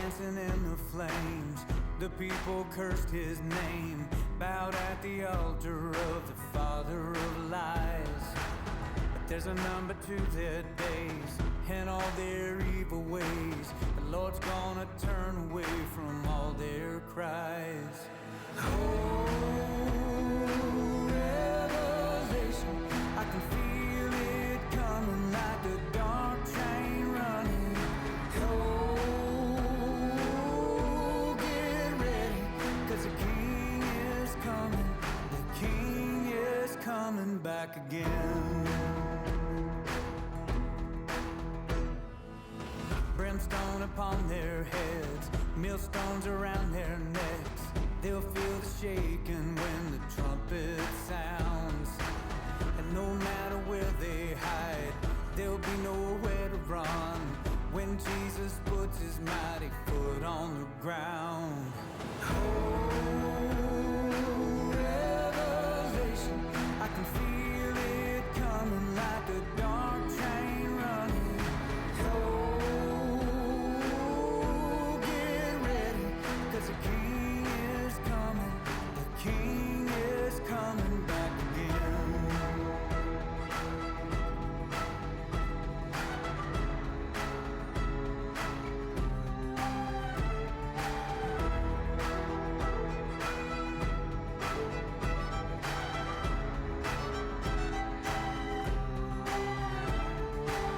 dancing in the flames. The people cursed his name, bowed at the altar of the father of lies. But there's a number to their days and all their evil ways. The Lord's gonna turn away from all their cries. Oh, revelation, I can feel it coming like a dark train running. Oh, get ready, 'cause the King is coming. The King is coming back again. Brimstone upon their heads, millstones around their necks. They'll feel the shaking when the trumpet sounds. And no matter where they hide, there'll be nowhere to run when Jesus puts his mighty foot on the ground. Oh, revelation, I can feel it coming like a dark train running. The King is coming, the King is coming back again.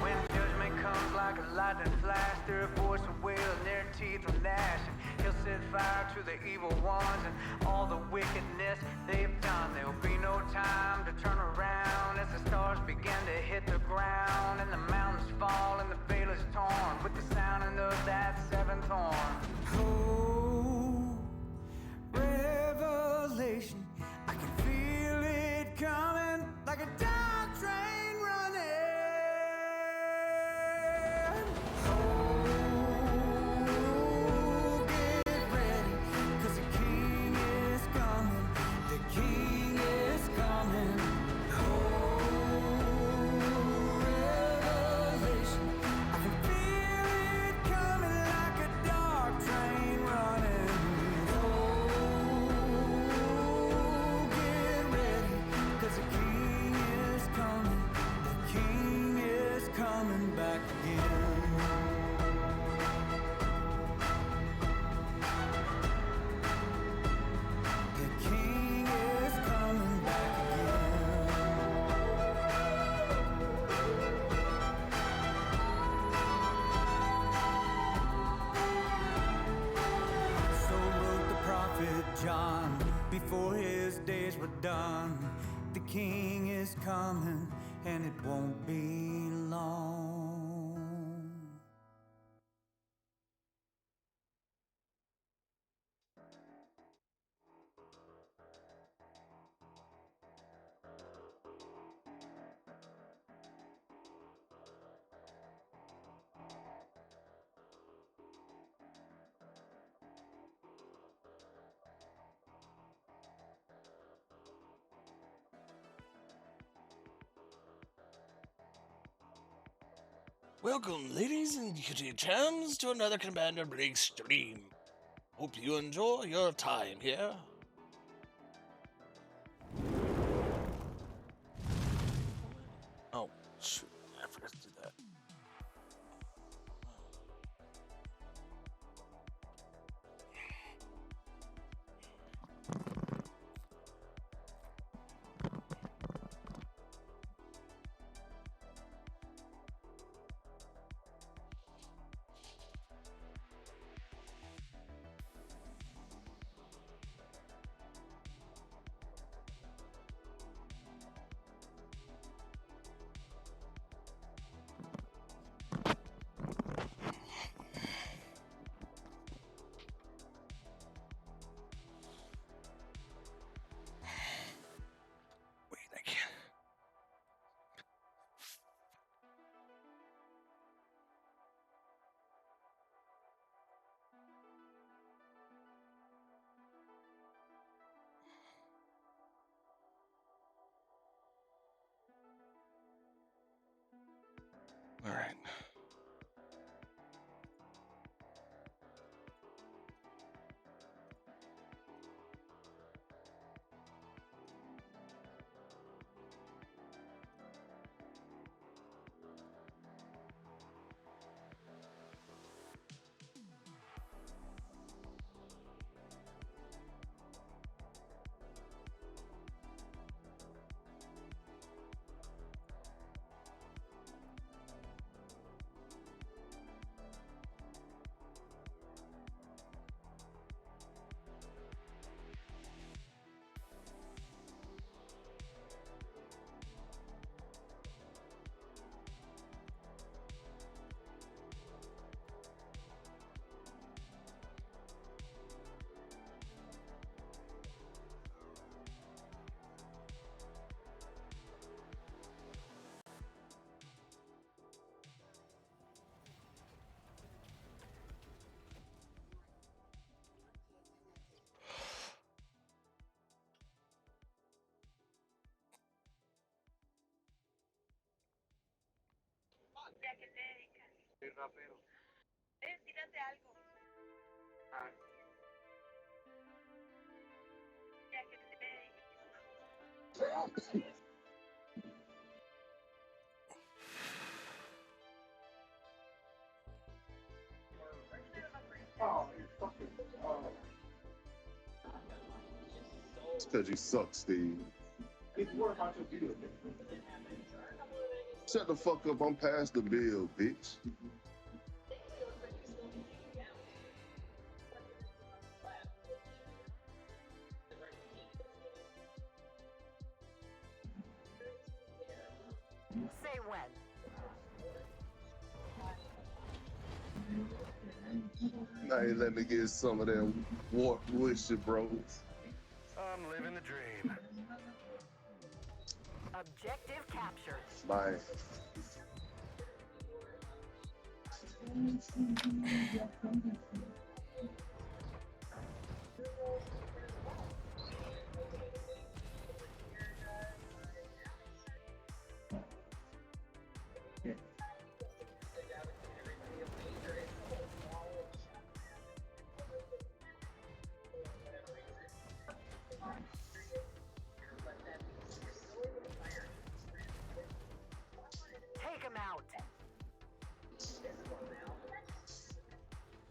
When judgment comes like a lightning flash, their voice will wail and their teeth will gnash. He'll set fire to the evil ones and all the wickedness they've done. There'll be no time to turn around as the stars begin to hit the ground and the mountains fall and the veil is torn with the sounding of that seventh horn. Oh, revelation, I can feel it coming like a dark train running. John, before his days were done, the King is coming, and it won't be long. Welcome, ladies and cutie chums, to another Commander Break stream. Hope you enjoy your time here. Oh, shoot, I forgot to do that. It's because you suck, Steve. Shut the fuck up. I'm past the bill, bitch. Say when. Now you let me get some of them warp wishes, bros. I'm living the dream. Objective captured. Man. Take him out.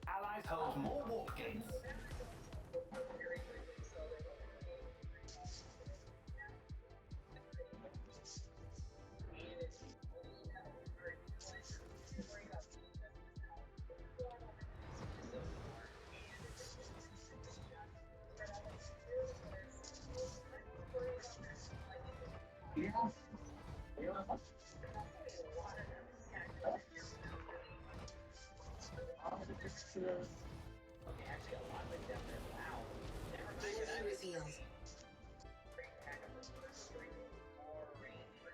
Allies hold more warp gates.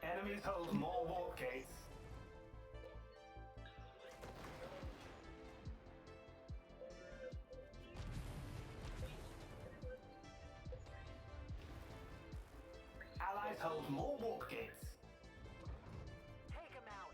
Enemies hold more warp gates. Allies hold more warp gates. Take him out.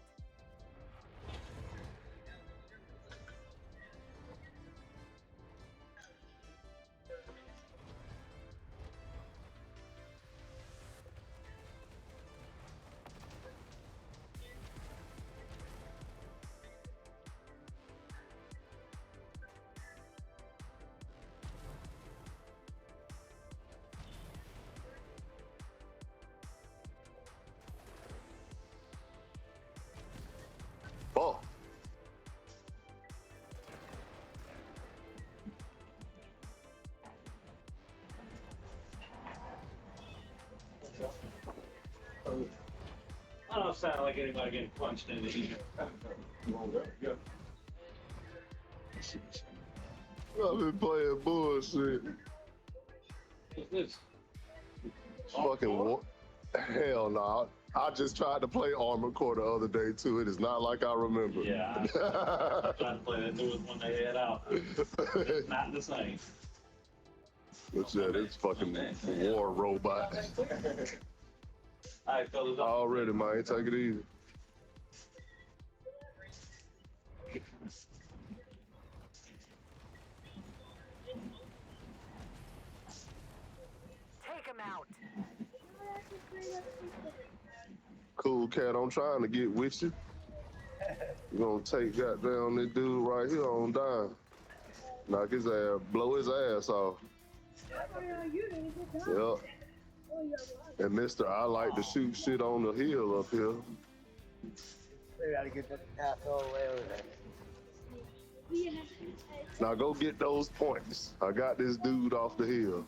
Fuck. I don't sound like anybody getting punched in the ear. I've been playing bullshit. What's this? Fucking war. Hell no. I just tried to play Armored Core the other day too. It is not like I remember. Yeah, I'm trying to play that newest one they had out. It's not the same. What's that? It's fucking war robot. All right, fellas. Already, man. Take it easy. Take him out. Cool cat, I'm trying to get with you. We're gonna take goddamn this dude right here on down. Knock his ass, blow his ass off. Yep. And Mister, I like to shoot shit on the hill up here. We gotta get that cat all the way over there. Now go get those points. I got this dude off the hill.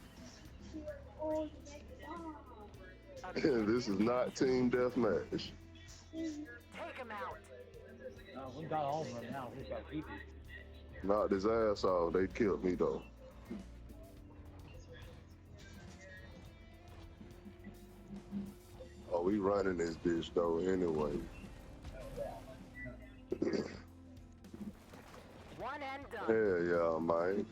This is not team deathmatch. Take him out. We got all of them now. We got people. Knocked his ass off. They killed me though. Oh, we running this bitch though anyway. One and done. Yeah, yeah, man.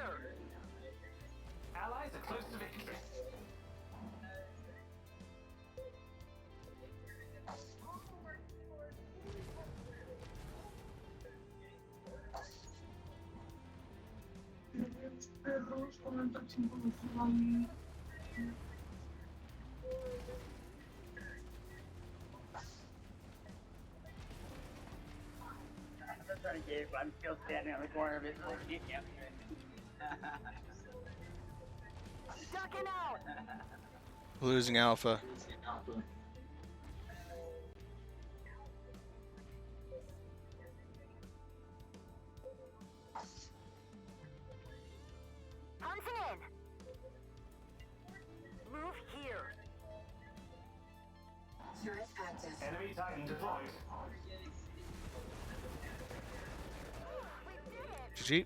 here. Allies are close to victory. I'm still standing on the corner of it. Ducking out. Losing Alpha. Punching in. Move here. Enemy Titan deployed. We did it. GG.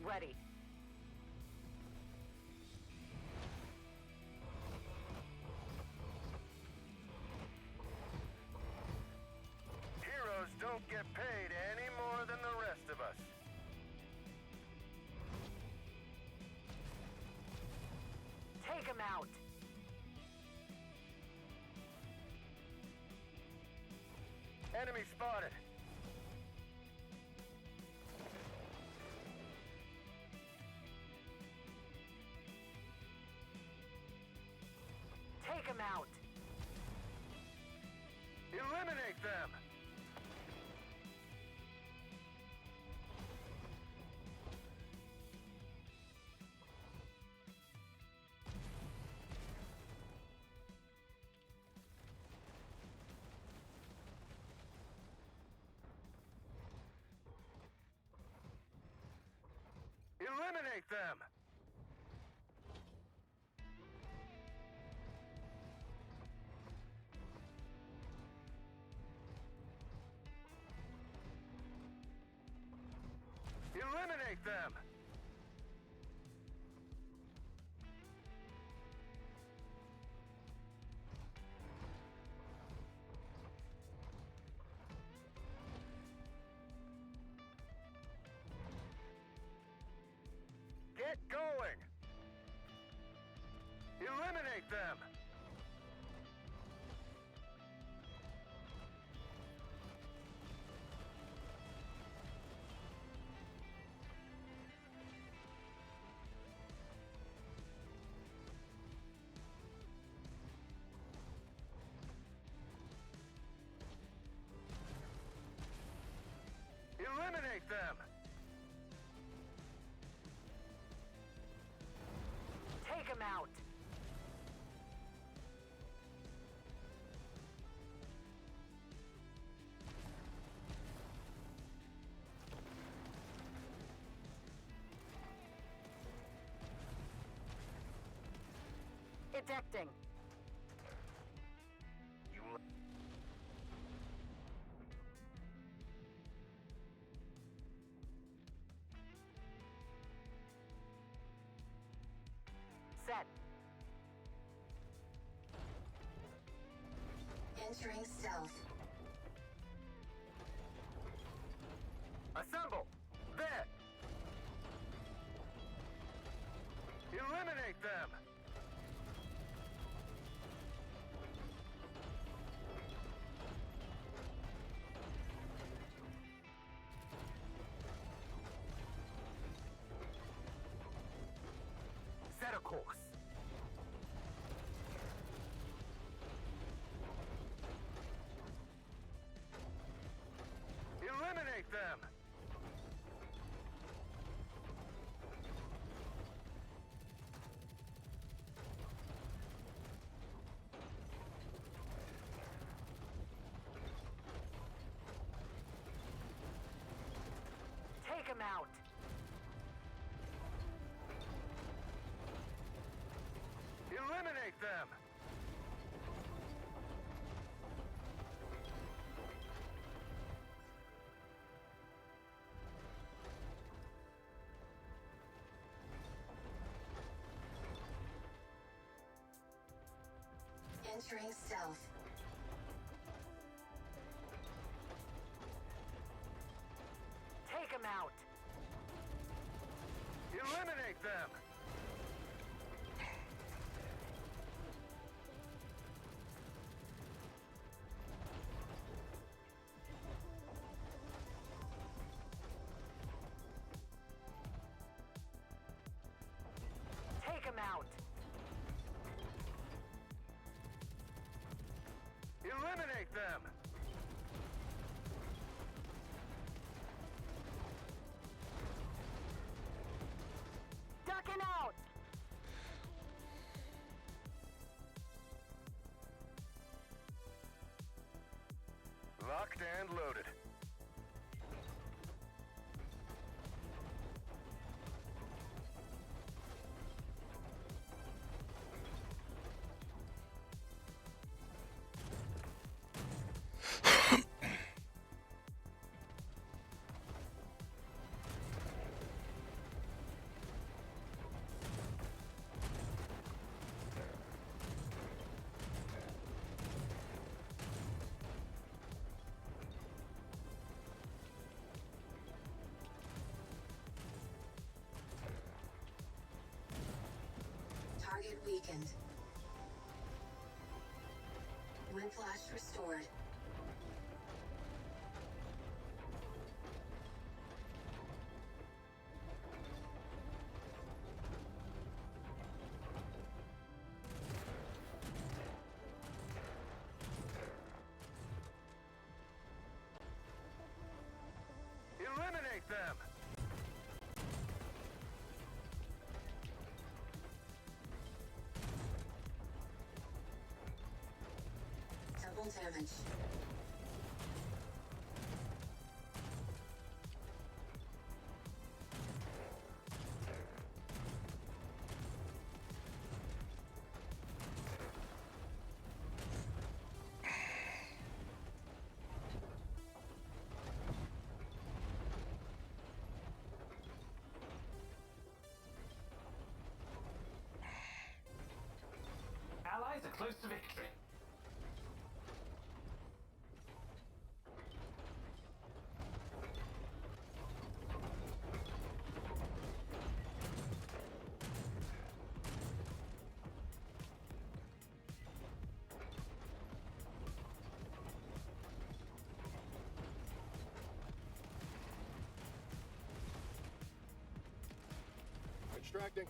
Ready. Heroes don't get paid any more than the rest of us. Take him out. Enemy spotted. Take him out. Eliminate them. Eliminate them. Eliminate them. Get going. Eliminate them. Ejecting. You Set. Entering stealth. assemble. There. Eliminate them. Set a course. Eliminate them. Take him out. Eliminate them. Entering stealth. Take him out. Eliminate them. Take him out. Eliminate them. Ducking out. Locked and loaded. Target weakened. Whiplash restored. Eliminate them. Double damage. Allies are close to victory. Extracting.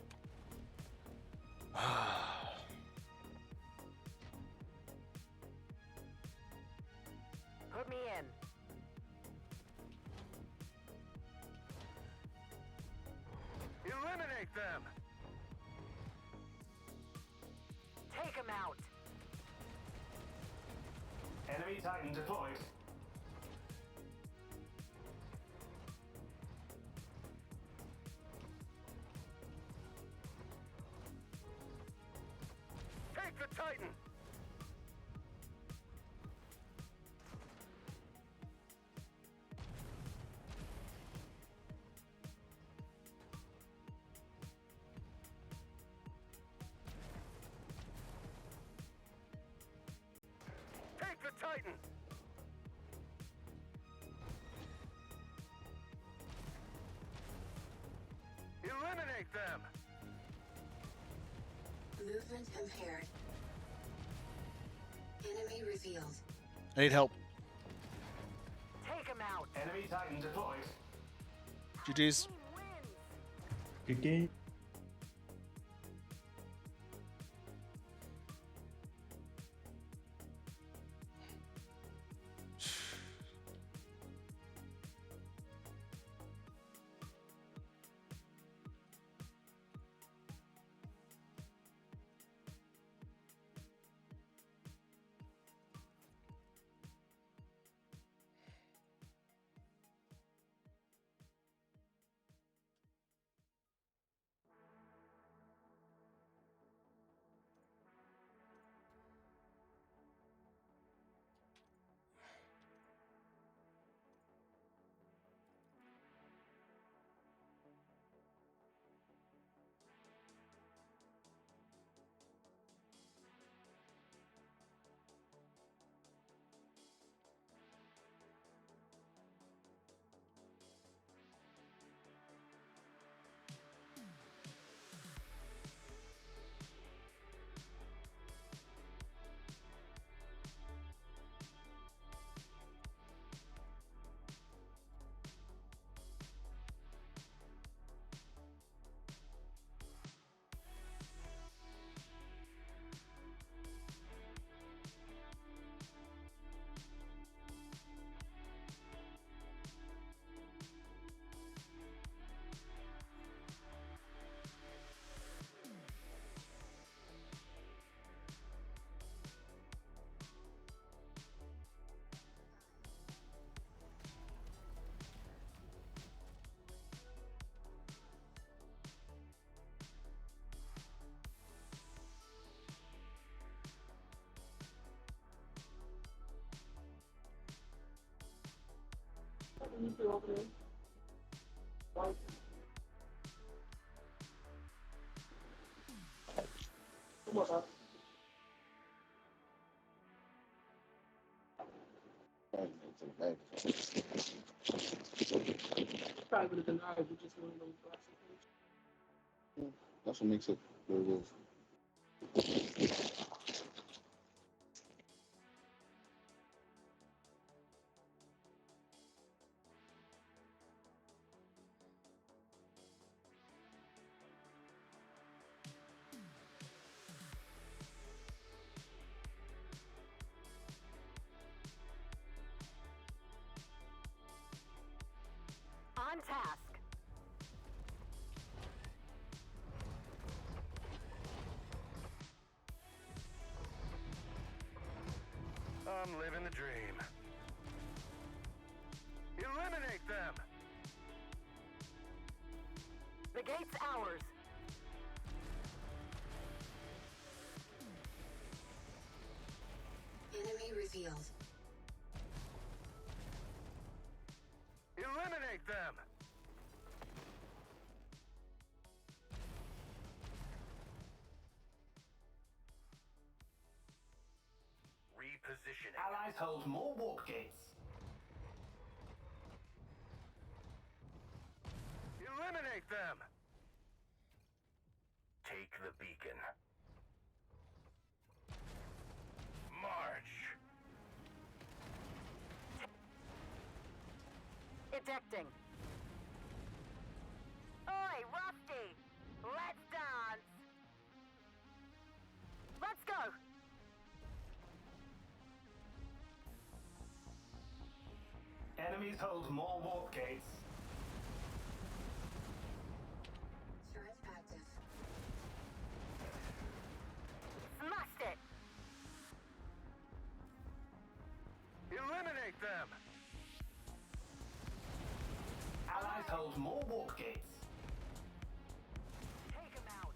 Put me in. Eliminate them. Take him out. Enemy Titan deployed. the Titan! Take the Titan! Eliminate them! Movement impaired. Enemy revealed. I need help. Take him out. Enemy Titan deployed. GG's. Team wins. Good game. Probably would have been alright with just one of those glasses. That's what makes it what it is. On task. I'm living the dream. Eliminate them! The gate's ours. Enemy revealed. Eliminate them! Repositioning. Allies hold more warp gates. Eliminate them! Take the beacon. March! Ejecting. Oi, Rusty! Let's dance! Let's go! Enemies hold more warp gates. Turret active. Smashed it! Eliminate them! Allies hold more warp gates. Take him out.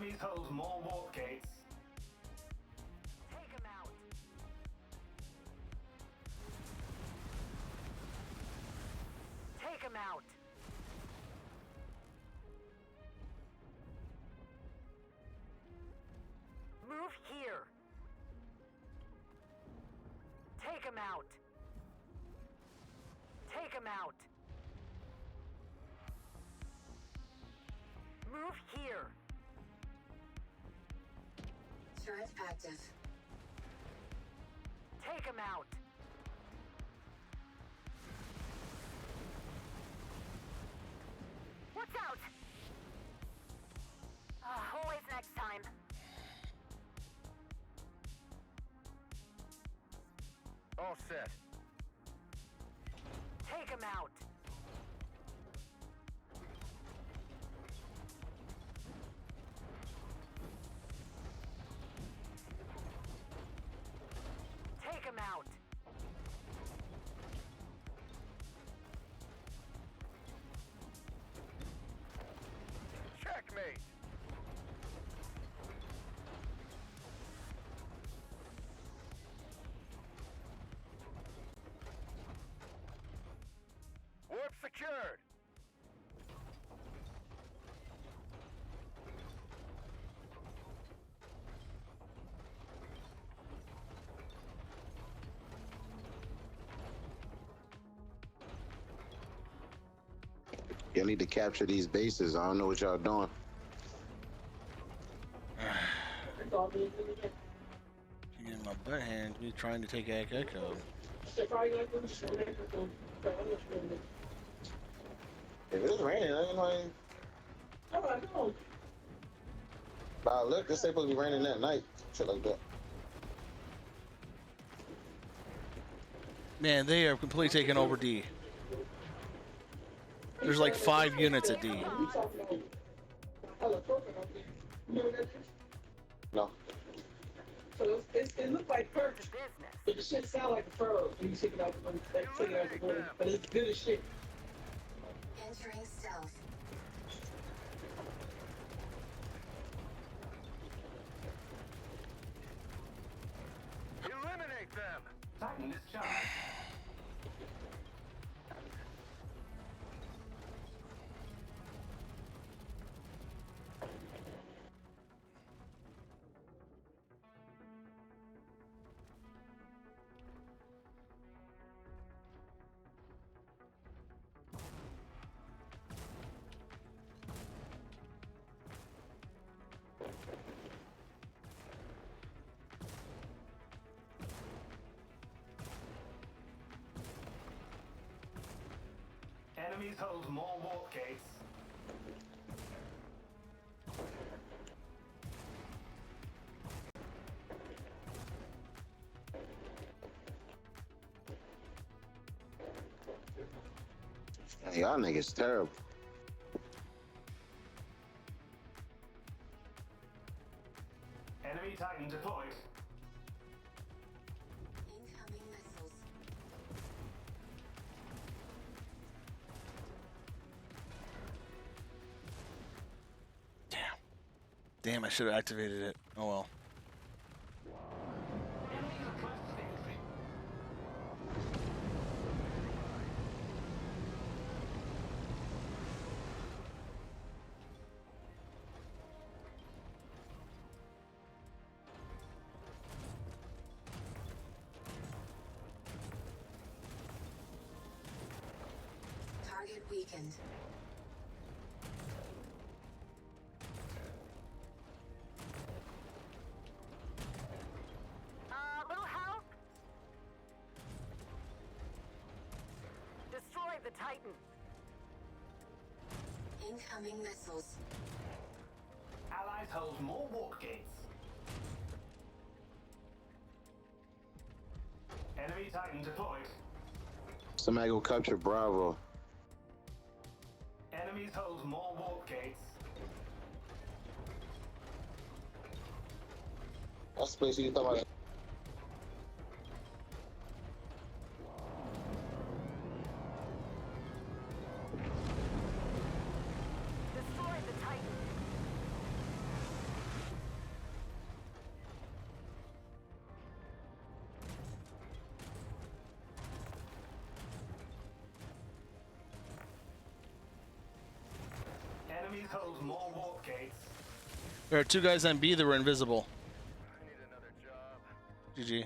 Enemies hold more warp gates. Take him out. Take him out. Move here. Take him out. Take him out. Move here. Turret active. Take him out. Watch out! Always next time. All set. Take him out. Take him out. Checkmate. Warp secured. Y'all need to capture these bases. I don't know what y'all doing. That's all me and him again. She getting my butt handed. Me trying to take Echo. They're probably gonna do this one. But I'm not sure. If it's raining, I ain't like. No, I know. But look, this ain't supposed to be raining that night. Shit like that. Man, they are completely taking over D. There's like 5 units at D. You talking about hella purple out there. You know what that is? No. So it looked like perks, but the shit sound like a pearl when you take it out the room. But it's good as shit. Entering stealth. Eliminate them. Titan is charged. Enemies hold more warp gates. Y'all niggas terrible. Enemy Titan deployed. Incoming missiles. Damn, I should have activated it. Oh well. Enemies are close to victory. Target weakened. Little help? Destroy the Titan. Incoming missiles. Allies hold more warp gates. Enemy Titan deployed. Somebody go capture Bravo. Enemies hold more warp gates. That's the place you talking about. Destroy the Titan. holds more warp gates. There are 2 guys on B that were invisible. I need another job. GG.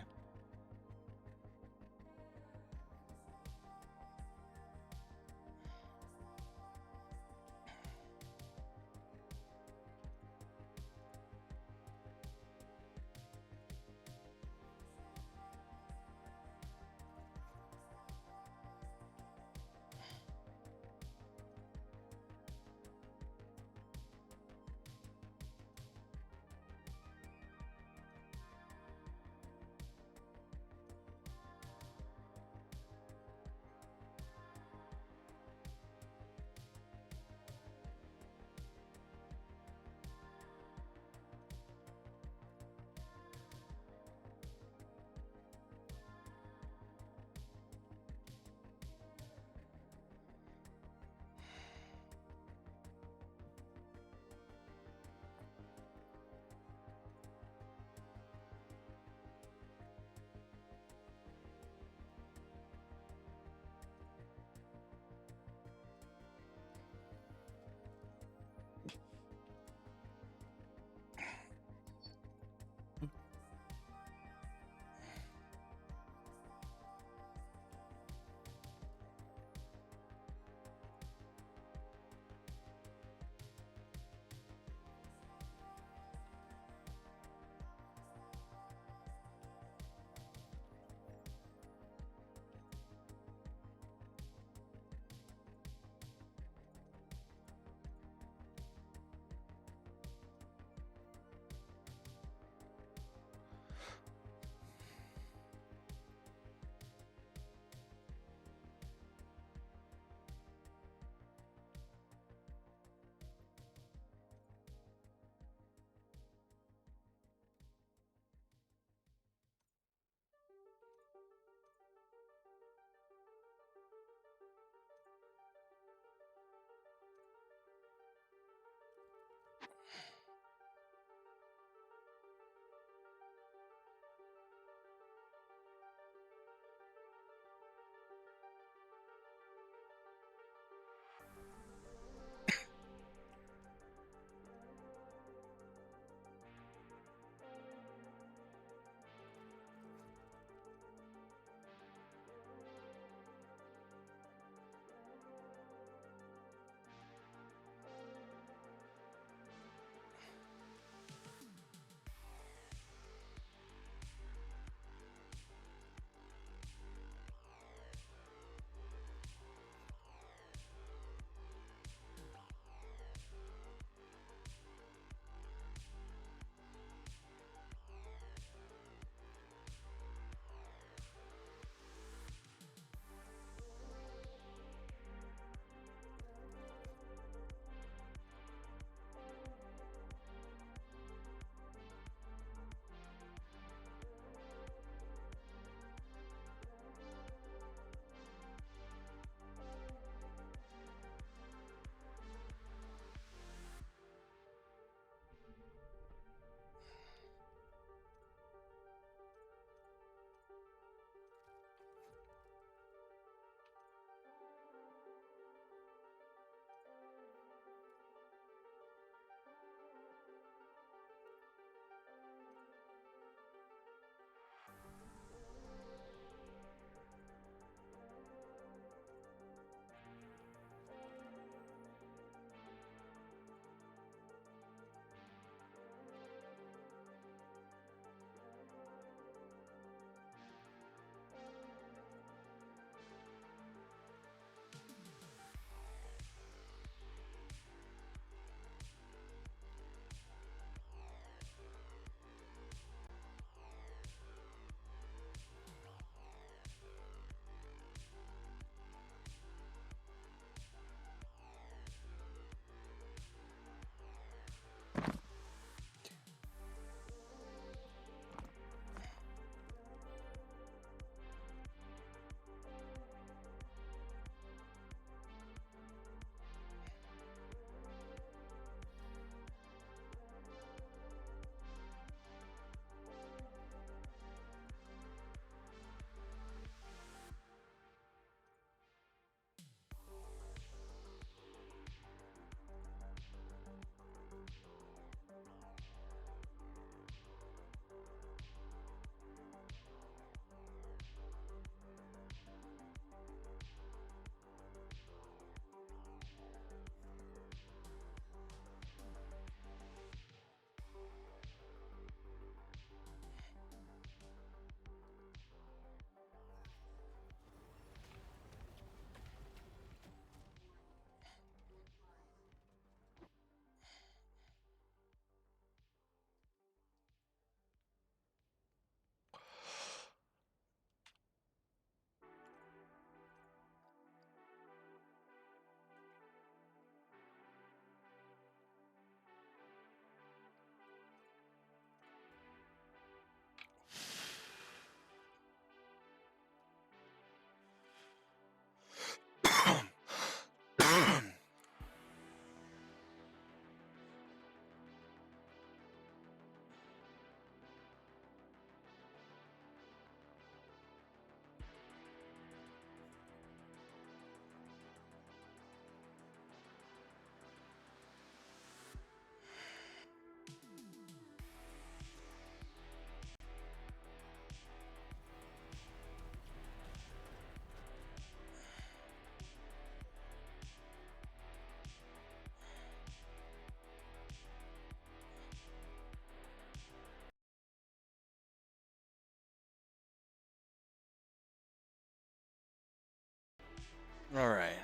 All right.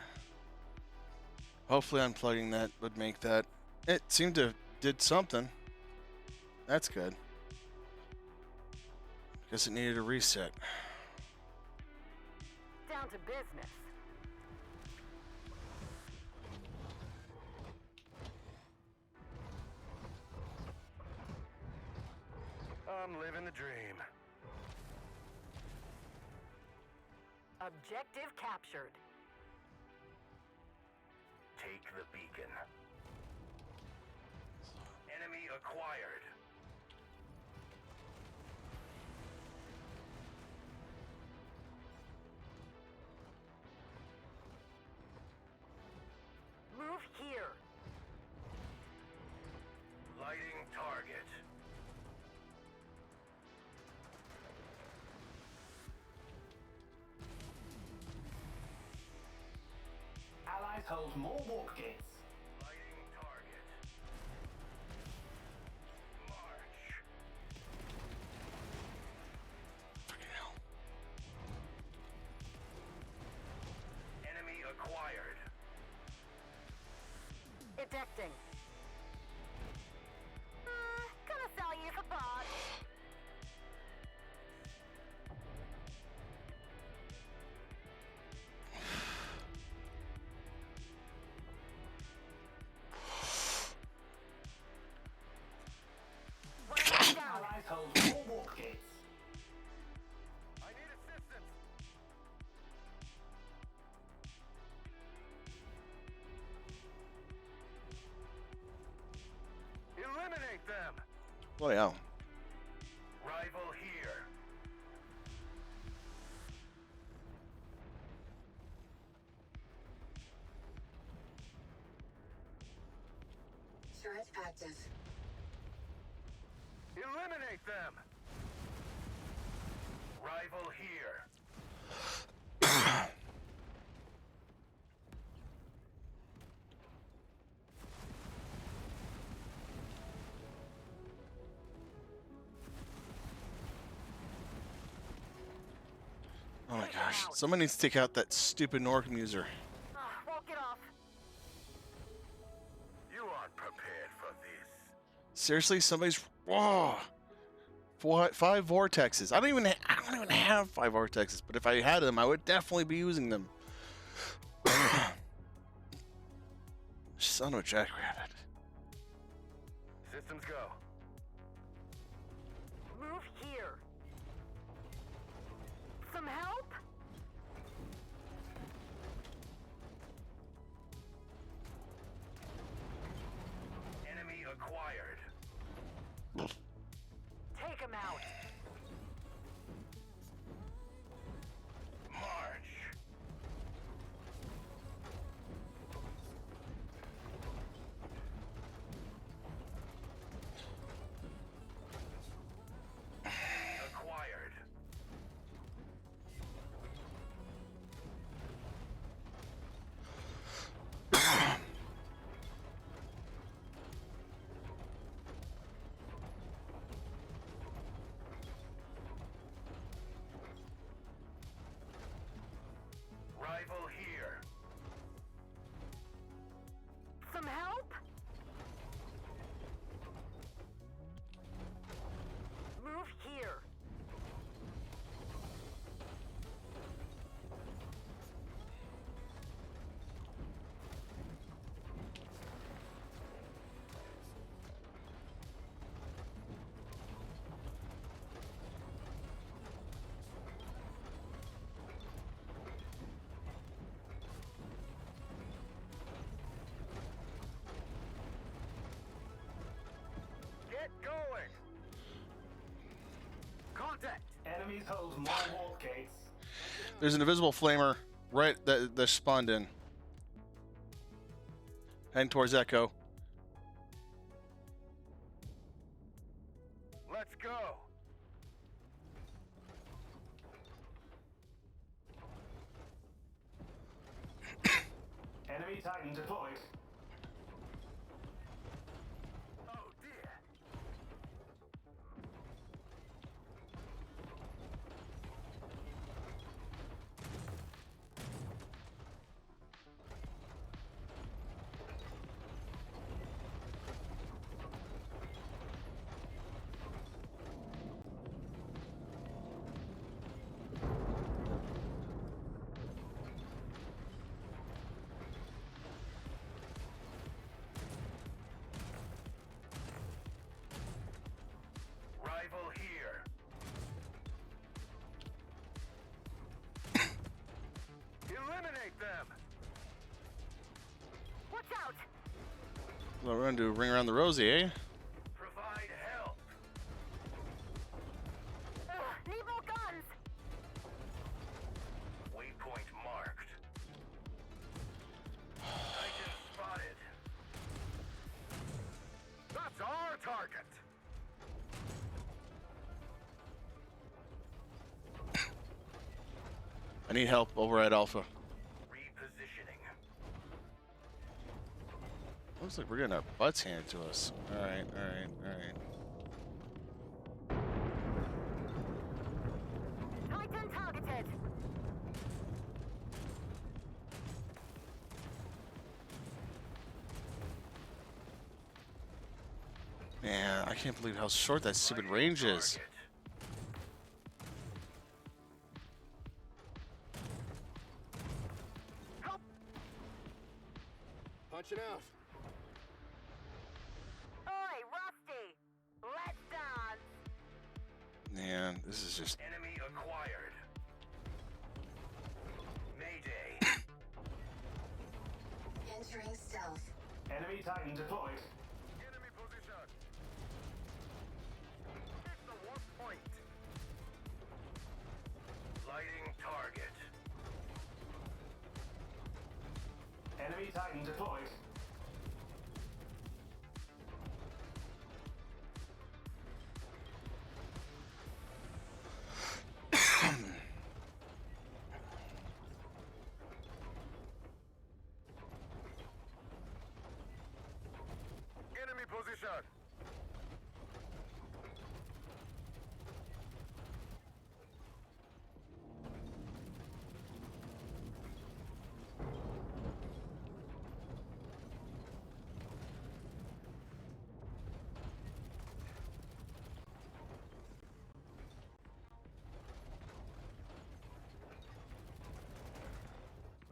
Hopefully unplugging that would make that. It seemed to did something. That's good. Guess it needed a reset. Down to business. I'm living the dream. Objective captured. Take the beacon. Enemy acquired. Move here. Lighting target. Allies hold more warp gates. Lighting target. March. Fucking hell. Enemy acquired. Ejecting. Gonna sell you for parts. We're down. Allies hold more warp gates. I need assistance. Eliminate them. Bloody hell. Rival here. Turret active. Eliminate them. Rival here. Oh my gosh. Someone needs to take out that stupid Norcom user. Won't get off. You aren't prepared for this. Seriously, somebody's. Whoa. 5 vortexes. I don't even have 5 vortexes, but if I had them, I would definitely be using them. Son of a jackrabbit. Systems go. Move here. Some help? Enemy acquired. Take him out. March. Acquired. Rival here. Some help? Move here. Get going. Contact. Enemies hold more warp gates. There's an invisible flamer right that spawned in. Heading towards Echo. Let's go. Enemy Titan deployed. Oh dear. What we're gonna do? Ring around the rosy, eh? Provide help. Need more guns. Waypoint marked. Titan spotted. That's our target. I need help over at Alpha. Repositioning. Looks like we're getting our butts handed to us. All right, all right, all right. Titan targeted. Man, I can't believe how short that stupid range is. Target. Help. Punching out. Oi, Rusty. Let's dance. Man, this is just. Enemy acquired. Mayday. Entering stealth. Enemy Titan deployed. Enemy position. Hit the warp point. Lighting target. Enemy Titan deployed. Enemy position.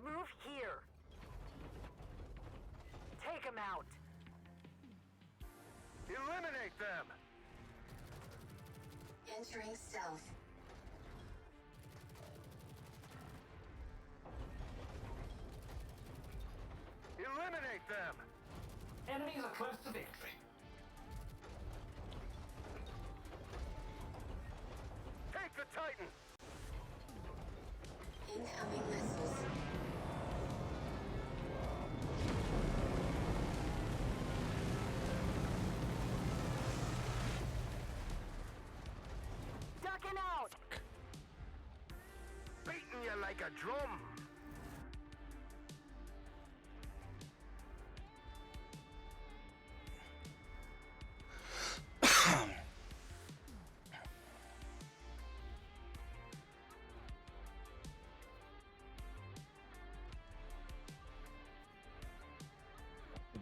Move here. Take him out. Eliminate them. Entering stealth. Eliminate them. Enemies are close to victory. Take the Titan. Incoming missiles. Ducking out. Beating you like a drum.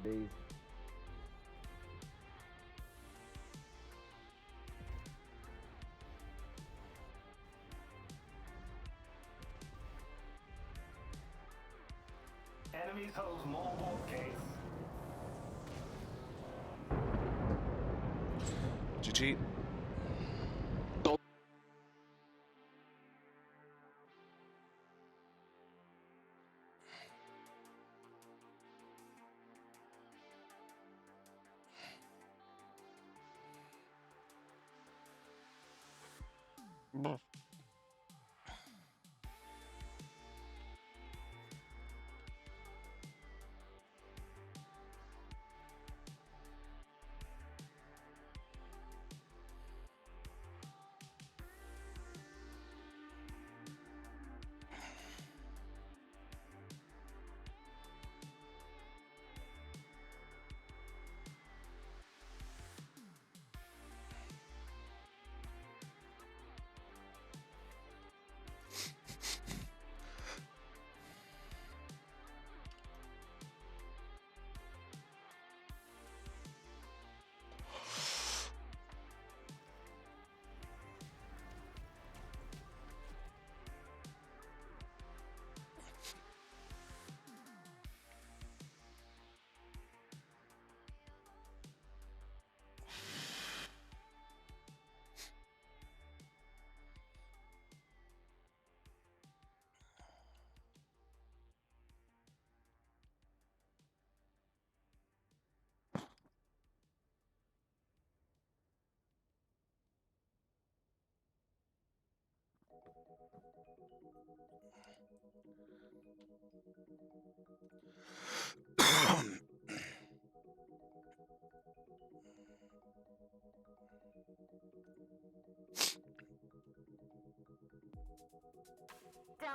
These. Enemies hold more warp gates. GG.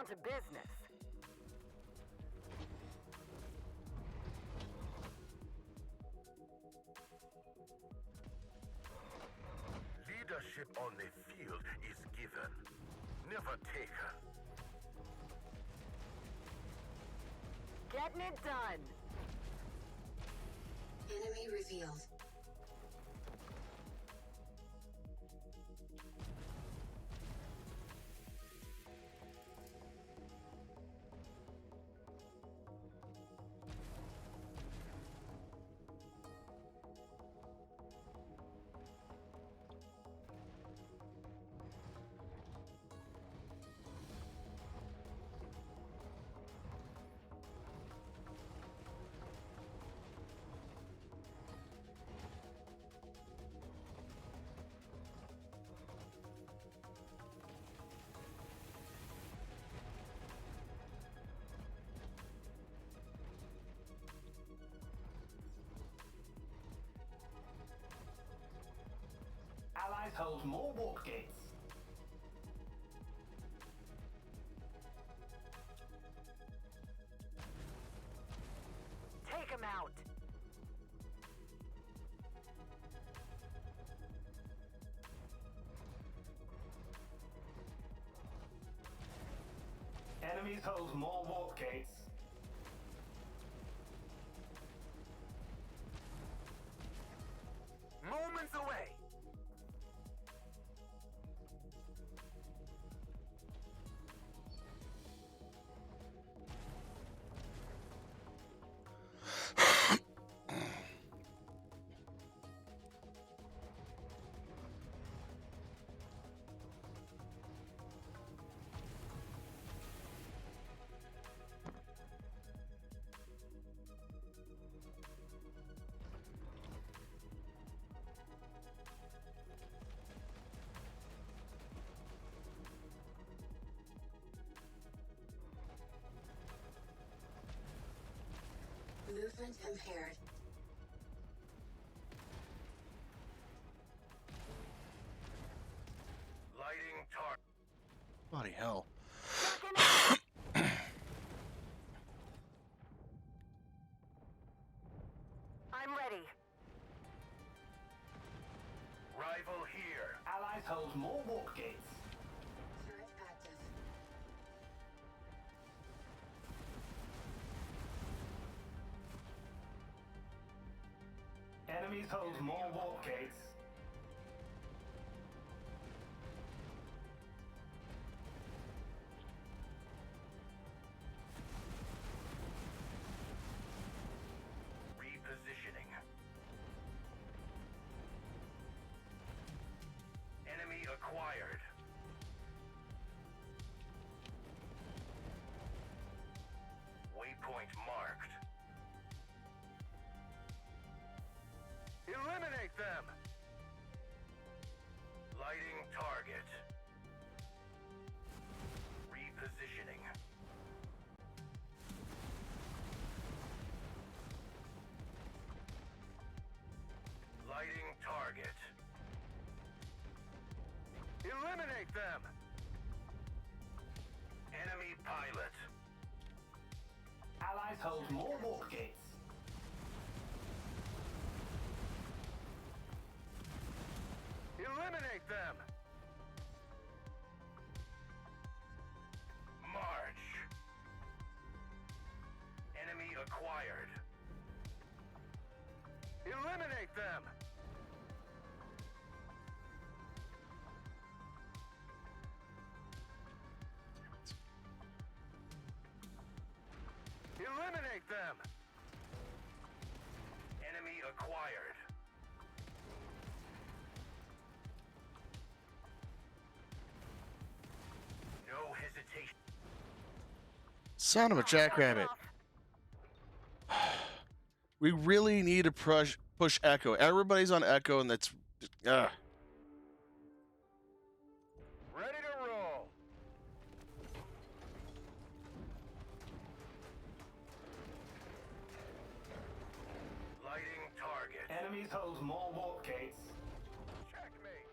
down to business. Leadership on the field is given, never taken. Getting it done. Enemy revealed. Allies hold more warp gates. Take him out. Enemies hold more warp gates. Moments away. Movement impaired. Lighting target. Bloody hell. I'm ready. Rival here. Allies hold more warp gates. Turret active. Enemies hold more warp gates. Repositioning. Enemy acquired. Waypoint marked. Eliminate them! Lighting target. Repositioning. Lighting target. Eliminate them! Enemy pilot. Allies hold more warp gates. Eliminate them! March. Enemy acquired. Eliminate them! Eliminate them! Enemy acquired. No hesitation. Son of a jackrabbit. We really need to push Echo. Everybody's on Echo, and that's... Ready to roll. Lighting target. Enemies hold more warp gates. Checkmate.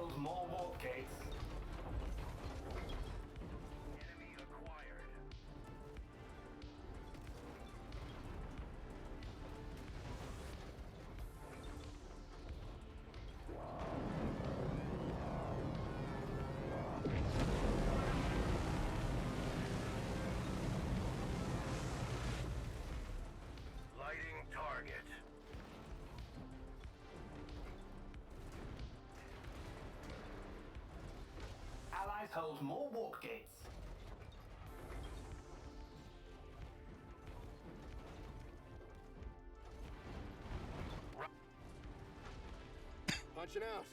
holds more warp gates. Enemy acquired. Lighting target. Allies hold more warp gates. Punching out.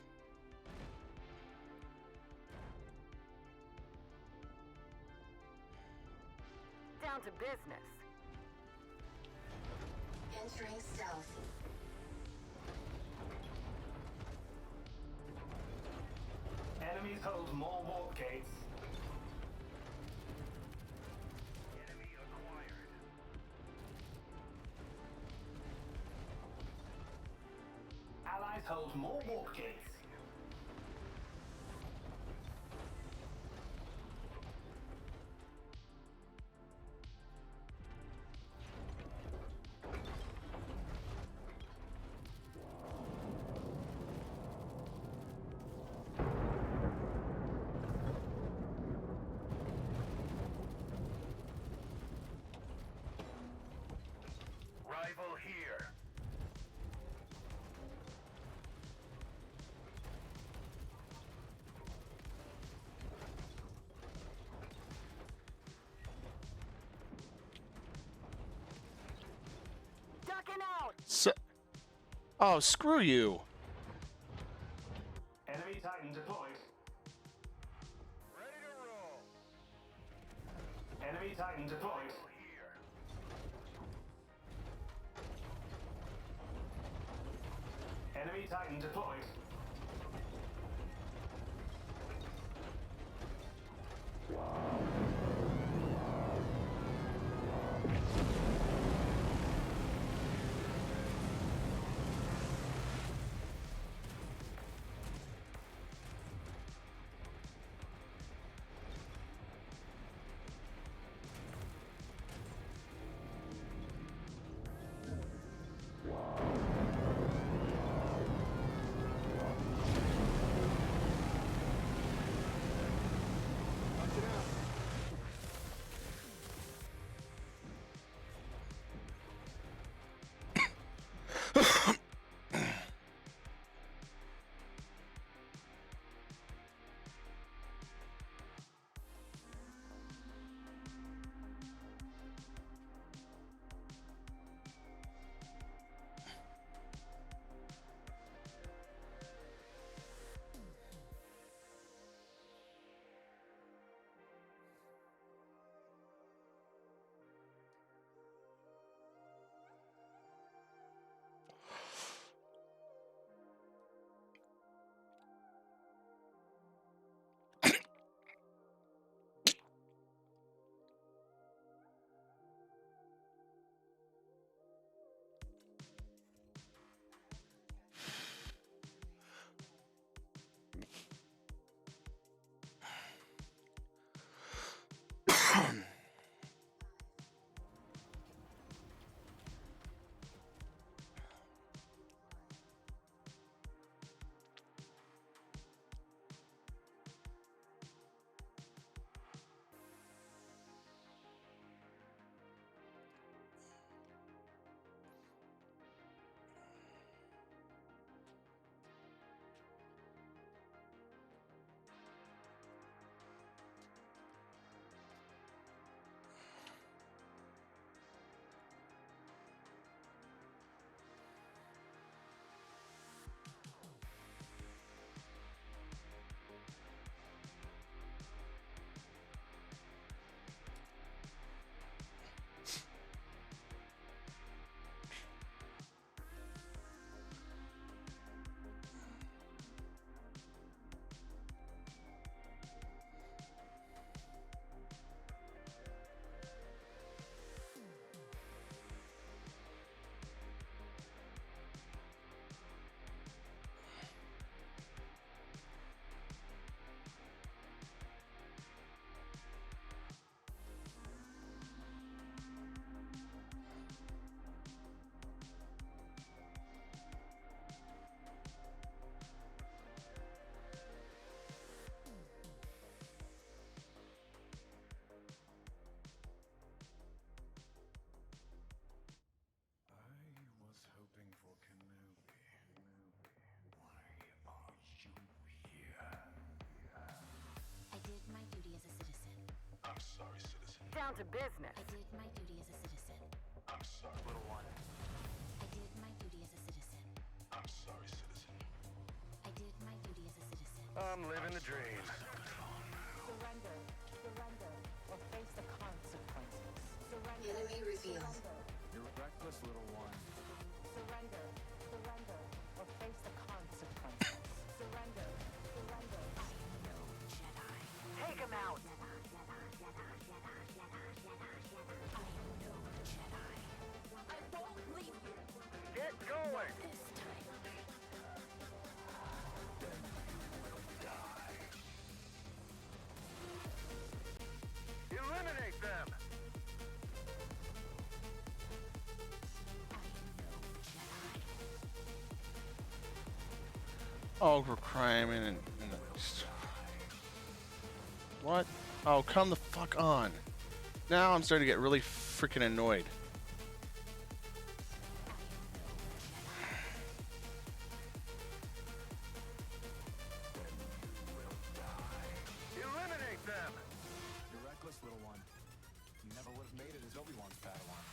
Down to business. Entering stealth. Enemies hold more warp gates. Enemy acquired. Allies hold more warp gates. Rival here. Ducking out. So, oh, screw you. Enemy Titan deployed. Ready to roll. Enemy Titan deployed. Here. Enemy Titan deployed. Down to business. I did my duty as a citizen. I'm sorry, little one. I did my duty as a citizen. I'm sorry, citizen. I did my duty as a citizen. I'm living the dream. Surrender. Surrender. Or face the consequences. Surrender. Enemy revealed. You're reckless, little one. Surrender. Surrender. Or face the consequences. Surrender. Surrender. I am no Jedi. Take him out. I am no Jedi. I won't leave you Get going! this time. Eliminate them! Oh, we're crying and what? Oh, come the fuck on. Now I'm starting to get really freaking annoyed. Eliminate them! You're reckless, little one. You never would have made it as Obi-Wan's Padawan.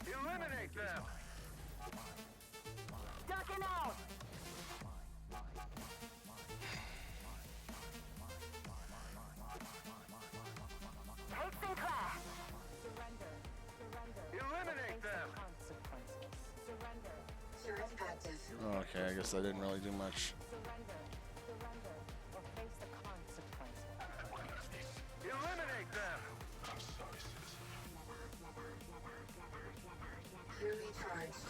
Eliminate them! Ducking out. Take Sinclair. Surrender. Surrender. Eliminate them! Consequences. Surrender. Turret active. Okay, I guess I didn't really do much. Surrender. Surrender. Or face the consequences. Eliminate them! I'm sorry, citizen. Gear recharged.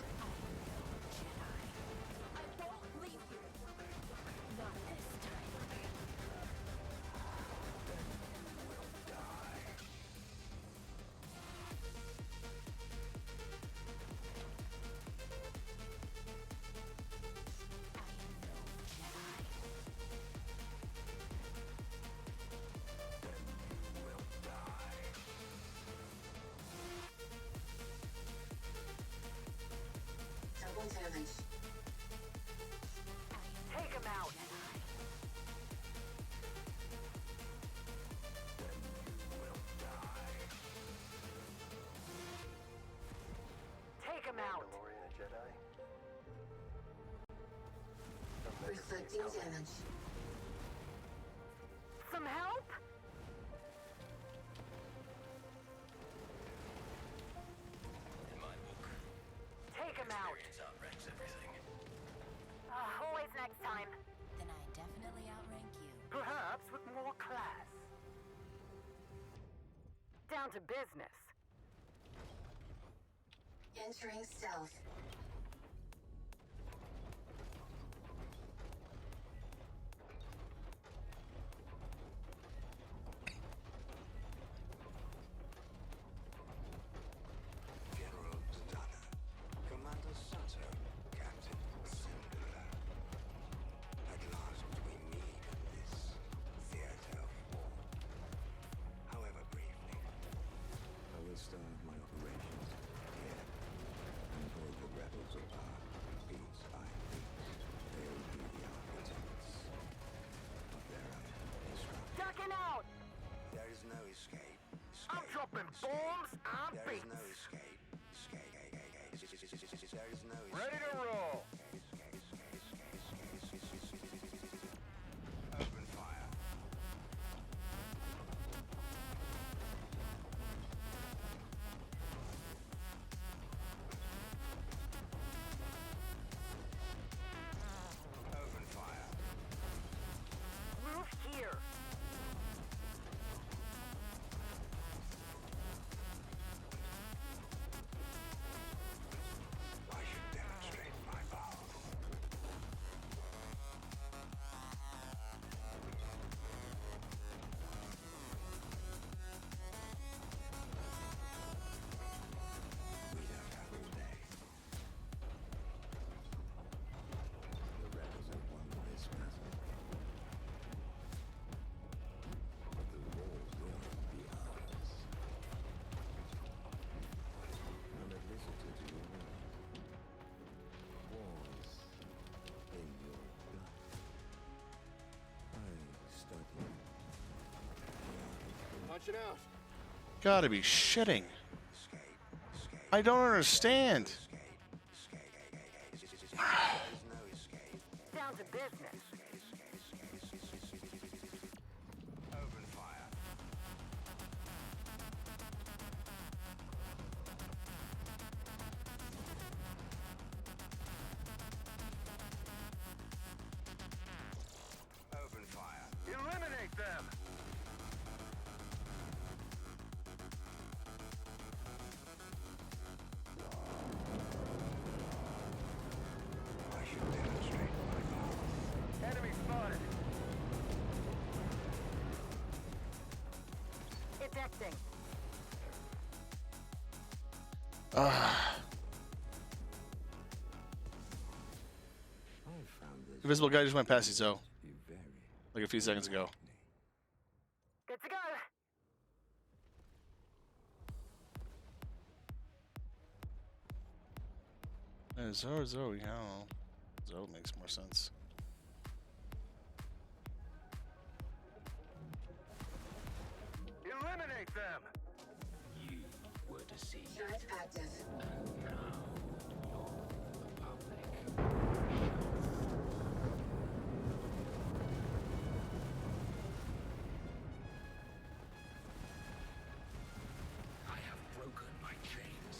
I won't leave you. Not this time. Double damage. Take him out. Take him out. Reflecting damage. Some help? In my book, Take him out. experience outranks everything. Always next time. Then I definitely outrank you. Perhaps with more class. Down to business. Entering stealth. General Zatanna, Commander Sato, Captain Cinderella. At last we meet in this theater of war. However briefly, I will start my operations here and pull the rebels apart piece by piece. They will be the architects of their own destruction. Ducking out. There is no escape. I'm dropping bombs and There is beats. no escape. There is no escape. Ready to roll. Open fire. Open fire. Move here. I should demonstrate my power. launching out. Gotta be shitting. I don't understand. Down to business. Open fire. Open fire. Eliminate them. I should demonstrate my power. Enemy spotted. Ejecting. Invisible guy just went past you, so like a few seconds ago. Good to go. Zoe, I don't know. Zoe makes more sense. Eliminate them. You were deceived. Turret active. I have broken my chains.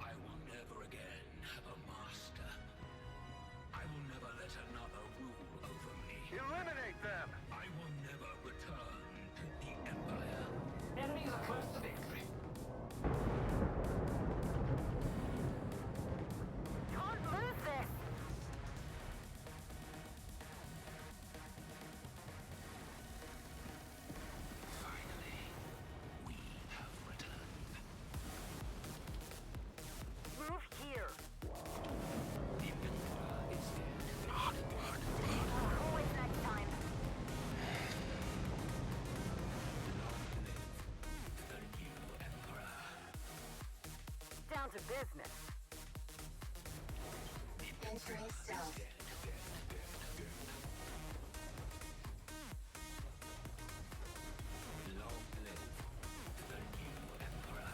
I will never again have a master. I will never let another rule over me. Eliminate them. I will never return to the Empire. Enemies are close to victory. Can't lose this. Finally, we have returned. Move here. The Emperor is dead. Always next time. The new Emperor. Down to business. Entering stealth. Long live the new Emperor.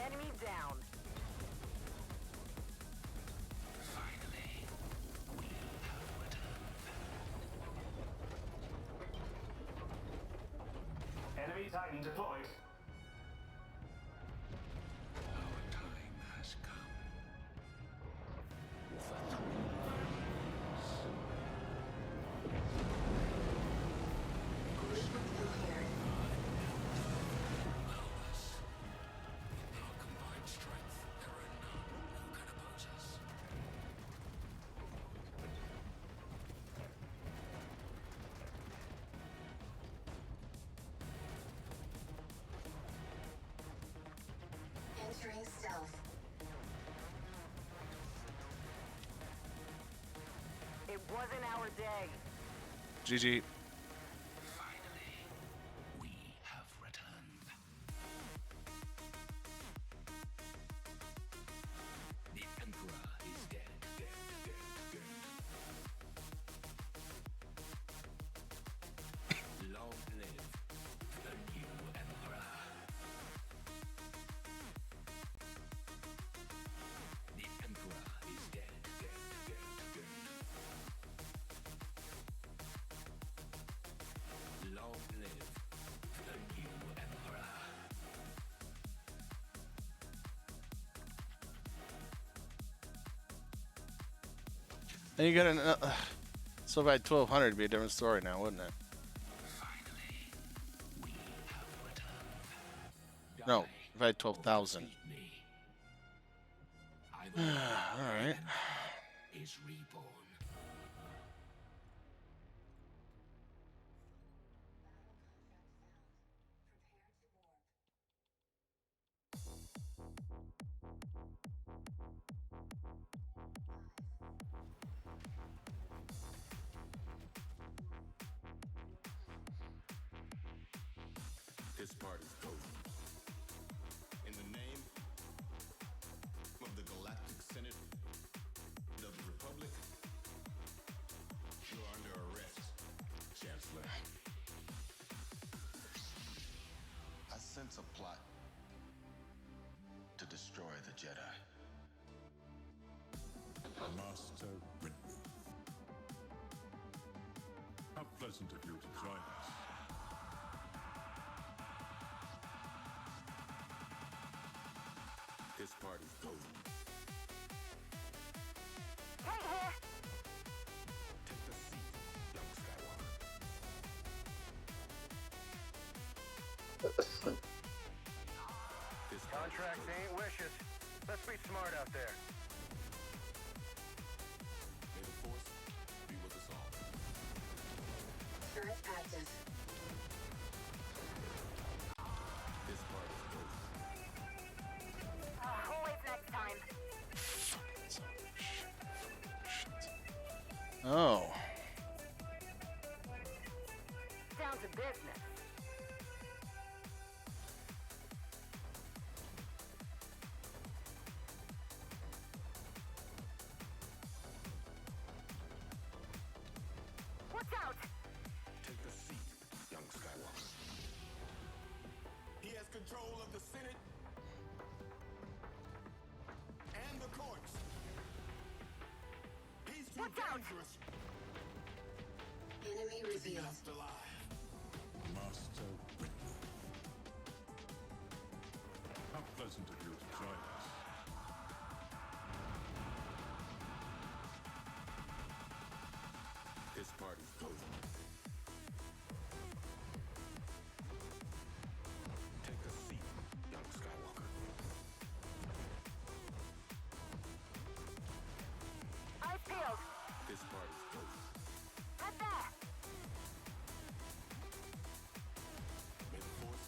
Enemy down. Finally, we have returned. Enemy Titan deployed. Our time has come. For the Movement cleared. ours. With our combined strength, there are none who can oppose us. Entering stealth. It wasn't our day. GG. Finally, we have returned. The Emperor is dead. Long live the new Emperor. The Emperor is dead. Long live the new Emperor. And you got an. So if I had 1200, it'd be a different story now, wouldn't it? Finally, we have returned. No, if I had 12,000. Me. I will All right. is reborn. This part is gold. In the name of the Galactic Senate, It's a plot to destroy the Jedi. Master Windu. How pleasant of you to join us. This party's golden. Take the seat, young Skywalker. Contracts ain't wishes. Let's be smart out there. May the Force be with us all. Turret active. This party's golden. Always next time. Oh. Down to business. Watch out! Take the seat, young Skywalker. He has control of the Senate and the courts. He's too dangerous Enemy to be revealed. left alive. Master Windu. How pleasant of you to join us. This party's golden. Take the seat, young Skywalker. Eyes peeled. This party's golden. Head there. May the Force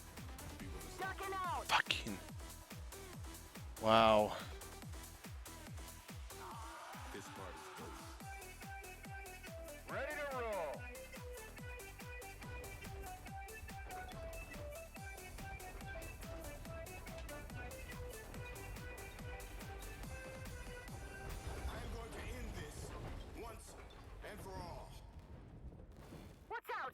be with us all. Ducking out. Fucking. Wow. This party's golden. Ready to roll. I am going to end this once and for all. Watch out!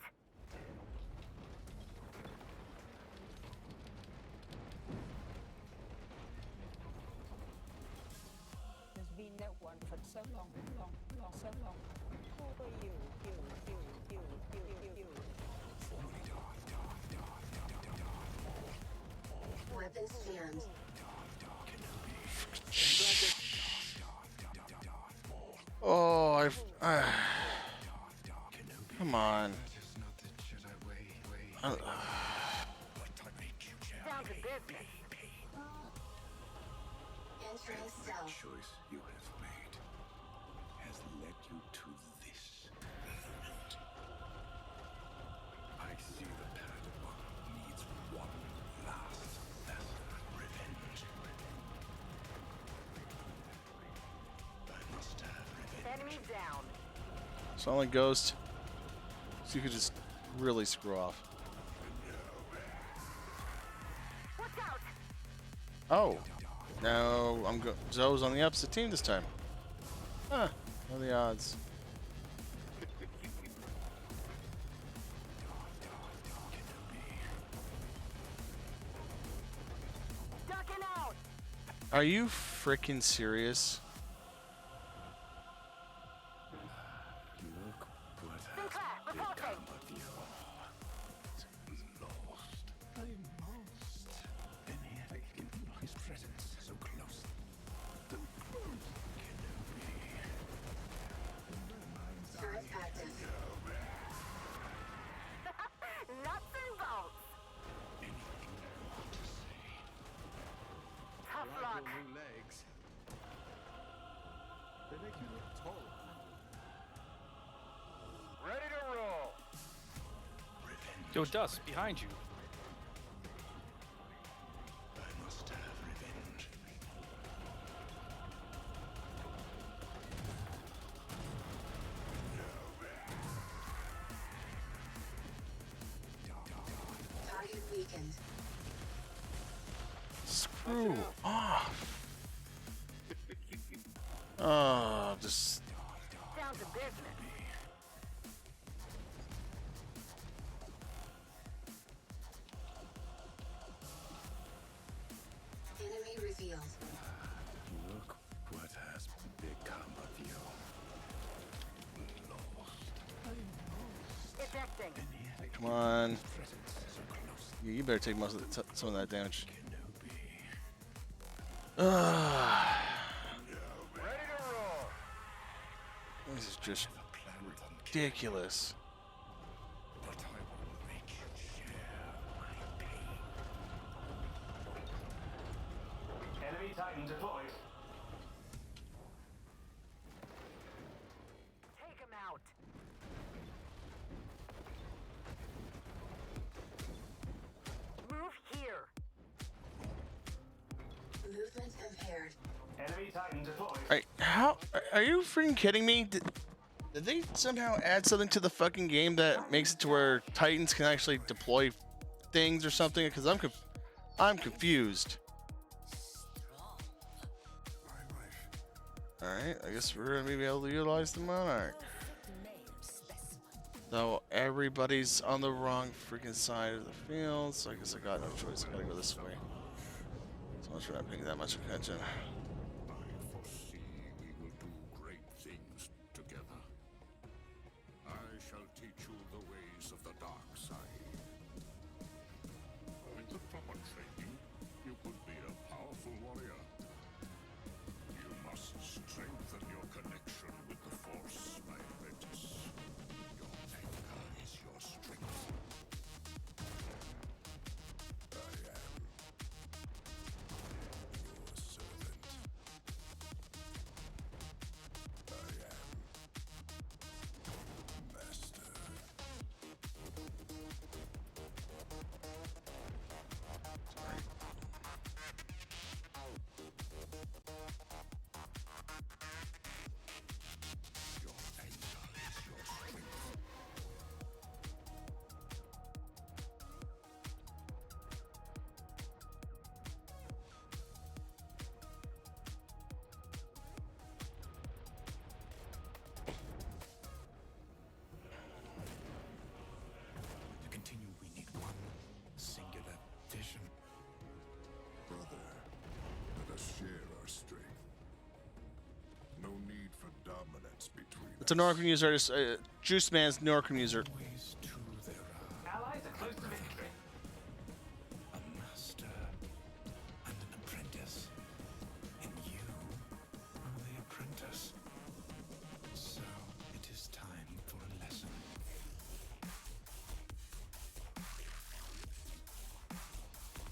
There's been no one for so long, so long. Who are you? Weapons jammed. Oh, come on. Down to business. Entering stealth. choice you have made has led you to this. I see the Padawan needs one last lesson. Revenge. I must have revenge. Enemy down. Silent Ghost. So you could just really screw off. Watch out! Oh. Now Zoe's on the opposite team this time. Huh. What are the odds? Ducking out. Are you freaking serious? Look what Sinclair, has reporting. become of you all. Lost. I'm lost. And yet I can feel his presence so close. So close. Turret active. Nuts and bolts. Anything you want to say. Tough luck. New legs. They make you look tall. Ready to roll. Yo, Dust, behind you. I must have revenge. Target weakened. Screw off. Oh, just. Down to business. Repulsing. Come on. Yeah, you better take most of some of that damage. This is just ridiculous. Enemy Titan deployed. Take him out. Move here. Movement impaired. Enemy Titan deployed. Alright, how are you freaking kidding me? Did they somehow add something to the fucking game that makes it to where Titans can actually deploy things or something? Because I'm confused. Alright, I guess we're gonna be able to utilize the Monarch. Though everybody's on the wrong freaking side of the field, so I guess I got no choice. I gotta go this way. So much for not paying that much attention. I foresee we will do great things together. I shall teach you the ways of the dark side. With the proper training, you could be a powerful warrior. You must strengthen your connection with the Force, my apprentice. Your anger is your strength. I am your servant. I am master. Your anger is your strength. To continue, we need one singular vision. Brother, let us share our strength. No need for dominance between It's a Norcom user, Juice Man's Norcom user. Ways to there are. Allies are close to victory. A master and an apprentice. And you are the apprentice. So it is time for a lesson.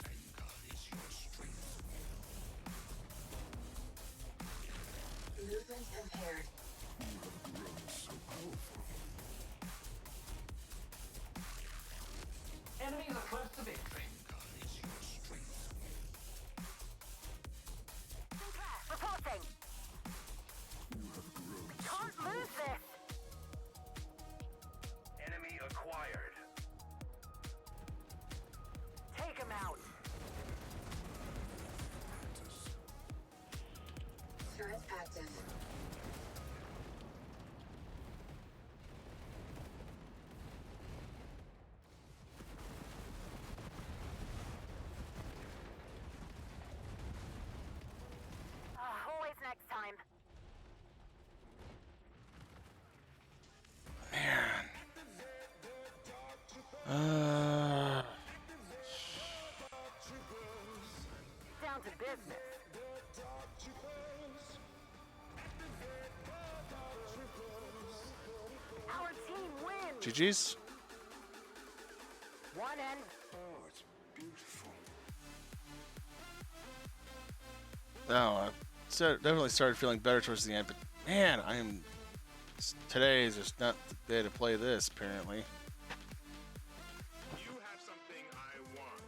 anger is your strength. Movement impaired. You have grown so powerful. Enemies are close to victory. Anger is your strength. Repulsing. You have grown so Can't lose this. Enemy acquired. Take him out. Threat active. Always next time. Down to business. Our team wins. GG's. One end. Oh, it's beautiful. No, I definitely started feeling better towards the end, but man, today is just not the day to play this, apparently. You have something I want.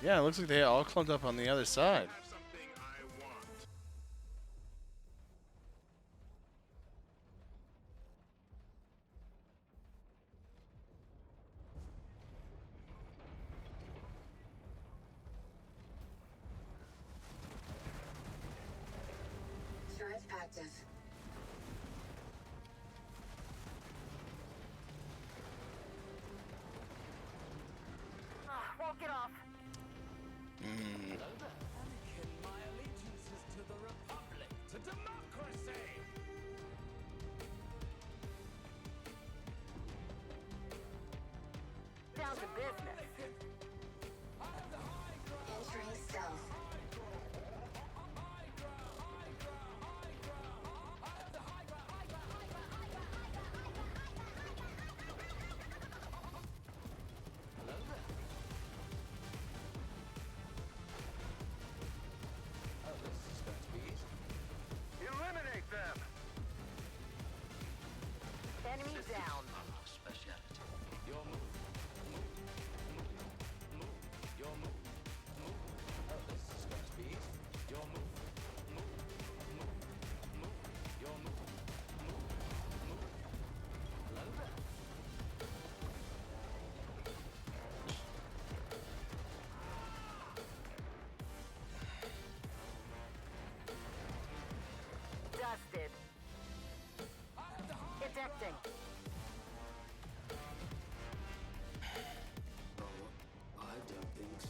Yeah, it looks like they all clumped up on the other side. Turret active. Won't get off. Anakin, my allegiance is to the Republic, to democracy! Down to business. Entering stealth. Oh, this is going to be easy. Eliminate them! Enemy down. Speciality. Your move. Move. Move. Your move. Move. Oh, this is going to be easy. Your move. Move. Move. Move. Your move. Move. Move. Hello there. Dusted. Ejecting. I don't think so.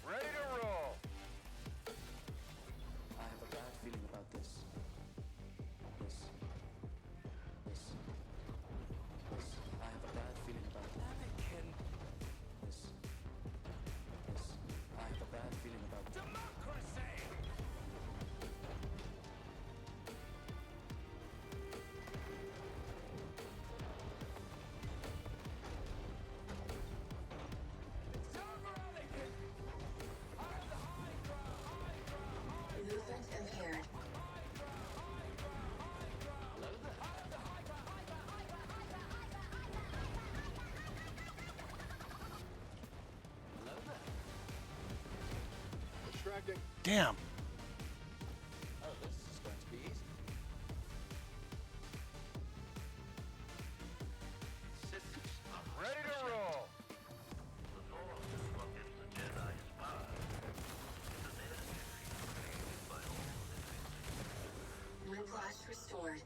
Ready to roll! I have a bad feeling about this. This. I have a bad feeling about Anakin. This. I have a bad feeling about democracy. Movement impaired. Damn. Oh, this is going to be easy. Ready to roll! Whiplash restored.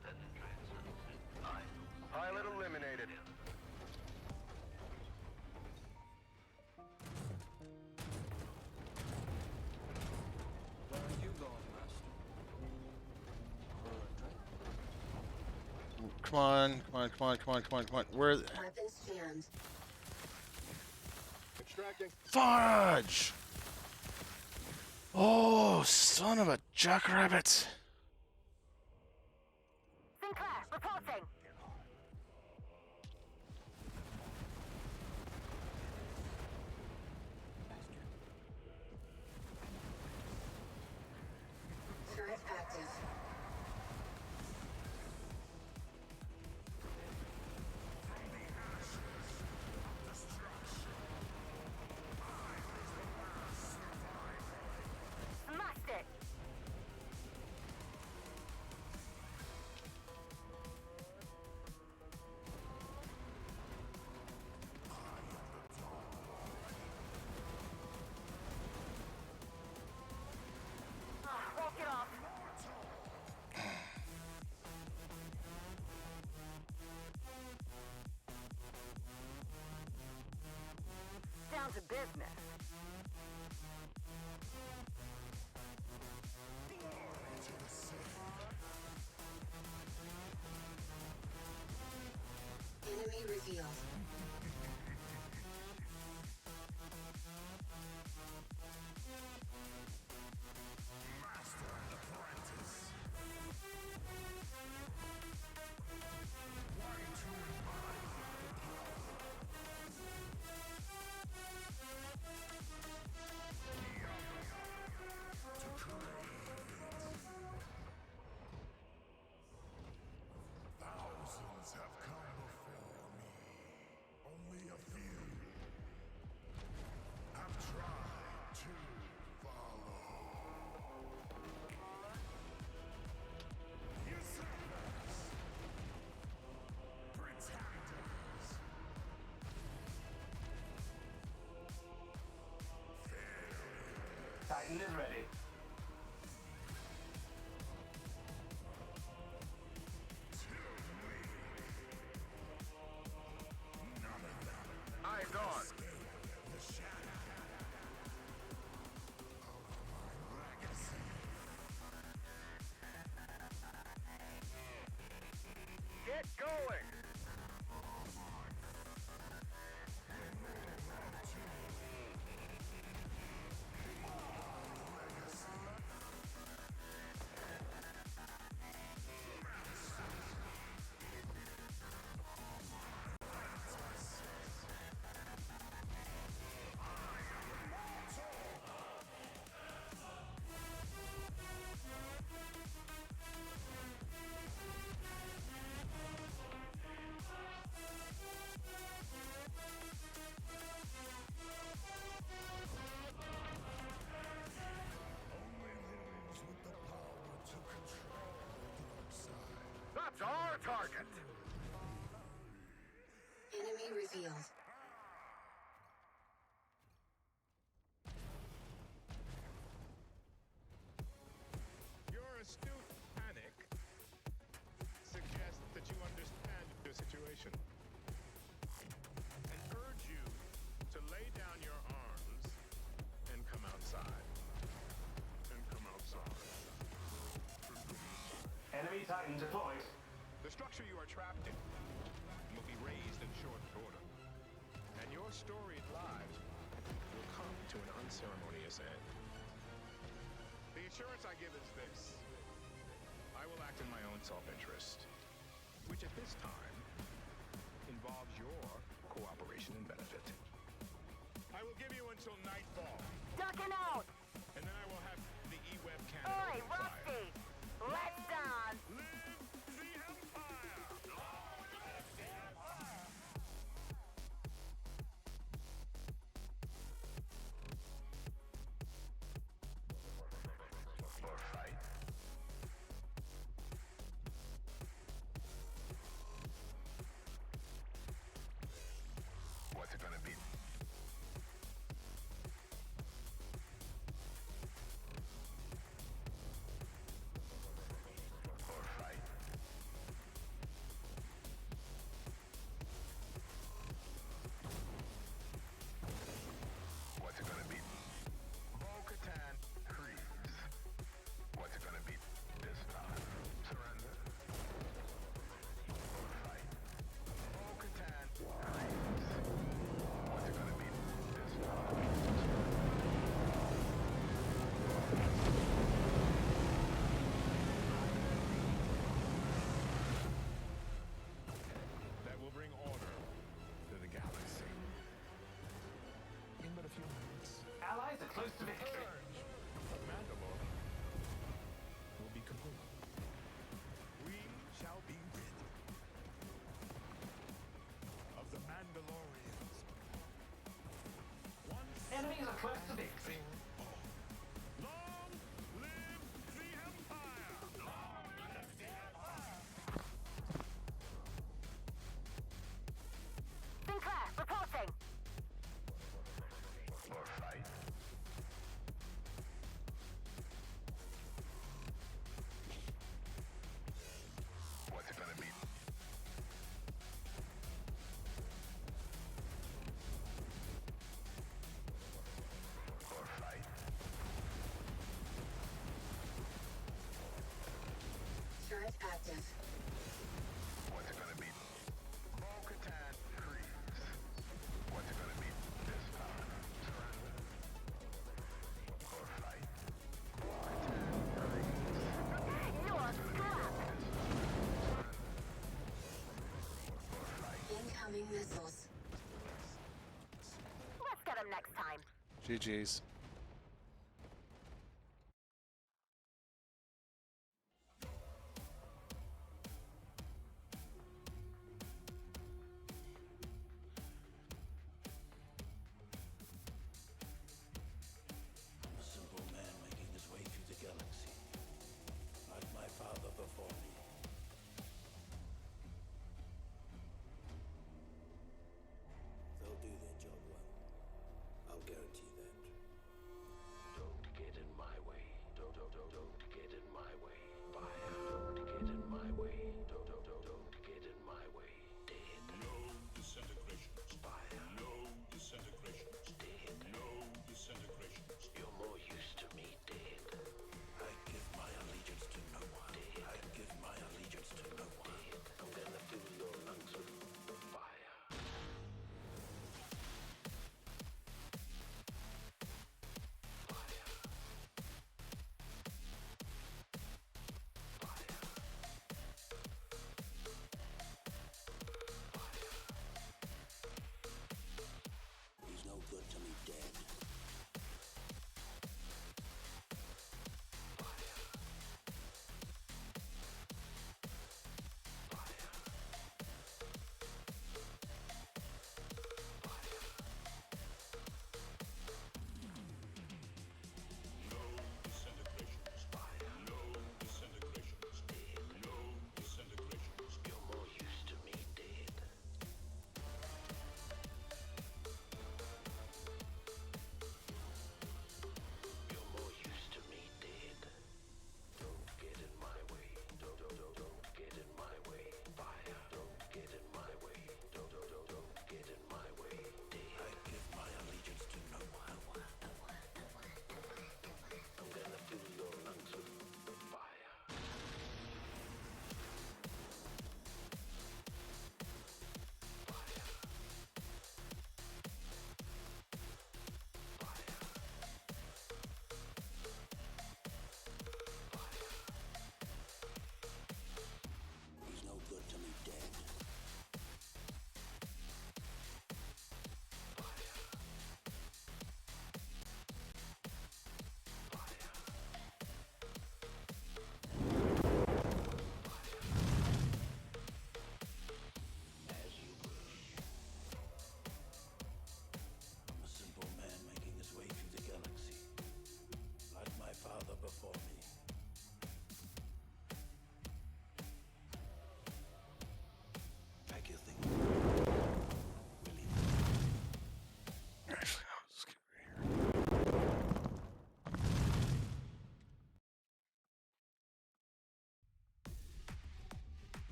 Pilot eliminated. Where are you going, Master? Come on, come on, come on, come on, come on, come on. Where? Weapons jammed. Fudge! Oh, son of a jackrabbit! Sinclair, reporting. Turret active. Smashed it. Won't get off. Down to business. Enemy revealed. Thousands have come before me. Titan is ready. Eyes on. Get going. That's our target. Enemy revealed. Your astute panic suggests that you understand your situation and urge you to lay down your arms and come outside. And come outside. Enemy Titan deployed. The structure you are trapped in will be razed in short order, and your storied lives will come to an unceremonious end. The assurance I give is this. I will act in my own self-interest, which at this time involves your cooperation and benefit. I will give you until nightfall, Ducking out! and then I will have the E-Web cannon Oi, open fire. Rusty! Let's dance! Live the Empire! Or fight. What's it gonna be? Or fight. What's it gonna be? Bo-Katan Creeps. What's it gonna be this time? Surrender? Or fight? Bo-Katan Creeps. What's it gonna be this time? That will bring order to the galaxy. In but a few minutes, Allies are close to victory. Mandalore will be complete. We shall be rid of the Mandalorians. Once Enemies are close to victory. long live the Empire! Long live the Empire! Sinclair, reporting! Or fight. What's it gonna be? Or fight. Threat active. What's it gonna be? Bo-Katan Creeps. What's it gonna be this time? Surrender? Or fight? Bo-Katan Creeps. You're scrapped! Or fight? Incoming missiles. Let's get him next time. GG's. A simple man making his way through the galaxy, like my father before me. They'll do their job well. I'll guarantee that.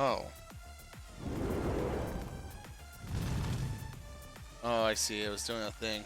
Oh. Oh, I see. It was doing a thing.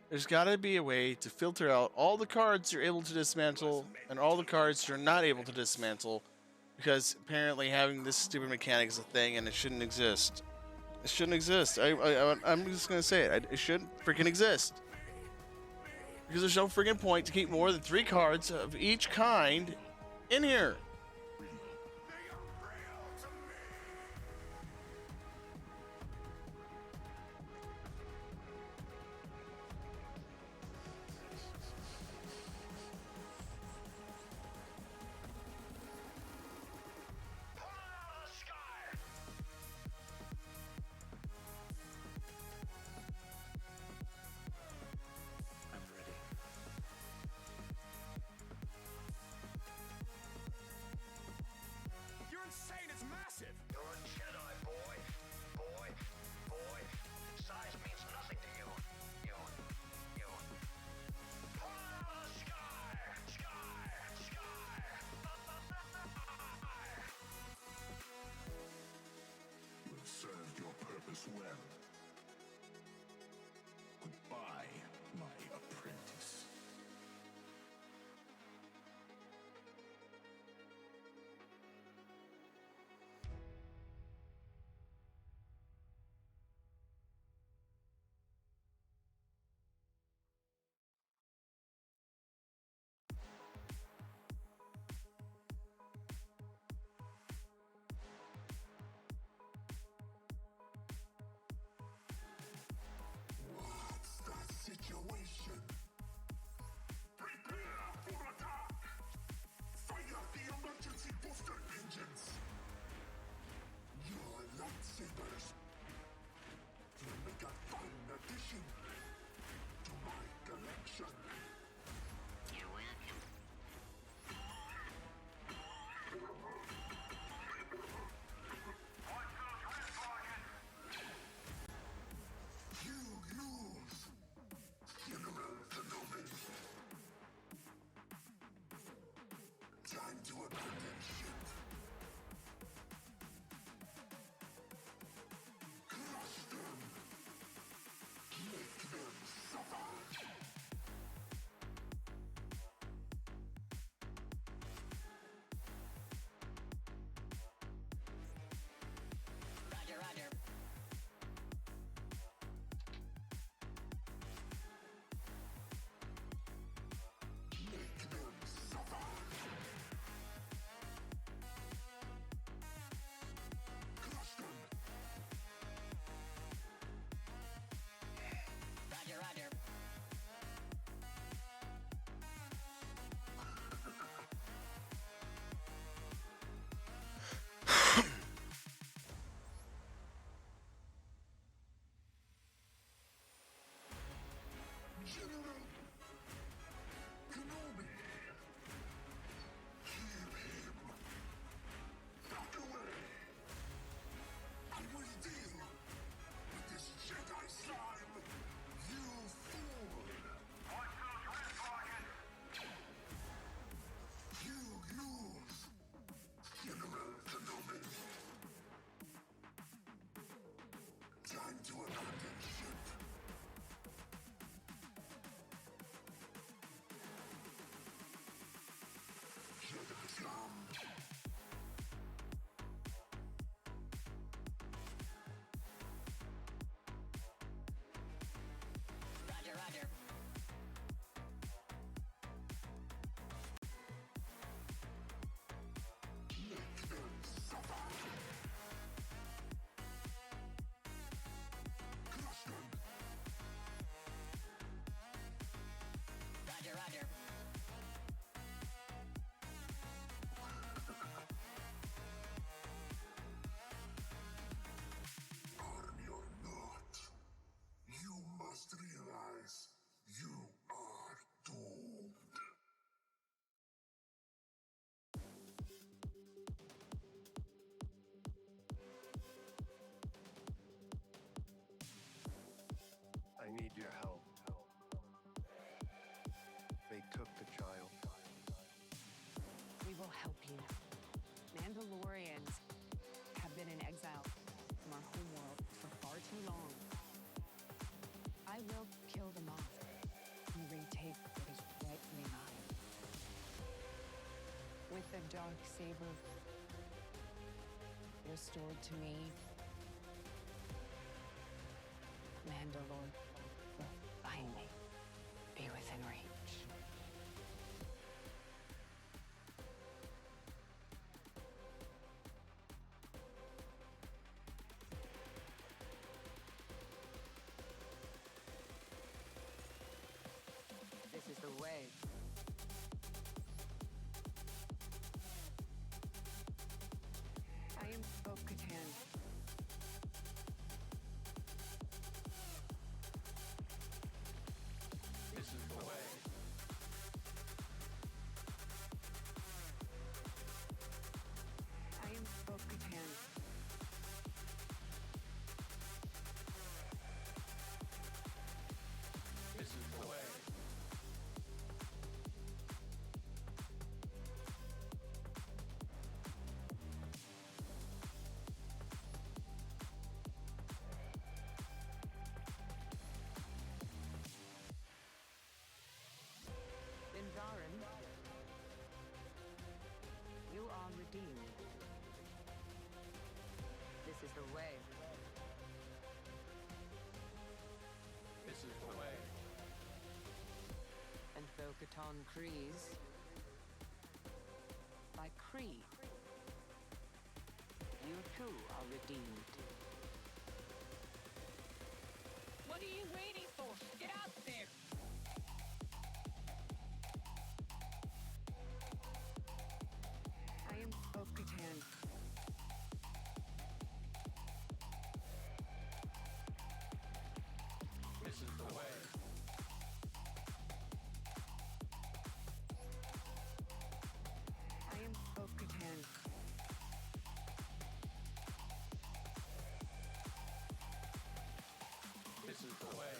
There's got to be a way to filter out all the cards you're able to dismantle and all the cards you're not able to dismantle, because apparently having this stupid mechanic is a thing and it shouldn't exist. It shouldn't exist. I'm just gonna say it. It shouldn't freaking exist. Because there's no freaking point to keep more than 3 cards of each kind in here. I'm ready. You're insane, it's massive! You're a Jedi, boy. Boy. Boy. Size means nothing to you. You. Pull it out of the sky! Sky! You have served your purpose well. Goodbye, my apprentice. What's the situation? Prepare for attack! Fire the emergency booster engines! Your lightsabers will make a fine addition to my collection. You're welcome. You lose, General Kenobi. Time to abandon ship. Crush them. Make them suffer. Roger, roger. Make them suffer. Crush them. Roger, roger. General Kenobi. Keep him. Back away. I will deal with this Jedi slime. You fool. You lose, General Kenobi. Time to abandon ship. Jedi scum. Roger, roger. Make them suffer. Crush them. Roger, roger. Army or not, you must realize you are doomed. I need your help. They took the child. We will help you. Mandalorians have been in exile from our homeworld for far too long. I will kill them off. retake what is rightly mine. With the dark saber restored to me, Mandalore will finally be within reach. This is the way. I am Bo-Katan. This is the way. I am Bo-Katan. This is the way. Inzarin, you are redeemed. This is the way. This is the way. And Bo-Katan Kryze, by Kree, you too are redeemed. What are you waiting for? Get out there! I am Bo-Katan. This is the way. I am Bo-Katan. This is the way.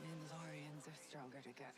Mandalorians are stronger together.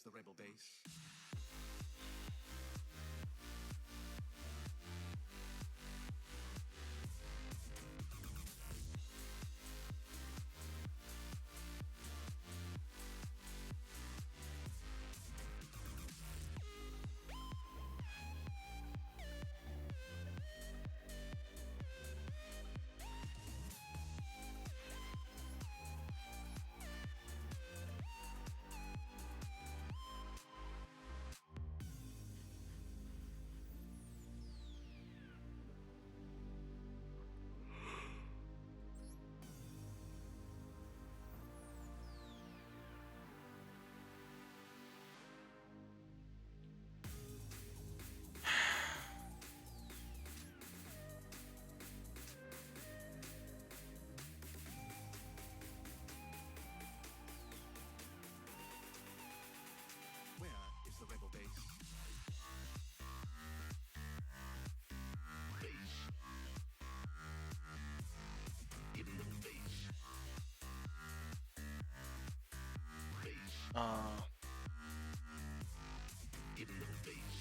the rebel base? Where is the rebel base? Base. In the base. Base. In the base.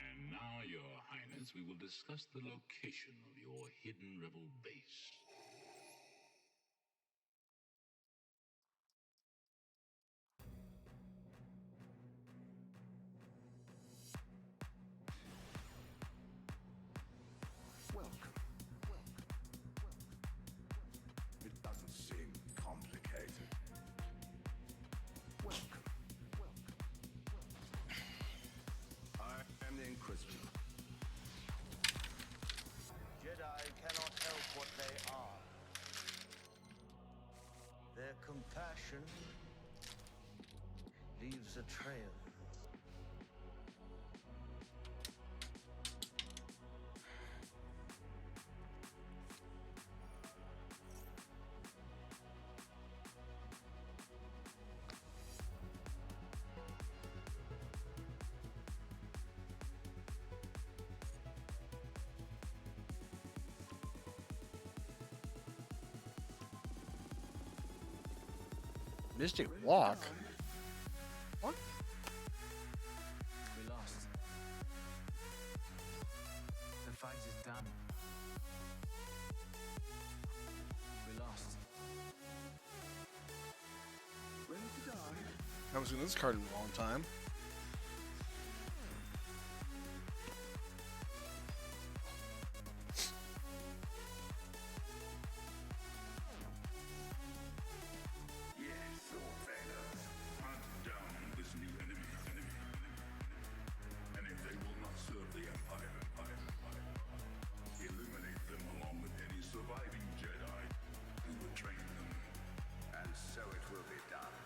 And now, Your Highness, we will discuss the location of your hidden rebel base. Welcome. It doesn't seem complicated. Welcome. I am the Inquisitor. Jedi cannot help what they are. Their compassion leaves a trail. Mystic Walk? What? We lost. The fight is done. We lost. Ready to die? I haven't seen this card in a long time. Yes, Ortega. Hunt down this new enemy. And if they will not serve the Empire, eliminate them along with any surviving Jedi who would train them. And so it will be done.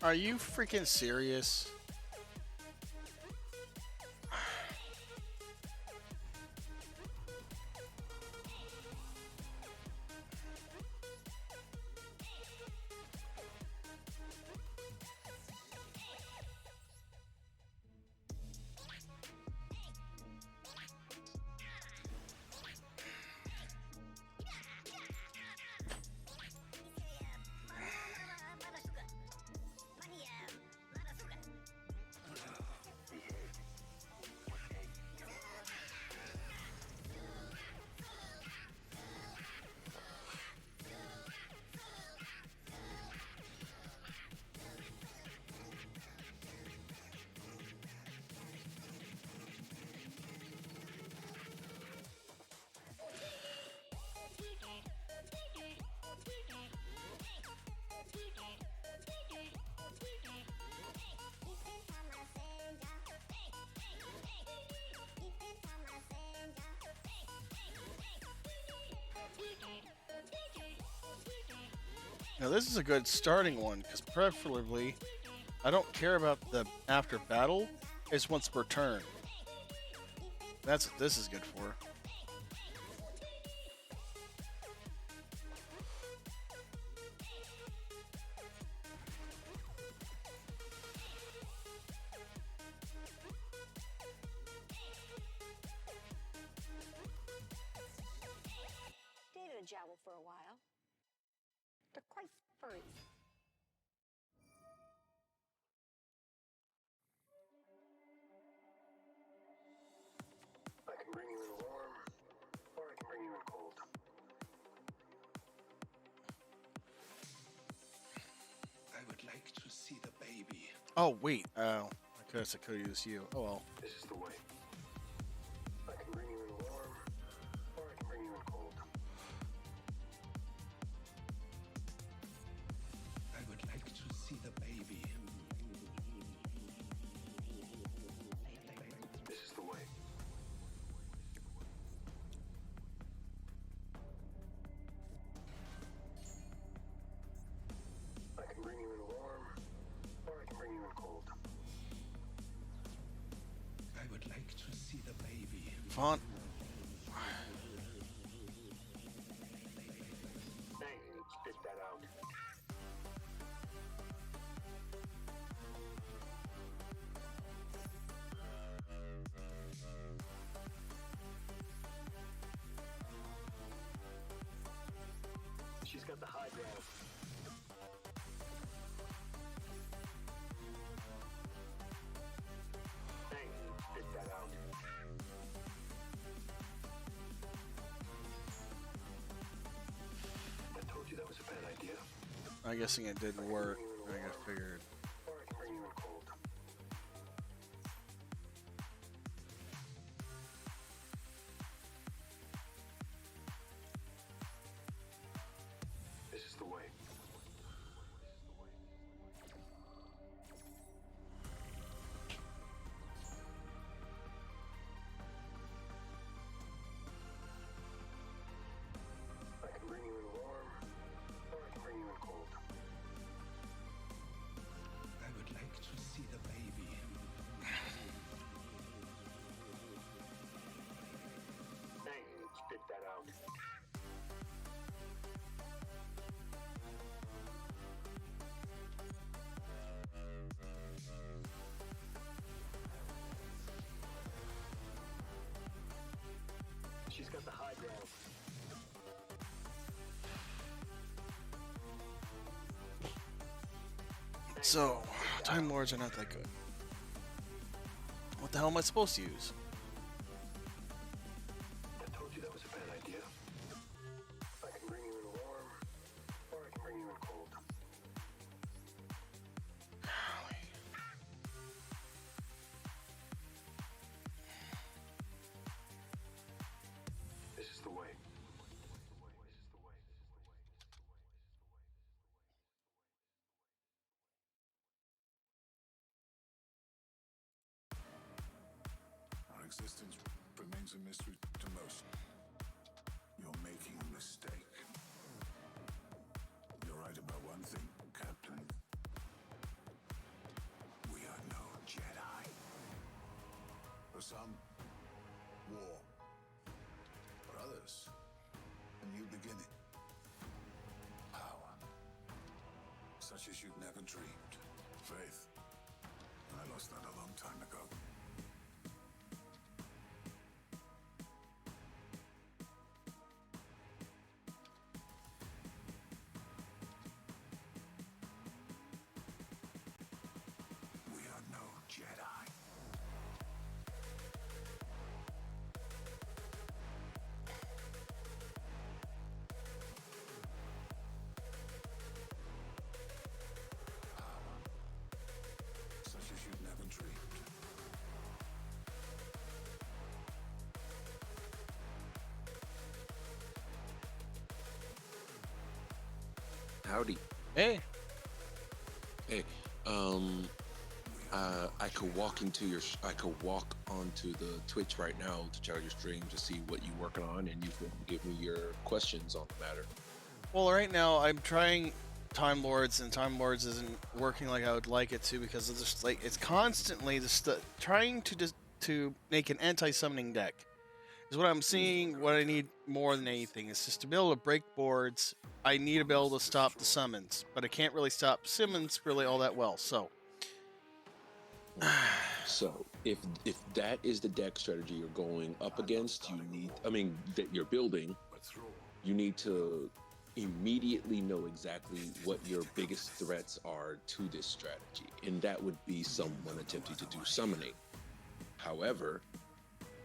Are you freaking serious? Now this is a good starting one, because preferably, I don't care about the after battle, it's once per turn. That's what this is good for. Dated a jowl for a while. They're quite furry. I can bring you in warm, or I can bring you in cold. I would like to see the baby. Oh wait, I could use you. Oh well. This is the way. I can bring you in warm, or I can bring you in cold. I would like to see the baby. This is the way. I can bring you in warm, or I can bring you in cold. I would like to see the baby. Font. Hey, spit that out. She's got the high ground. Hey, spit that out. I told you that was a bad idea. I'm guessing it didn't work. I figured. Or I can bring you in cold. This is the way. I can bring you in warm, or I can bring you in cold. I would like to see the baby. Hey, spit that out. She's got the high ground. So, Time Lords are not that good. What the hell am I supposed to use? I told you that was a bad idea. I can bring you in warm, or I can bring you in cold. This is the way. Our existence remains a mystery to most. You're making a mistake. You're right about one thing, Captain. some, war. For others, a new beginning. Power. Such as you'd never dreamed. Faith. I lost that a long time ago. We are no Jedi. Power. Such as you've never dreamed. Howdy. Hey. Hey, I could walk onto the Twitch right now to check out your stream to see what you're working on, and you can give me your questions on the matter. Well, right now I'm trying Time Lords, and Time Lords isn't working like I would like it to because of just like it's constantly trying to make an anti-summoning deck. Is what I'm seeing. What I need more than anything is just to be able to break boards. I need to be able to stop the summons, but I can't really stop summons really all that well. So, So if that is the deck strategy you're going up against, that you're building, you need to immediately know exactly what your biggest threats are to this strategy, and that would be someone attempting to do summoning. However,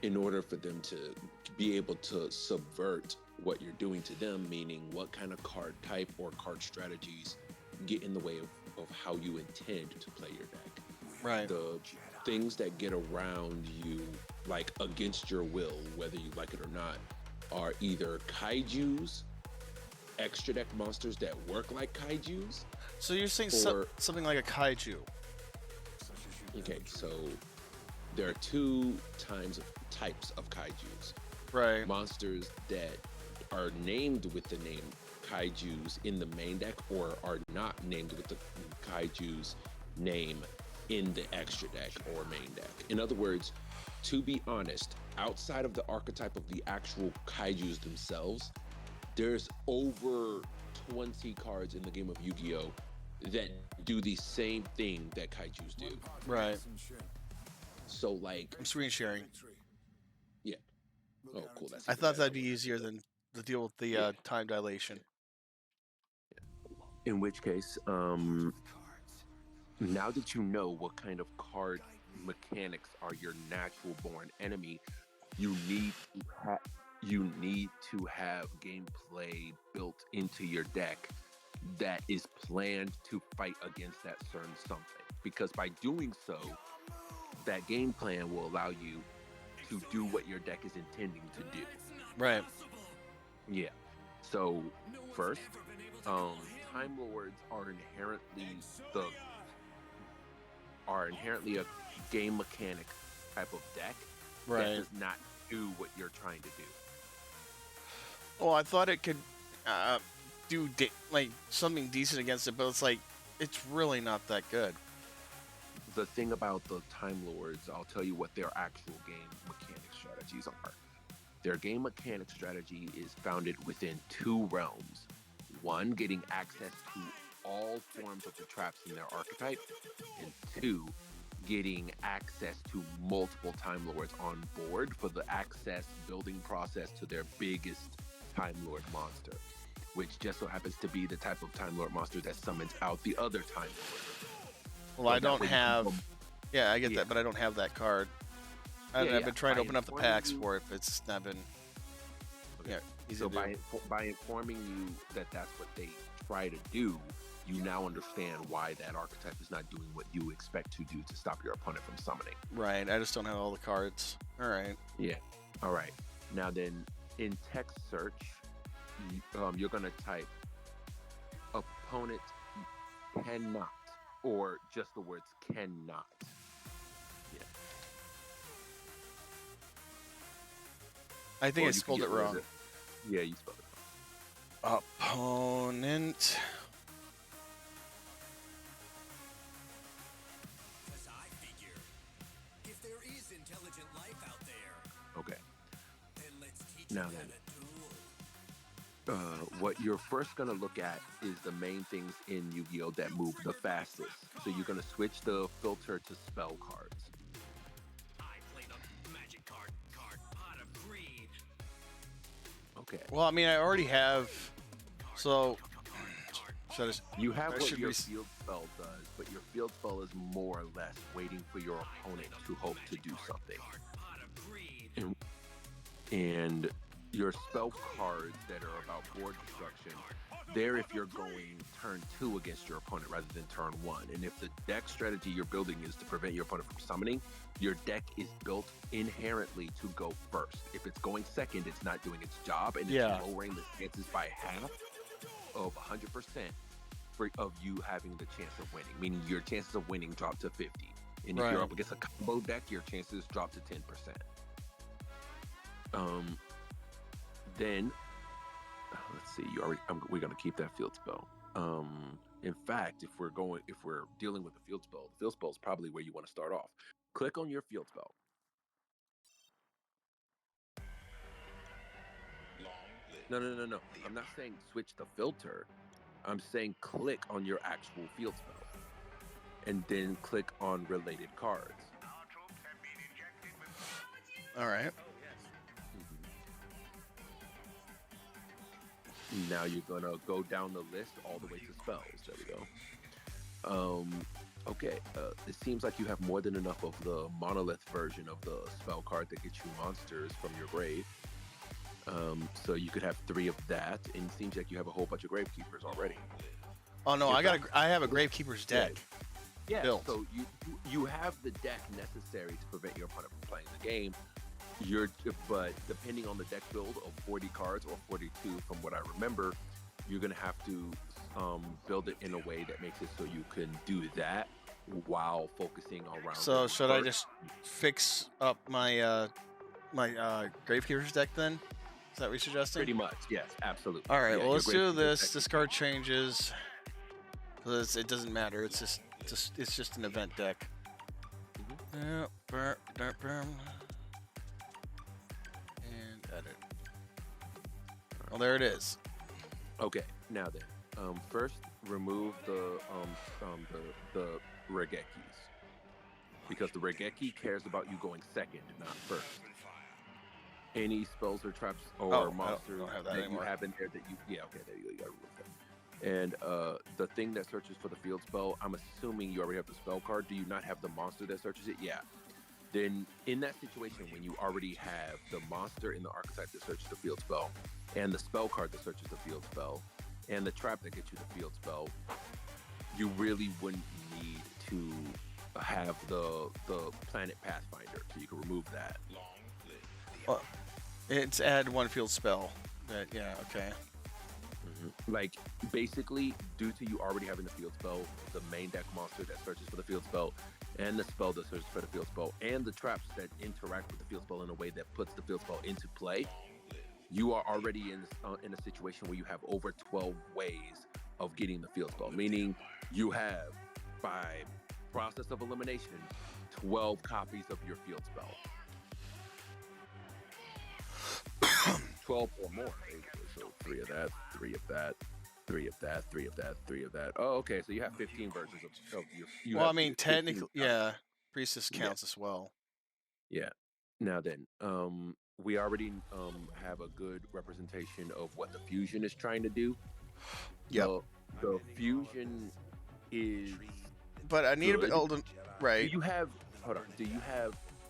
in order for them to be able to subvert what you're doing to them, meaning what kind of card type or card strategies get in the way of how you intend to play your deck. Right. The things that get around you, like against your will, whether you like it or not, are either kaijus, extra deck monsters that work like kaijus. So you're saying something like a kaiju? Okay, so there are two types of kaijus. Right. Monsters that are named with the name kaijus in the main deck, or are not named with the kaiju's name in the extra deck or main deck. In other words, to be honest, outside of the archetype of the actual kaijus themselves, there's over 20 cards in the game of Yu-Gi-Oh! That do the same thing that kaijus do. Right. So like, I'm screen sharing. Yeah. Oh, cool. I thought that'd be easier than to deal with the time dilation. In which case, now that you know what kind of card mechanics are your natural born enemy, you need to have gameplay built into your deck that is planned to fight against that certain something. Because by doing so, that game plan will allow you to do what your deck is intending to do. Right. Yeah. So first, Time Lords are inherently a game mechanic type of deck that does not do what you're trying to do. Well, I thought it could do something decent against it, but it's really not that good. The thing about the Time Lords, I'll tell you what their actual game mechanic strategies are. Their game mechanic strategy is founded within two realms. One, getting access to all forms of the traps in their archetype, and two, getting access to multiple Time Lords on board for the access building process to their biggest Time Lord monster, which just so happens to be the type of Time Lord monster that summons out the other Time Lord. Well, I don't have... Yeah, I get that, but I don't have that card. I've been trying to open up the packs for it, but it's not been... Okay. So by informing you that that's what they try to do, you now understand why that archetype is not doing what you expect to do to stop your opponent from summoning. Right, I just don't have all the cards. All right. Yeah. All right. Now then, in text search, you're going to type opponent cannot, or just the words cannot. Yeah. I think I spelled it wrong. Yeah, you spelled it wrong. Opponent. Because I figure if there is intelligent life Now then, what you're first gonna look at is the main things in Yu-Gi-Oh that move the fastest. So you're gonna switch the filter to spell cards. Okay. Well, I mean, I already have. So, should I just, You have I what should your re- field spell does, but your field spell is more or less waiting for your opponent to hope to do something. And your spell cards that are about board destruction, they're if you're going turn 2 against your opponent rather than turn 1. And if the deck strategy you're building is to prevent your opponent from summoning, your deck is built inherently to go first. If it's going second, it's not doing its job, and Yeah. it's lowering the chances by half of 100% of you having the chance of winning, meaning your chances of winning drop to 50. And if you're Right. up against a combo deck, your chances drop to 10%. Then let's see. We're gonna keep that field spell. In fact, if we're dealing with the field spell is probably where you want to start off. Click on your field spell. No. I'm not saying switch the filter. I'm saying click on your actual field spell, and then click on related cards. All right. Now you're gonna go down the list all the way to spells. There we go. Okay. It seems like you have more than enough of the monolith version of the spell card that gets you monsters from your grave. So you could have 3 of that, and it seems like you have a whole bunch of gravekeepers already. Oh no, I have a Gravekeeper's deck. Yeah. built. So you have the deck necessary to prevent your opponent from playing the game. But depending on the deck build of 40 cards or 42, from what I remember, you're gonna have to build it in a way that makes it so you can do that while focusing around. So should I just fix up my my Gravekeeper's deck then? Is that what you're suggesting? Pretty much, yes, absolutely. All right, Yeah, well your let's do Gravekeeper's this. deck- Discard changes. Because it doesn't matter. It's just an event deck. Yeah, and edit. Well, there it is. Okay, now then, first remove the Regekis, because the Regeki cares about you going second, not first. Any spells or traps or monsters don't have that that you anymore. have in there that you okay, there you go, you gotta remove that. And the thing that searches for the field spell, I'm assuming you already have the spell card. Do you not have the monster that searches it? Yeah. Then in that situation, when you already have the monster in the archetype that searches the field spell, and the spell card that searches the field spell, and the trap that gets you the field spell, you really wouldn't need to have the Planet Pathfinder, so you can remove that. Well, it's add 1 field spell. Yeah, okay. Like, basically, due to you already having the field spell, the main deck monster that searches for the field spell, and the spell that searches for the field spell, and the traps that interact with the field spell in a way that puts the field spell into play, you are already in a situation where you have over 12 ways of getting the field spell. Meaning, you have, by process of elimination, 12 copies of your field spell. 12 or more. So 3 of that, 3 of that, 3 of that, 3 of that, 3 of that. Oh, okay. So you have 15 versions of your. Well, I mean, technically, yeah, Priestess counts as well. Yeah. Now then, we already have a good representation of what the fusion is trying to do. Yeah. The fusion is. But I need a bit good. older, right? Do you have? Hold on.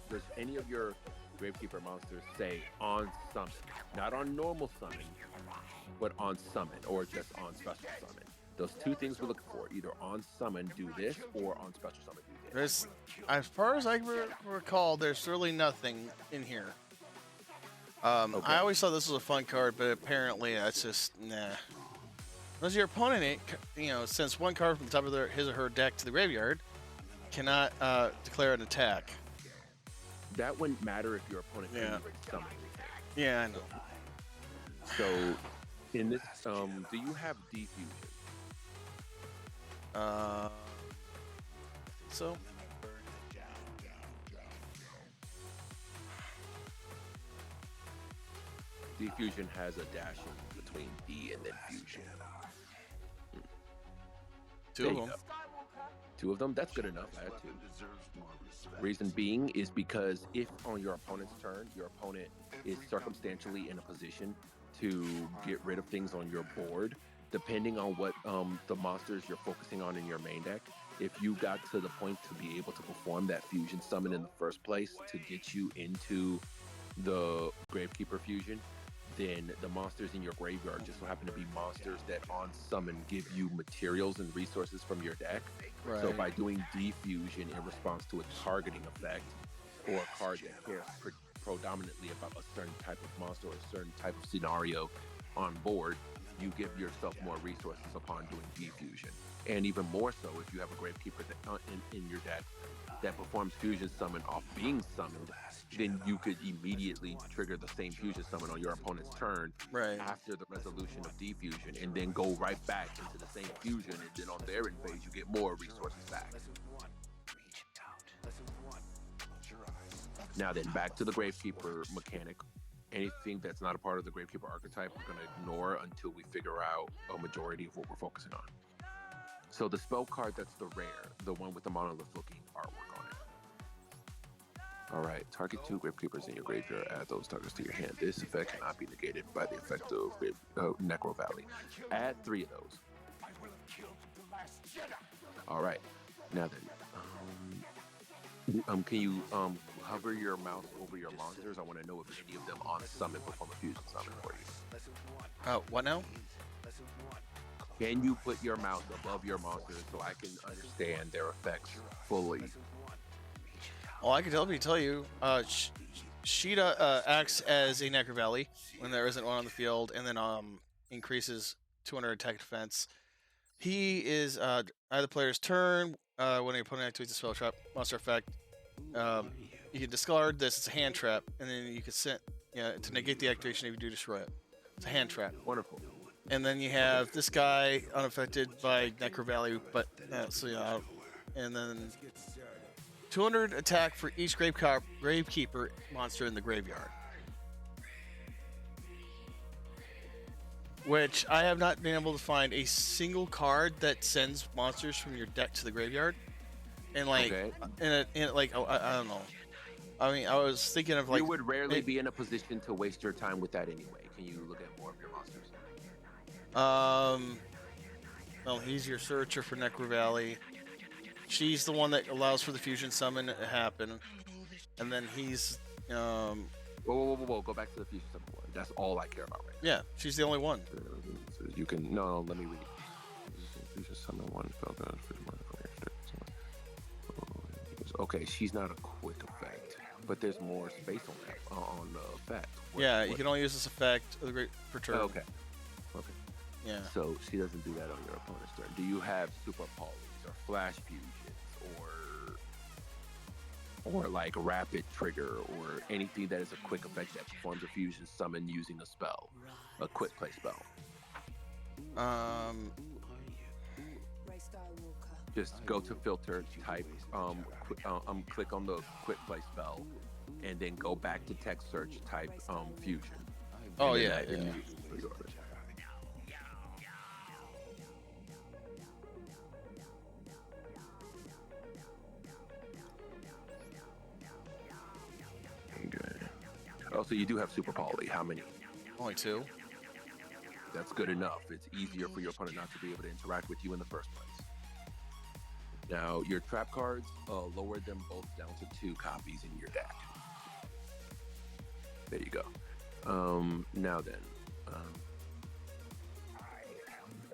Does any of your Gravekeeper monsters say on summon, not on normal summon, but on summon, or just on special summon? Those 2 things we're looking for: either on summon, do this, or on special summon, do this. As far as I recall, there's really nothing in here. I always thought this was a fun card, but apparently that's just nah. Unless your opponent, sends 1 card from the top of his or her deck to the graveyard, cannot declare an attack. That wouldn't matter if your opponent couldn't even summon anything. Yeah, I know. So, in this, do you have Diffusion? So. Defusion has a dash in between D and then fusion. Two There of you them. go. Two of them, that's good enough. I had two. Reason being is because if on your opponent's turn, your opponent is circumstantially in a position to get rid of things on your board, depending on what the monsters you're focusing on in your main deck, if you got to the point to be able to perform that fusion summon in the first place to get you into the Gravekeeper fusion, then the monsters in your graveyard just so happen to be monsters that on summon give you materials and resources from your deck. So Right. by doing defusion in response to a targeting effect or a card that cares predominantly about a certain type of monster or a certain type of scenario on board, you give yourself more resources upon doing defusion. And even more so if you have a Gravekeeper that, in your deck that performs fusion summon off being summoned, then you could immediately trigger the same fusion summon on your opponent's turn after the resolution of defusion, and then go right back into the same fusion, and then on their end phase you get more resources back. Now then, back to the Gravekeeper mechanic. Anything that's not a part of the Gravekeeper archetype, we're going to ignore until we figure out a majority of what we're focusing on. So the spell card that's the rare, the one with the monolith looking artwork on it. All right, target 2 Gravekeepers in your graveyard, add those targets to your hand. This effect cannot be negated by the effect of Necro Valley. Add 3 of those. All right, now then, can you hover your mouse over your monsters? I want to know if any of them on summon perform a fusion summon for you. What now? Can you put your mouse above your monsters so I can understand their effects fully? Well, I can tell you, Sheeta acts as a Necro Valley when there isn't one on the field, and then increases 200 attack defense. He is either player's turn when an opponent activates a spell trap monster effect. You can discard this; it's a hand trap, and then you can send to negate the activation if you do destroy it. It's a hand trap. Wonderful. And then you have this guy unaffected by Necro Valley, but and then 200 attack for each Gravekeeper monster in the graveyard. Which I have not been able to find a single card that sends monsters from your deck to the graveyard. And like, I don't know. I mean, I was thinking of like you would rarely be in a position to waste your time with that anyway. Can you look at more of your monsters? Well, he's your searcher for Necro Valley. She's the one that allows for the fusion summon to happen, and then he's Whoa! Go back to the fusion summon one. That's all I care about right now. Yeah, she's the only one. So you can let me read. Fusion summon one spell gun for the Okay, she's not a quick effect, but there's more space on that on the effect. You can only use this effect per turn. Okay. Yeah. So she doesn't do that on your opponent's turn. Do you have super polys or flash fusions or like rapid trigger or anything that is a quick effect that performs a fusion summon using a spell, a quick play spell? Just go to filter, type, click on the quick play spell, and then go back to text search, type fusion. Oh yeah. Oh, so you do have super poly. How many? Only 2. That's good enough. It's easier for your opponent not to be able to interact with you in the first place. Now, your trap cards, lower them both down to 2 copies in your deck. There you go. Now then,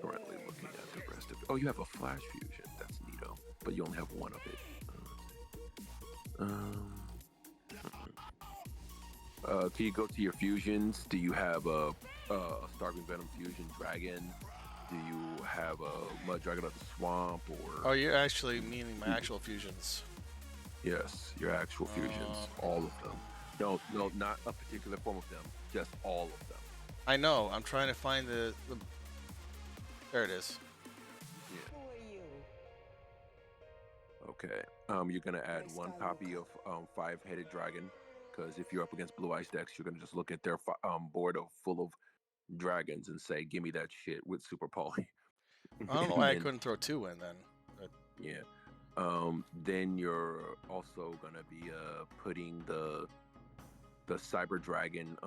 currently looking at the rest of it. Oh, you have a flash fusion. That's neato, but you only have 1 of it. Can you go to your fusions? Do you have a Starving Venom Fusion Dragon? Do you have a Mud Dragon of the Swamp? Or Oh, you're actually meaning my actual fusions. Yes, your actual fusions, all of them. No, not a particular form of them, just all of them. I know. I'm trying to find the. There it is. Okay. You're gonna add 1 copy of 5-headed dragon, because if you're up against Blue Eyes decks, you're gonna just look at their board full of dragons and say, "Give me that shit with Super Poly." I don't know why I couldn't throw 2 in then. But... Yeah. Then you're also gonna be putting the Cyber Dragon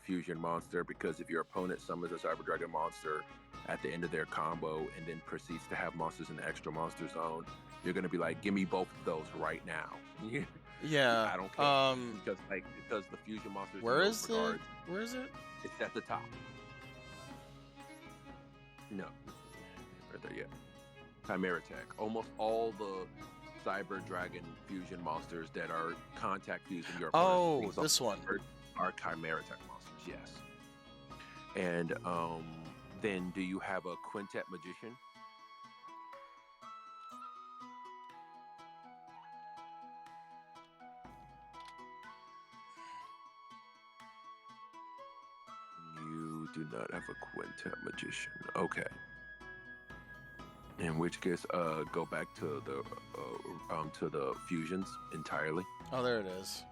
fusion monster, because if your opponent summons a Cyber Dragon monster at the end of their combo and then proceeds to have monsters in the extra monster zone, you're gonna be like, "Give me both of those right now." Yeah. I don't care because the fusion monsters. Where is it? Where is it? It's at the top. No, right there. Yeah. Chimera Tech. Almost all the Cyber Dragon fusion monsters that are contact fusing your opponent's this one are Chimera Tech monsters. Yes. And then do you have a Quintet Magician? You do not have a Quintet Magician. Okay. In which case, go back to the fusions entirely. Oh, there it is.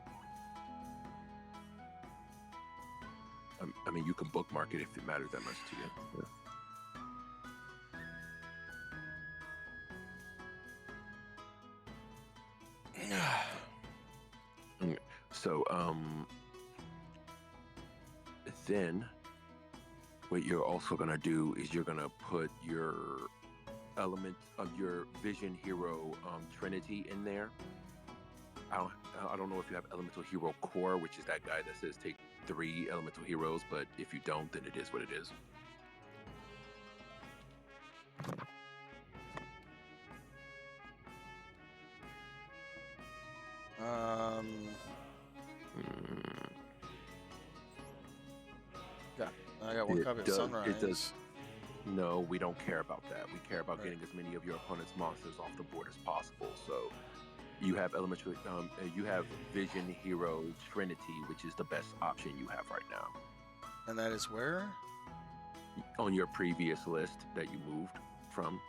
I mean, you can bookmark it if it matters that much to you. Yeah. So, then what you're also gonna do is you're gonna put your element of your Vision Hero Trinity in there. I don't know if you have Elemental Hero Core, which is that guy that says take 3 Elemental Heroes, but if you don't, then it is what it is. Yeah, I got 1 copy of Sunrise. No, we don't care about that. We care about getting as many of your opponent's monsters off the board as possible. So you have you have Vision Hero Trinity, which is the best option you have right now. And that is where? On your previous list that you moved from.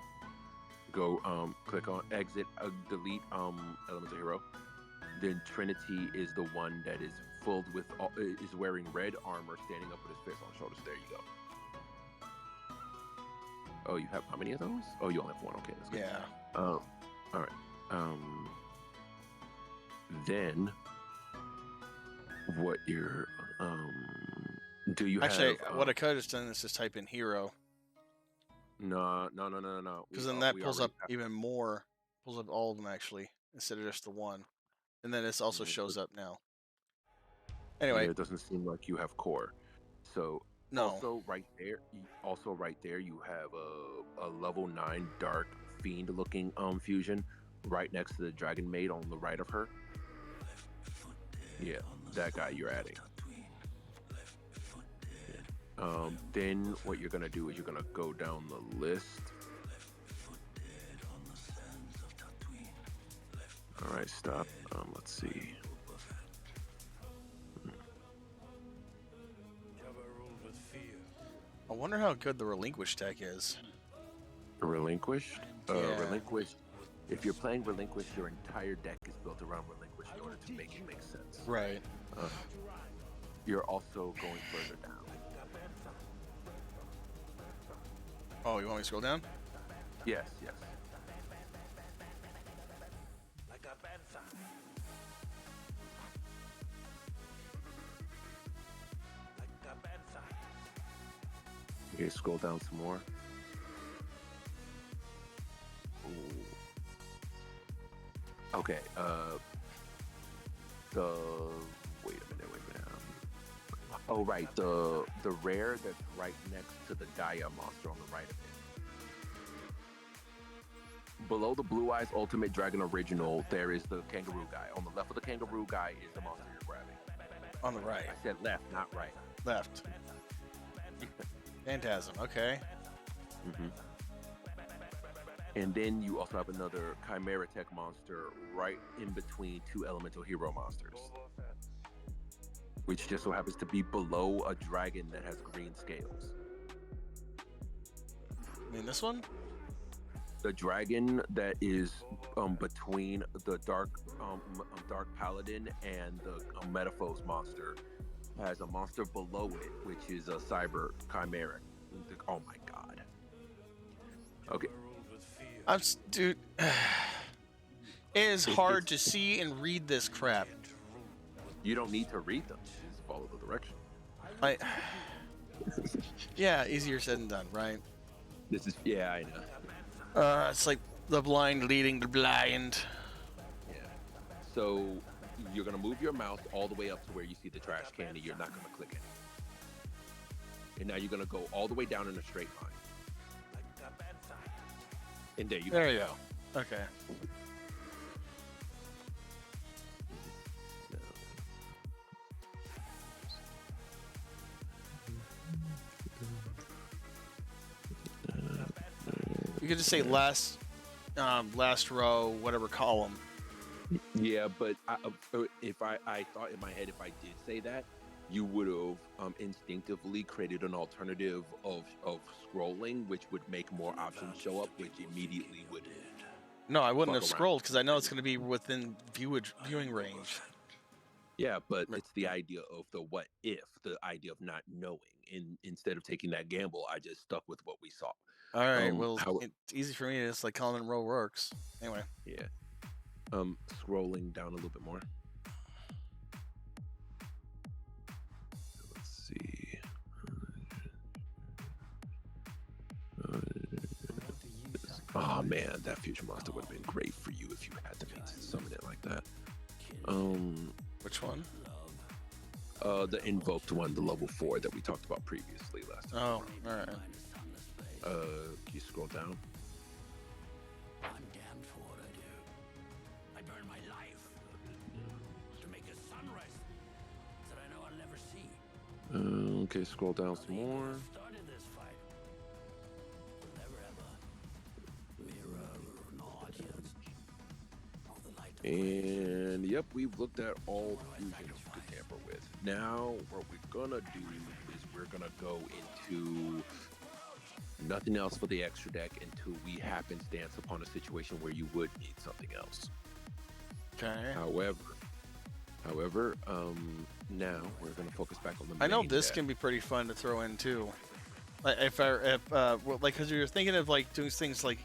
Go click on exit, delete Elemental Hero. Then Trinity is the one that is filled with is wearing red armor, standing up with his fist on his shoulders. There you go. Oh, you have how many of those? Oh, you only have 1. Okay, that's good. Yeah. All right. Then what you're do you actually have, what I could have just done is just type in hero. No. Because then that pulls up even more, pulls up all of them actually instead of just the 1, and then this also shows up now. Anyway, it doesn't seem like you have core, so. No. Also, right there, you have a level 9 dark fiend-looking fusion right next to the Dragon Maid on the right of her. Yeah, that guy you're adding. Yeah. Then what you're gonna do is you're gonna go down the list. All right, stop. Let's see. I wonder how good the Relinquish deck is. Relinquish? Yeah. Relinquish. If you're playing Relinquish, your entire deck is built around Relinquish in order to make it make sense. Right. You're also going further down. Oh, you want me to scroll down? Yes. Like a panther. Like a panther. Okay, scroll down some more. Ooh. Okay, wait a minute. Oh, right, the rare that's right next to the Gaia monster on the right of it. Below the Blue Eyes Ultimate Dragon Original, there is the kangaroo guy. On the left of the kangaroo guy is the monster you're grabbing. On the right. I said left, not right. Left. Phantasm, okay. Mm-hmm. And then you also have another Chimera Tech monster right in between 2 Elemental Hero monsters, which just so happens to be below a dragon that has green scales. You mean this one? The dragon that is between the dark paladin and the Metaphos monster has a monster below it, which is a cyber chimeric. Oh my god. Okay. Dude. It is hard to see and read this crap. You don't need to read them. Just follow the direction. Yeah, easier said than done, right? This is I know. It's like the blind leading the blind. Yeah. So you're gonna move your mouse all the way up to where you see the trash can, and you're not gonna click it. And now you're gonna go all the way down in a straight line. And there you go. There you go. Okay. You could just say last row, whatever column. Yeah, but if I thought in my head, if I did say that, you would have instinctively created an alternative of scrolling, which would make more options show up, which immediately would. No, I wouldn't have scrolled because I know it's going to be within viewing range. Yeah, but it's the idea of the what if, the idea of not knowing. Instead of taking that gamble, I just stuck with what we saw. All right, well, it's easy for me. It's like Colin Rowe works. Anyway. Yeah. Scrolling down a little bit more. Let's see. Oh man, that fusion monster would have been great for you if you had the means to summon it like that. Which one? The invoked one, the level 4 that we talked about previously last time. Oh, all right. Can you scroll down? I'm damned for what I do. I burn my life to make a sunrise that I know I'll never see. Okay, scroll down some more. Started this fight. Will never ever mirror an audience. All the light And yep, we've looked at all fusions you could tamper with. Now, what we're gonna do is we're gonna go into nothing else for the extra deck until we happenstance upon a situation where you would need something else. Okay. However, now we're gonna focus back on the. I know main this deck. can be pretty fun to throw in too. Like because you're thinking of like doing things like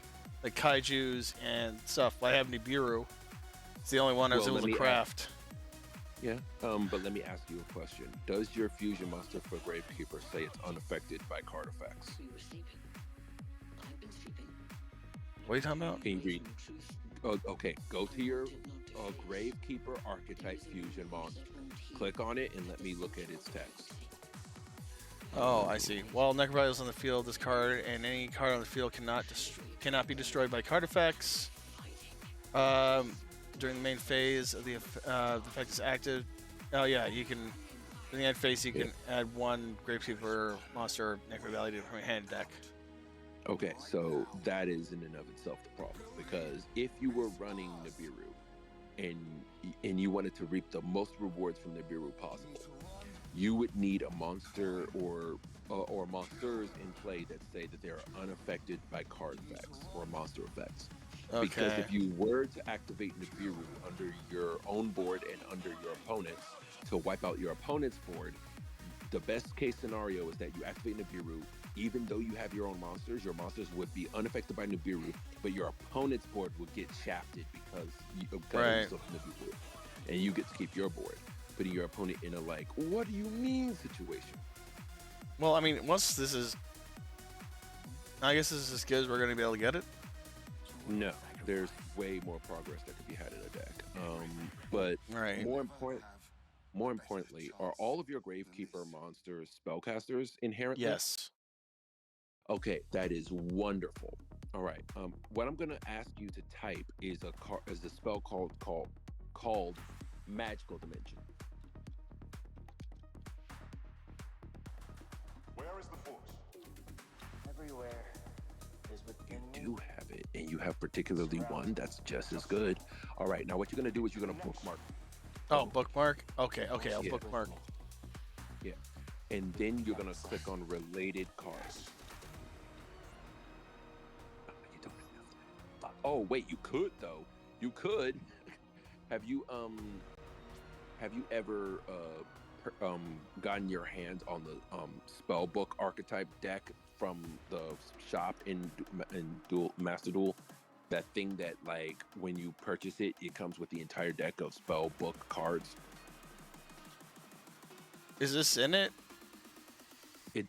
kaiju's and stuff. I have Nibiru. It's the only one I was able to craft. But let me ask you a question. Does your fusion monster for Gravekeeper say it's unaffected by card effects? What are you talking about? Can you read? Okay, go to your Gravekeeper archetype fusion monster. Click on it and let me look at its text. Oh, I see. While Necrovile is on the field, this card and any card on the field cannot be destroyed by card effects. During the main phase of the effect is active. Oh yeah, you can. In the end phase, you can add one Gravekeeper monster Necrovalley to your hand deck. Okay, so that is in and of itself the problem, because if you were running Nibiru and you wanted to reap the most rewards from Nibiru possible, you would need a monster or monsters in play that say that they're unaffected by card effects or monster effects. Okay. Because if you were to activate Nibiru under your own board and under your opponent's to wipe out your opponent's board, the best case scenario is that you activate Nibiru. Even though you have your own monsters, your monsters would be unaffected by Nibiru, but your opponent's board would get shafted because of Nibiru, and you get to keep your board, putting your opponent in a like, what do you mean situation. Well, I mean, once this is, I guess this is as good as we're going to be able to get it. No, there's way more progress that could be had in a deck. But more importantly, are all of your Gravekeeper monsters spellcasters inherently? Yes. Okay, that is wonderful. All right. What I'm gonna ask you to type is a spell called Magical Dimension. Where is the force? Everywhere is within me. You have it, and you have particularly one that's just as good. All right. Now what you're gonna do is you're gonna bookmark. Oh, bookmark. Okay. I'll bookmark. Yeah, and then you're gonna click on related cards. Oh wait, you could though. You could. Have you ever gotten your hands on the spellbook archetype deck from the shop in Duel Master Duel? That thing that like when you purchase it, it comes with the entire deck of spellbook cards. Is this in it? If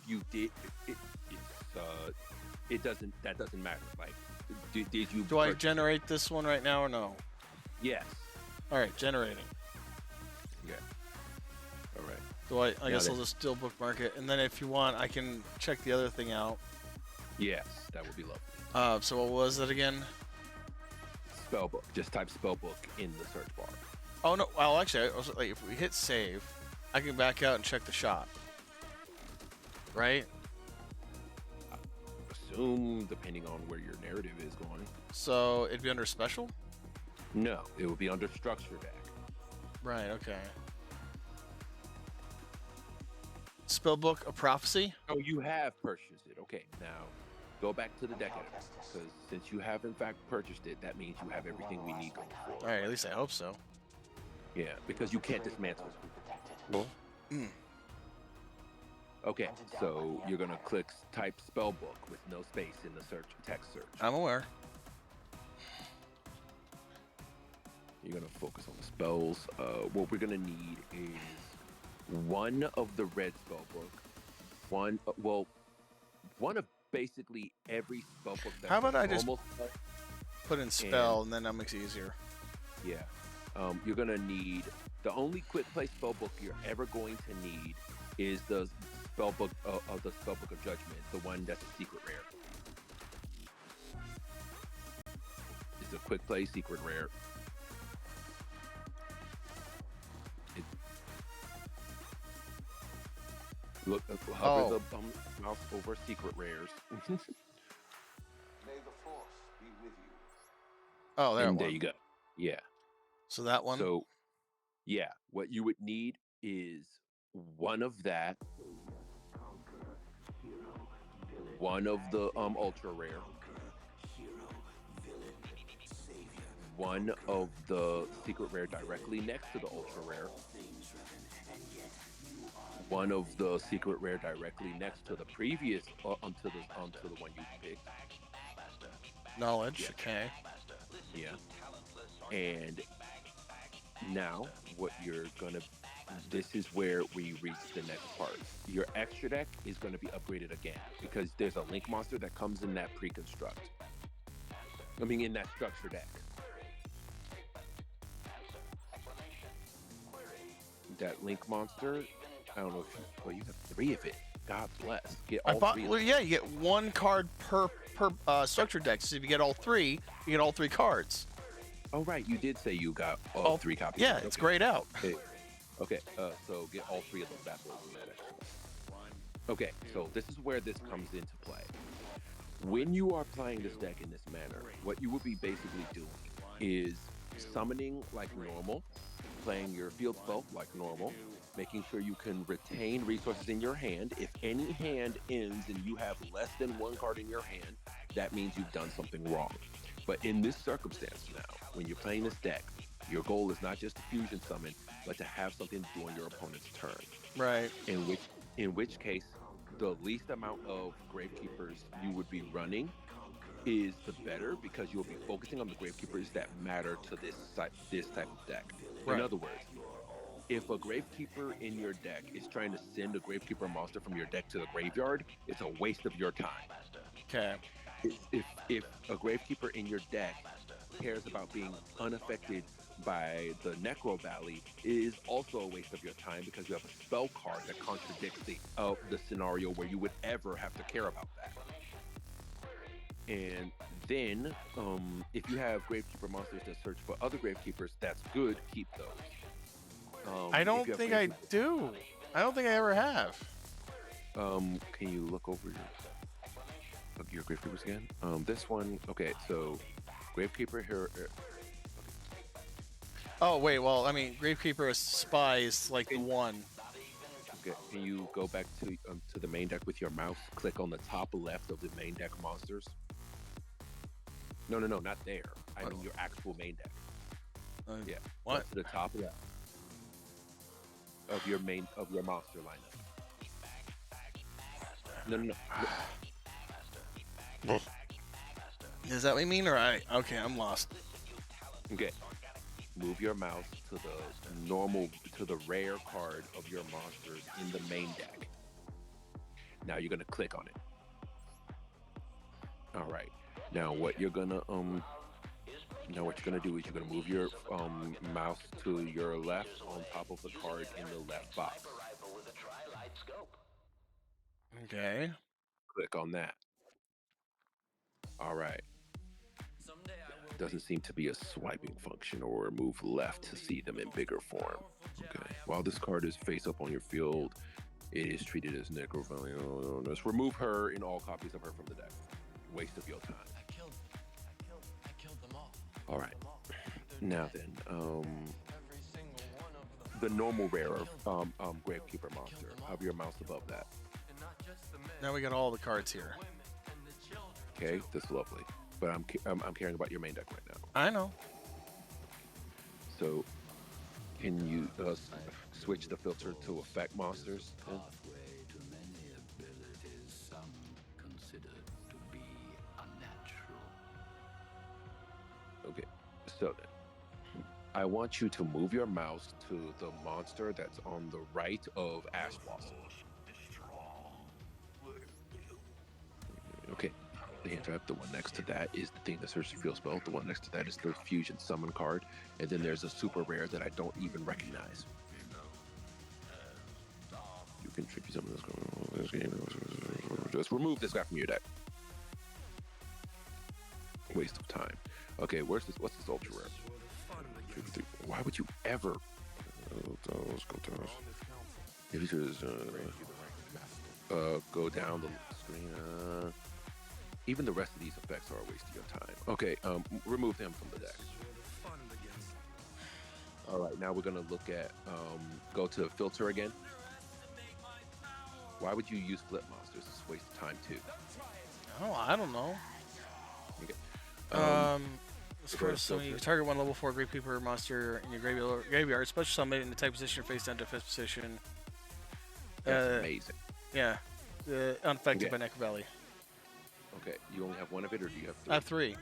you did it doesn't, that doesn't matter. Like did you Do I generate this one right now or no? Yes. All right, generating. Yeah. All right. Do I guess I'll just still bookmark it, and then if you want, I can check the other thing out. Yes, that would be lovely. So what was that again? Spellbook. Just type spellbook in the search bar. Oh no! Well, actually, I was, like, if we hit save, I can back out and check the shop. Right? Assume, depending on where your narrative is going. So it'd be under special? No, it would be under structure deck. Right. Okay. Spellbook of Prophecy. Oh, you have purchased it. Okay, now go back to the deck editor, because since you have in fact purchased it, that means you have everything we need going forward. All right. At least I hope so. Yeah, because you can't dismantle it. Well, Okay, so you're gonna click type spellbook with no space in the search text search. I'm aware. You're gonna focus on the spells. What we're gonna need is one of the red spellbook, one of basically every spellbook. That's How about I just normal put in spell, and then that makes it easier. Yeah. You're gonna need the only quick play spellbook you're ever going to need is the spellbook of the spellbook of judgment, the one that's a secret rare. It's a quick play secret rare. Look, hover the mouse over secret rares. May the force be with you. Oh, there. And there you go. Yeah. So that one. So, yeah, what you would need is one of that, one of the ultra rare, one of the secret rare directly next to the ultra rare, one of the secret rare directly next to the previous onto the one you picked. Knowledge. Yeah. Okay. Yeah. And now what you're gonna, this is where we reach the next part. Your extra deck is going to be upgraded again because there's a link monster that comes in that pre-construct. I mean, in that structure deck. That link monster, I don't know if you have 3 of it. God bless. Get all 3. Well, yeah, you get 1 card per structure deck. So if you get all 3, you get all 3 cards. Oh right, you did say you got all 3 copies. Yeah, it's grayed out. Okay, so get all 3 of those bad boys in that extra. Okay, so this is where this comes into play. When you are playing this deck in this manner, what you would be basically doing is summoning like normal, playing your field spell like normal, making sure you can retain resources in your hand. If any hand ends and you have less than 1 card in your hand, that means you've done something wrong. But in this circumstance now, when you're playing this deck, your goal is not just to fusion summon, but to have something to do on your opponent's turn. Right. In which case, the least amount of Gravekeepers you would be running is the better, because you'll be focusing on the Gravekeepers that matter to this type of deck. Right. In other words, if a Gravekeeper in your deck is trying to send a Gravekeeper monster from your deck to the graveyard, it's a waste of your time. Okay. If a Gravekeeper in your deck cares about being unaffected by the Necro Valley, it is also a waste of your time because you have a spell card that contradicts the scenario where you would ever have to care about that. And then, if you have Gravekeeper monsters that search for other Gravekeepers, that's good. Keep those. I don't think I do. I don't think I ever have. Can you look over your Gravekeepers again? This one. Okay, so Gravekeeper here. Oh wait, well, I mean, Gravekeeper is Spy is like the one. Okay, can you go back to the main deck with your mouse? Click on the top left of the main deck monsters. No, not there. I mean your actual main deck. Yeah. What? To the top of your monster lineup. No. Is that what you mean, or okay, I'm lost. Okay. Move your mouse to the rare card of your monsters in the main deck. Now you're gonna click on it. All right. Now what you're gonna do is you're gonna move your mouse to your left on top of the card in the left box. Okay. Click on that. All right. Doesn't seem to be a swiping function or move left to see them in bigger form. Okay. While this card is face up on your field, it is treated as necrovalue. Let's remove her and all copies of her from the deck. Waste of your time. I killed them all. All right. Now then, the normal rare Gravekeeper monster. Have your mouse above that. Now we got all the cards here. Okay, that's lovely. But I'm caring about your main deck right now. I know. So, can you switch the filter to affect monsters? Then? To many abilities some consider to be unnatural. Okay, so then, I want you to move your mouse to the monster that's on the right of Ash Blossom. Okay. The hand trap, the one next to that is the thing that searches the field spell. The one next to that is the fusion summon card. And then there's a super rare that I don't even recognize. You contribute some of this game. Just remove this guy from your deck. Waste of time. Okay, what's this ultra rare? Why would you ever? Let's go to if you just go down the screen. Even the rest of these effects are a waste of your time. Okay, remove them from the deck. All right, now we're gonna look at go to filter again. Why would you use flip monsters? It's a waste of time too. Oh, I don't know. Okay. First, so you target one level 4 Gravekeeper monster in your graveyard, special summon it in the type position face down to 5th position. That's amazing. Yeah. Unaffected by Necro Okay, you only have one of it, or do you have 3? I have 3.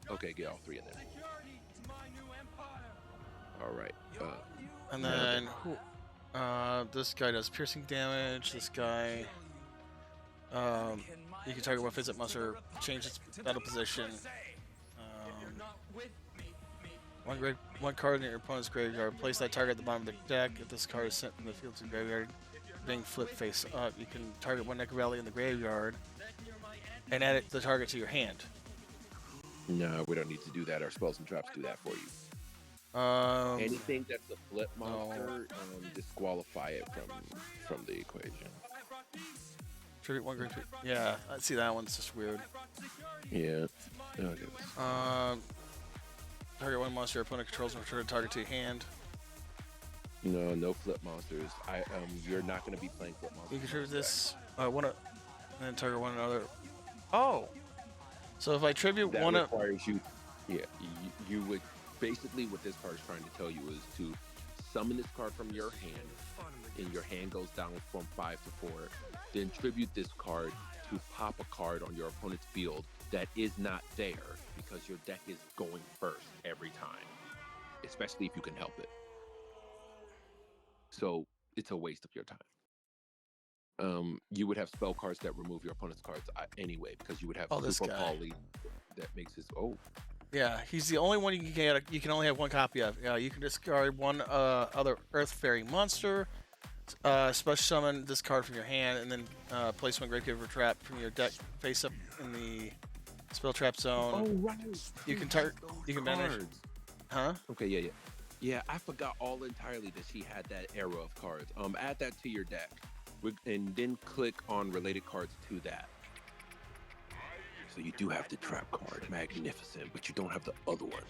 Okay, get all 3 in there. All right. And then this guy does piercing damage. This guy, you can target one visit monster, change its battle position. One card in your opponent's graveyard. Place that target at the bottom of the deck. If this card is sent from the field to the graveyard, being flipped face up, you can target one Necro Valley in the graveyard and add the target to your hand. No, we don't need to do that. Our spells and traps do that for you. Anything that's a flip monster, disqualify it from the equation. Tribute one Gravekeeper. Yeah, I see that one's just weird. Yeah. Okay. Target one monster your opponent controls and return a target to your hand. No flip monsters. You're not going to be playing flip monsters. You contribute this and then target one another. Oh, so if I tribute that one, requires you. Yeah, you would basically what this card is trying to tell you is to summon this card from your hand, and your hand goes down from 5 to 4. Then tribute this card to pop a card on your opponent's field that is not there because your deck is going first every time, especially if you can help it. So it's a waste of your time. You would have spell cards that remove your opponent's cards anyway because you would have Super Poly that makes his Yeah, he's the only one you can get. You can only have one copy of. You can discard one other Earth Fairy monster, special summon this card from your hand, and then place one Gravekeeper trap from your deck face up in the spell trap zone. Oh right. You can manage. Huh? Okay, yeah. I forgot all entirely that she had that era of cards. Add that to your deck, and then click on related cards to that. So you do have the trap card, magnificent, but you don't have the other one.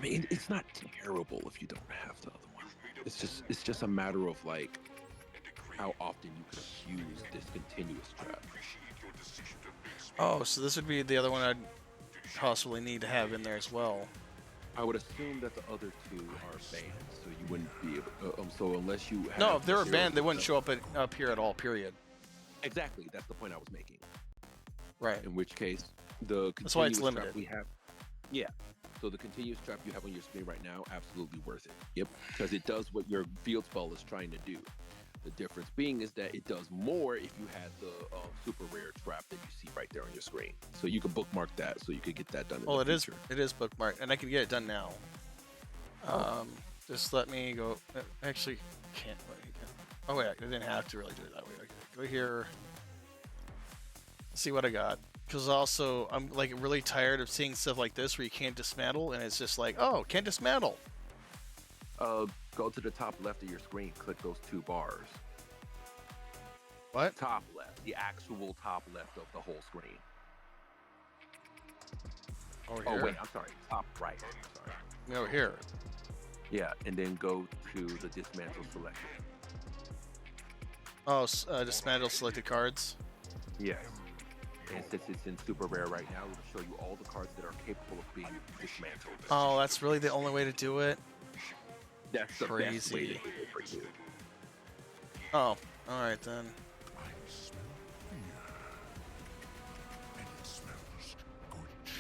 It's not terrible if you don't have the other one. It's just a matter of like how often you can use this continuous trap. Oh, so this would be the other one I'd possibly need to have in there as well. I would assume that the other two are banned, so you wouldn't be able. So unless you have No, if they were materials banned, they with wouldn't them- show up here at all. Period. Exactly, that's the point I was making. Right. In which case, the That's why it's continuous limited. trap we have. Yeah. So the continuous trap you have on your screen right now, absolutely worth it. Yep. Because it does what your field spell is trying to do. The difference being is that it does more if you had the super rare trap that you see right there on your screen. So you can bookmark that so you could get that done. Well, in the future. it is bookmarked, and I can get it done now. Just let me go. Actually, can't. Oh wait, I didn't have to really do it that way. Okay, go here. See what I got. Because also, I'm like really tired of seeing stuff like this where you can't dismantle, and it's just like, oh, can't dismantle. Go to the top left of your screen. Click those two bars. What? Top left. The actual top left of the whole screen. Over Oh here? wait, I'm sorry. Top right. Sorry. Over here. Yeah, and then go to the dismantle selection. Oh, dismantle selected cards. Yes. And since it's in super rare right now, it'll show you all the cards that are capable of being dismantled. Oh, that's really the only way to do it. That's the crazy. best way to do it for you. Oh, all right then. I smell fear. And it smells good.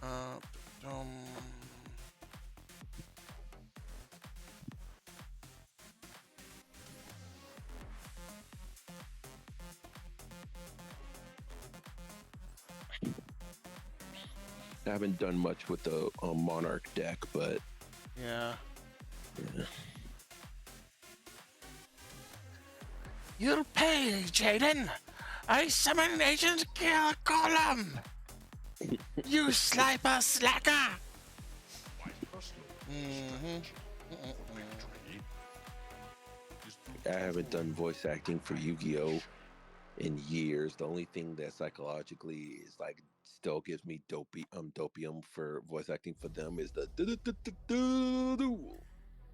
Um. I haven't done much with the Monarch deck, but Yeah. yeah. You'll pay, Jaden. I summon Agent Kill Column. You sniper slacker. I haven't done voice acting for Yu-Gi-Oh in years. The only thing that psychologically is like still gives me dopium for voice acting for them is the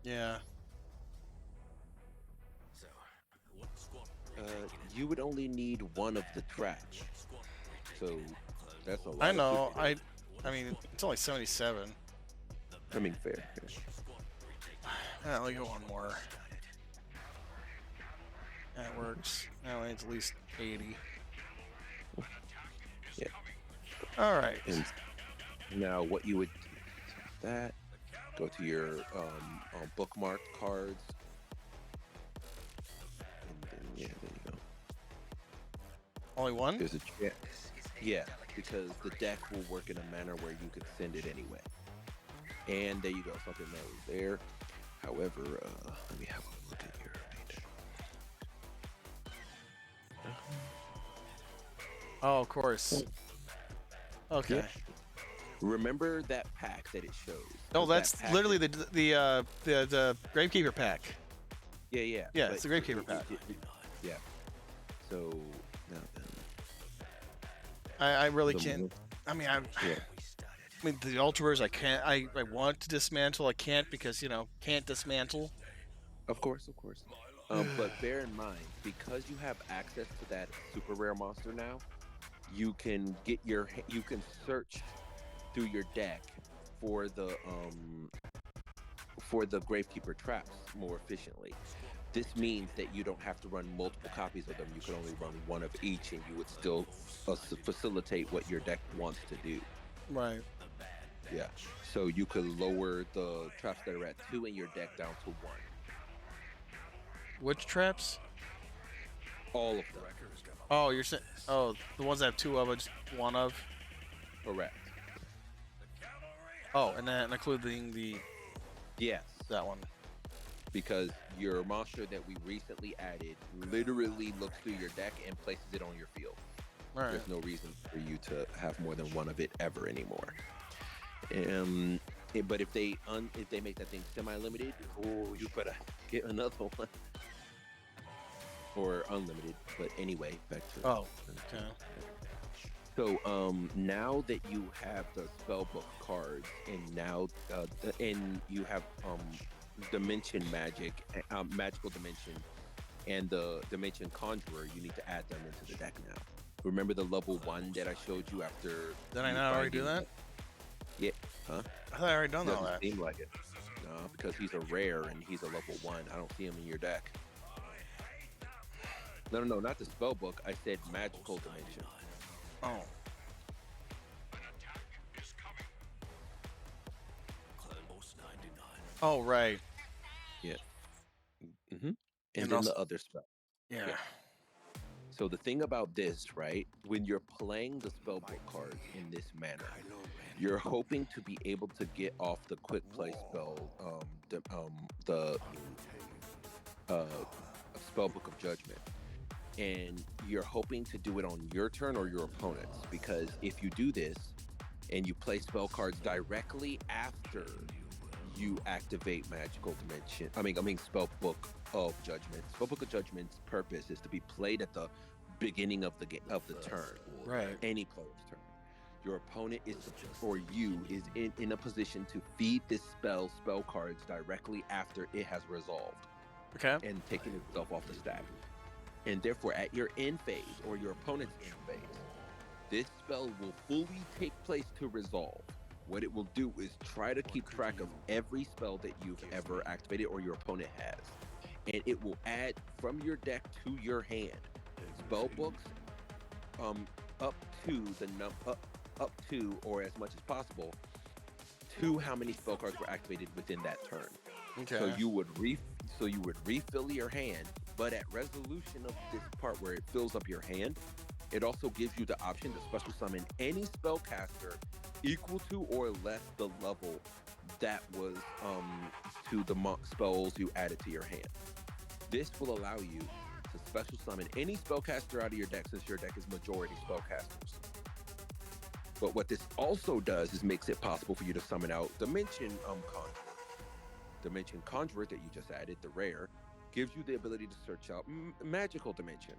Yeah. you would only need one of the tracks, so that's a lot. I know. I mean, it's only 77. I mean, fair. Let me go one more. That works. Now it's at least 80. Yeah. All right. And now, what you would that go to your bookmark cards, and then yeah, there you go. Only one? There's a check. Yeah, because the deck will work in a manner where you could send it anyway. And there you go, something that was there. However, let me have a look at your page. Oh, of course. Okay. Yeah. Remember that pack that it shows? Oh, That that's pack literally is- the Gravekeeper pack. Yeah, yeah. Yeah, but it's the Gravekeeper pack. Yeah. So now then, I really The can't. more- I mean, yeah. I mean, the Ultraverse, I can't. I want to dismantle. I can't because can't dismantle. Of course, of course. But bear in mind, because you have access to that super rare monster now, you can you can search through your deck for the Gravekeeper traps more efficiently. This means that you don't have to run multiple copies of them. You can only run one of each, and you would still facilitate what your deck wants to do. Right. Yeah. So you could lower the traps that are at 2 in your deck down to 1. Which traps? All of them. Oh, you're saying. Oh, the ones that have 2 of, just 1 of. Correct. Oh, and then including the. Yes. That one. Because your monster that we recently added literally looks through your deck and places it on your field. Right. There's no reason for you to have more than one of it ever anymore. But if they make that thing semi-limited, oh, you better get another one. Or unlimited. But anyway, back to Oh, okay. So now that you have the spellbook cards, and now and you have dimension magic, magical dimension, and the dimension conjurer, you need to add them into the deck now. Remember the level 1 that I showed you after Did I you not already do finding that? Yeah, huh? I thought I already done all Doesn't that. seem like it. No, because he's a rare and he's a level 1. I don't see him in your deck. No, no, no, not the spell book. I said magical dimension. Oh. Oh, right. Yeah. And And then also, the other spell. yeah. So the thing about this, right? When you're playing the spellbook cards in this manner, you're hoping to be able to get off the quick play spell, the spellbook of judgment, and you're hoping to do it on your turn or your opponent's. Because if you do this and you play spell cards directly after you activate magical dimension, I mean spellbook of judgment. Spellbook of judgment's purpose is to be played at the beginning of the game of the turn, Right. any player's turn. Your opponent is or you is in a position to feed this spell cards directly after it has resolved. Okay. And taking itself off the stack. And therefore, at your end phase or your opponent's end phase, this spell will fully take place to resolve. What it will do is try to keep track of every spell that you've ever activated or your opponent has. And it will add from your deck to your hand spell books up to up to, or as much as possible, to how many spell cards were activated within that turn. Okay. So you would refill your hand, but at resolution of this part where it fills up your hand, it also gives you the option to special summon any spellcaster equal to or less the level that was to the spells you added to your hand. This will allow you to special summon any spellcaster out of your deck, since your deck is majority spellcasters. But what this also does is makes it possible for you to summon out Dimension Conjurer. Dimension Conjurer that you just added, the rare, gives you the ability to search out Magical Dimension.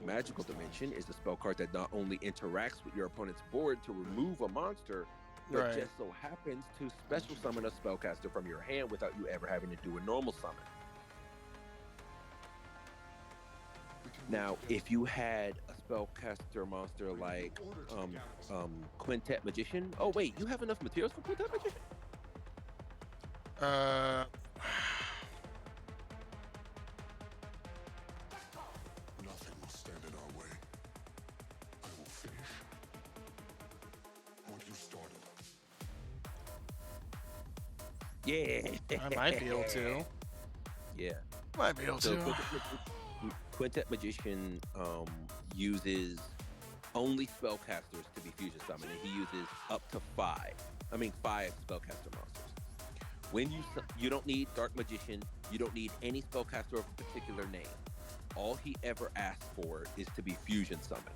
Magical Dimension is a spell card that not only interacts with your opponent's board to remove a monster, but Right. just so happens to special summon a spellcaster from your hand without you ever having to do a normal summon. Now, if you had a spellcaster monster like Quintet Magician, oh wait, you have enough materials for Quintet Magician? Nothing will stand in our way. I will finish what you started. Yeah. I might be able to. Yeah. Might be able to. Quintet Magician uses only spellcasters to be fusion summoned, and he uses up to 5 spellcaster monsters. When you don't need Dark Magician, you don't need any spellcaster of a particular name. All he ever asks for is to be fusion summoned.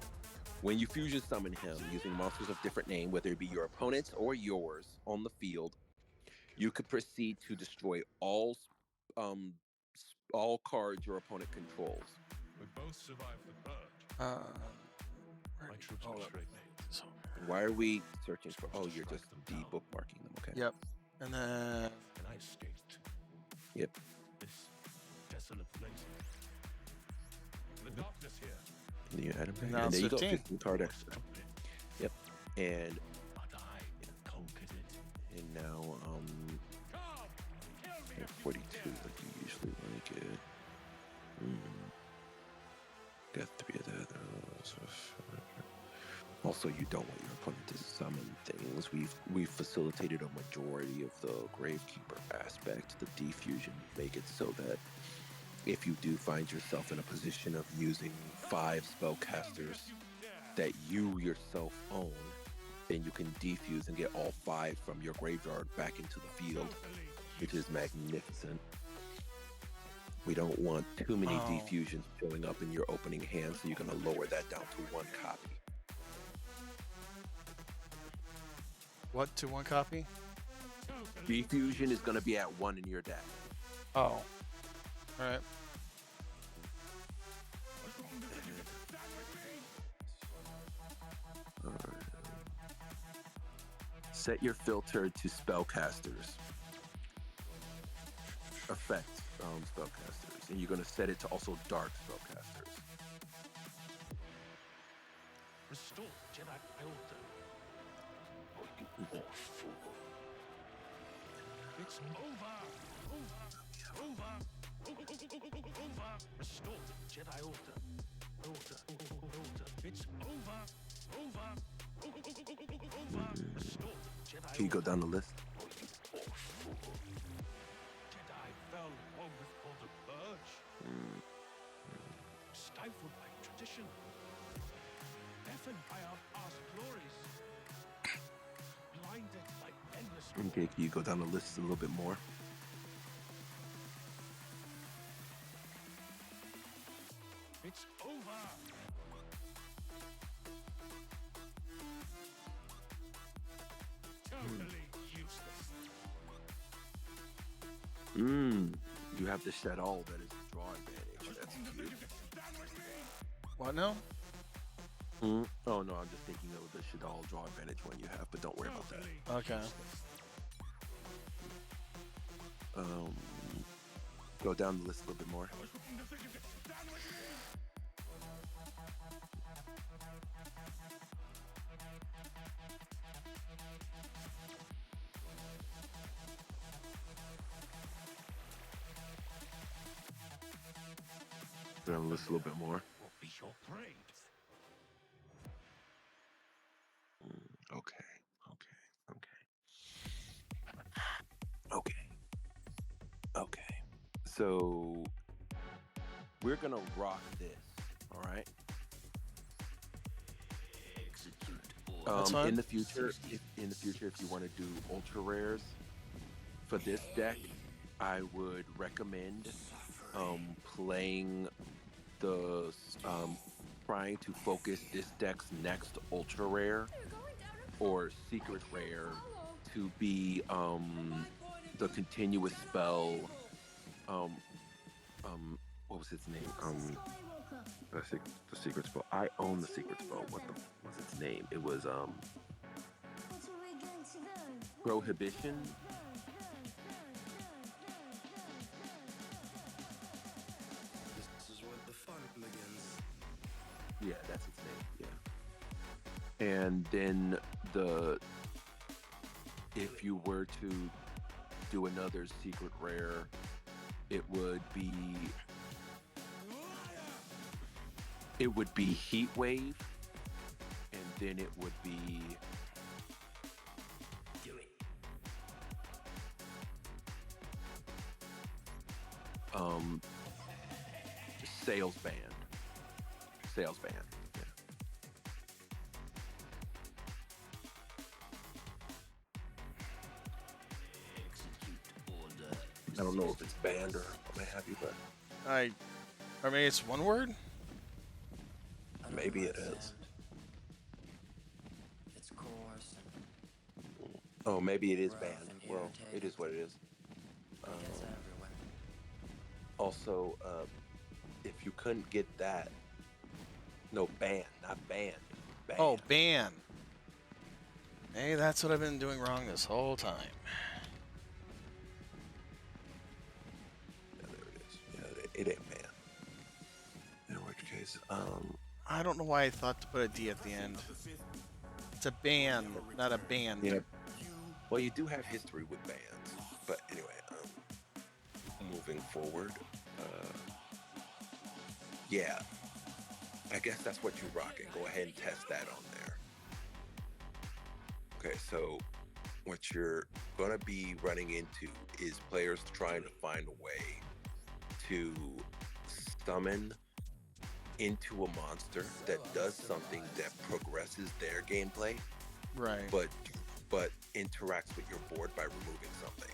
When you fusion summon him using monsters of different name, whether it be your opponent's or yours on the field, you could proceed to destroy all cards your opponent controls. We both survived the purge. My troops are straight. Why are we searching for? Oh, you're just de-bookmarking them. Okay. Yep. And then. And I escaped. Yep. This desolate place. The darkness here. And you add them back. Now And there you go. 15. 15 card extra. Yep. And But I conquered it. and now 42 like you usually want to get. Got 3 of that. Also, you don't want your opponent to summon things. We've facilitated a majority of the Gravekeeper aspect, the defusion, make it so that if you do find yourself in a position of using 5 spellcasters that you yourself own, then you can defuse and get all 5 from your graveyard back into the field, which is magnificent. We don't want too many defusions showing up in your opening hand, so you're going to lower that down to 1 copy. What, to 1 copy? Defusion is going to be at 1 in your deck. Oh. Alright. Set your filter to spellcasters. Effect spellcasters. And you're going to set it to also dark spellcasters. Restore Jedi order. It's over. Over. Restore Jedi order. Order. It's over. Restore Jedi. Can you go down the list? Jedi fell long before the purge. Stifled by tradition. Deafened by our past glories. Blinded by endless. Okay, can you go down the list a little bit more? It's over. Totally useless. You have the shed all that is the draw advantage. That's cute. What now? Oh no, I'm just thinking of the Shadal draw advantage one you have, but don't worry about that. Okay. Go down the list a little bit more. Down the list a little bit more. Will be your brains. Okay. So we're gonna rock this, all right? That's fine. In the future, if you want to do ultra rares for this deck, I would recommend playing the trying to focus this deck's next ultra rare or secret rare to be the continuous spell. What was its name? The secret spell. I own the secret spell. What was its name? It was Prohibition. This is where the fun begins. Yeah, that's its name. Yeah. And then if you were to do another secret rare, it would be Heat Wave, and then it would be Sales Band. Yeah. I don't know if it's banned or what have you, but I mean, it's one word. maybe it is. It's coarse. Oh, maybe it is banned. Well, it is what it is. It's everywhere. Also, if you couldn't get that, no, ban, not banned. Ban. Oh, ban. Hey, that's what I've been doing wrong this whole time. Yeah, there it is. Yeah, it ain't banned. In which case, I don't know why I thought to put a D at the end. It's a ban, not a band. Yeah. Well, you do have history with bans, but anyway, moving forward, yeah, I guess that's what you're rocking. Go ahead and test that on there. Okay, so what you're gonna be running into is players trying to find a way to summon into a monster that does something that progresses their gameplay, Right. but interacts with your board by removing something.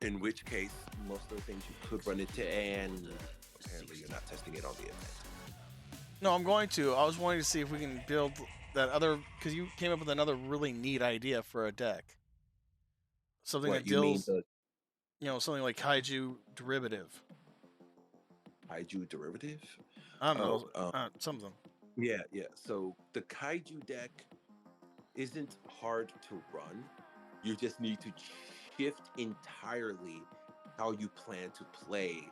In which case, most of the things you could run into, and apparently you're not testing it on the event. No, I'm going to. I was wanting to see if we can build that other, because you came up with another really neat idea for a deck. Something What, that you mean deals, something like Kaiju Derivative. Kaiju Derivative? I don't know, something. Yeah. So the Kaiju deck isn't hard to run. You just need to shift entirely how you plan to play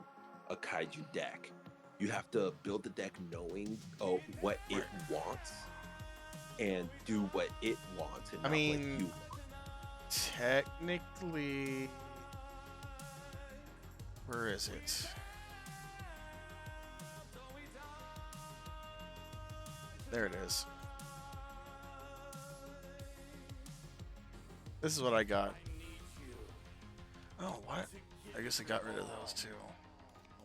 a kaiju deck. You have to build the deck knowing what it wants and do what it wants and I not what mean, you want. technically, where is it? There it is. This is what I got. Oh, what? I guess I got rid of those too.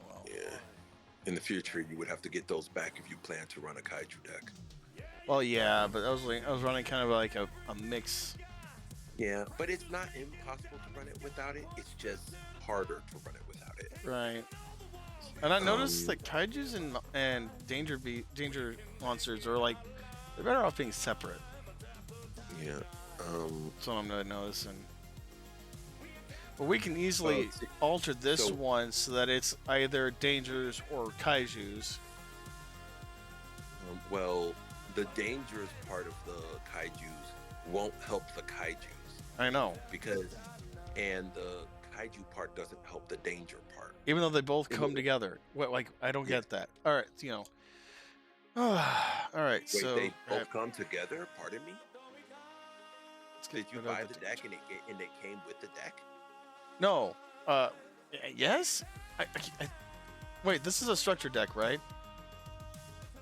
Well, Yeah. In the future, you would have to get those back if you plan to run a kaiju deck. well, yeah, but I was running kind of like a mix. Yeah, but it's not impossible to run it without it. It's just harder to run it without it. Right. And I noticed that kaijus and danger monsters are like they're better off being separate. Yeah. That's what I'm noticing. But we can easily alter this one so that it's either dangers or kaijus. Well, the dangerous part of the kaijus won't help the kaijus. I know. And the kaiju part doesn't help the danger part. Even though they both come together. What, like, I don't get that. All right, all right, Wait, so they both come together? Pardon me? Did you buy the deck and it came with the deck? No. Yes? I wait, this is a structure deck, right?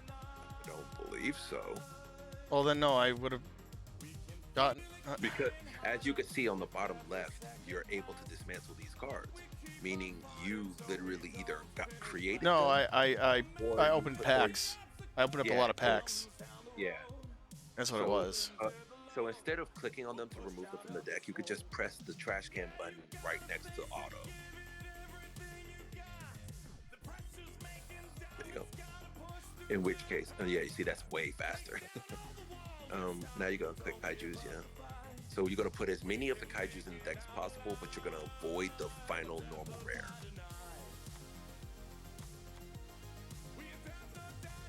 I don't believe so. Well, then no, I would have gotten... Because, as you can see on the bottom left, you're able to dismantle these cards. Meaning you literally either got created... No, I opened packs. I opened up a lot of packs. Yeah. That's what it was. So instead of clicking on them to remove them from the deck, you could just press the trash can button right next to auto. There you go. In which case, yeah, you see that's way faster. Now you're gonna click kaijus, yeah. So you're gonna put as many of the kaijus in the deck as possible, but you're gonna avoid the final normal rare.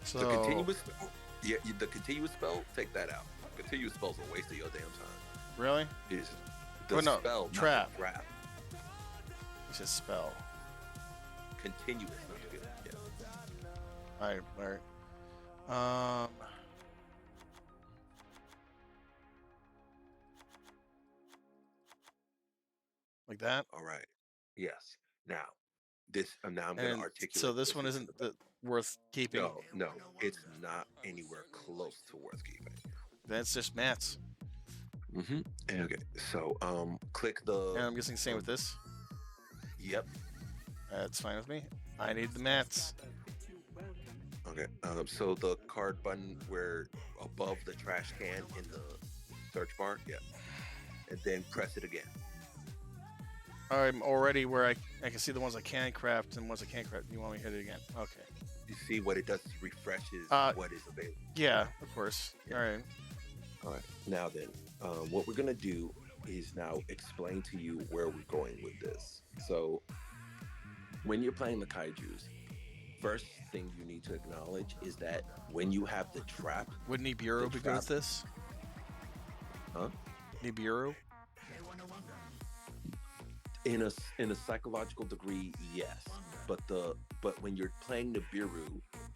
So the continuous spell, the continuous spell, take that out. Continuous spells are a waste of your damn time. Really? It is the spell, trap. Not the trap. It's a spell. Continuous, not good. Yeah. All right. Like that. All right. Yes. Now, now I'm going to articulate. So this one isn't worth keeping. No, it's not anywhere close to worth keeping. That's just mats. Mm-hmm. Okay. So, click the. And I'm guessing same with this. Yep. That's fine with me. I need the mats. Okay. So the card button where above the trash can in the search bar, yeah, and then press it again. I'm already where I can see the ones I can craft and ones I can't craft. You want me to hit it again? Okay. You see what it does is refreshes what is available. Yeah, of course. Yeah. All right. Now then, what we're gonna do is now explain to you where we're going with this. So, when you're playing the kaijus, first thing you need to acknowledge is that when you have the trap, would Nibiru be good at this? Huh? Nibiru? In a psychological degree, yes. But when you're playing Nibiru,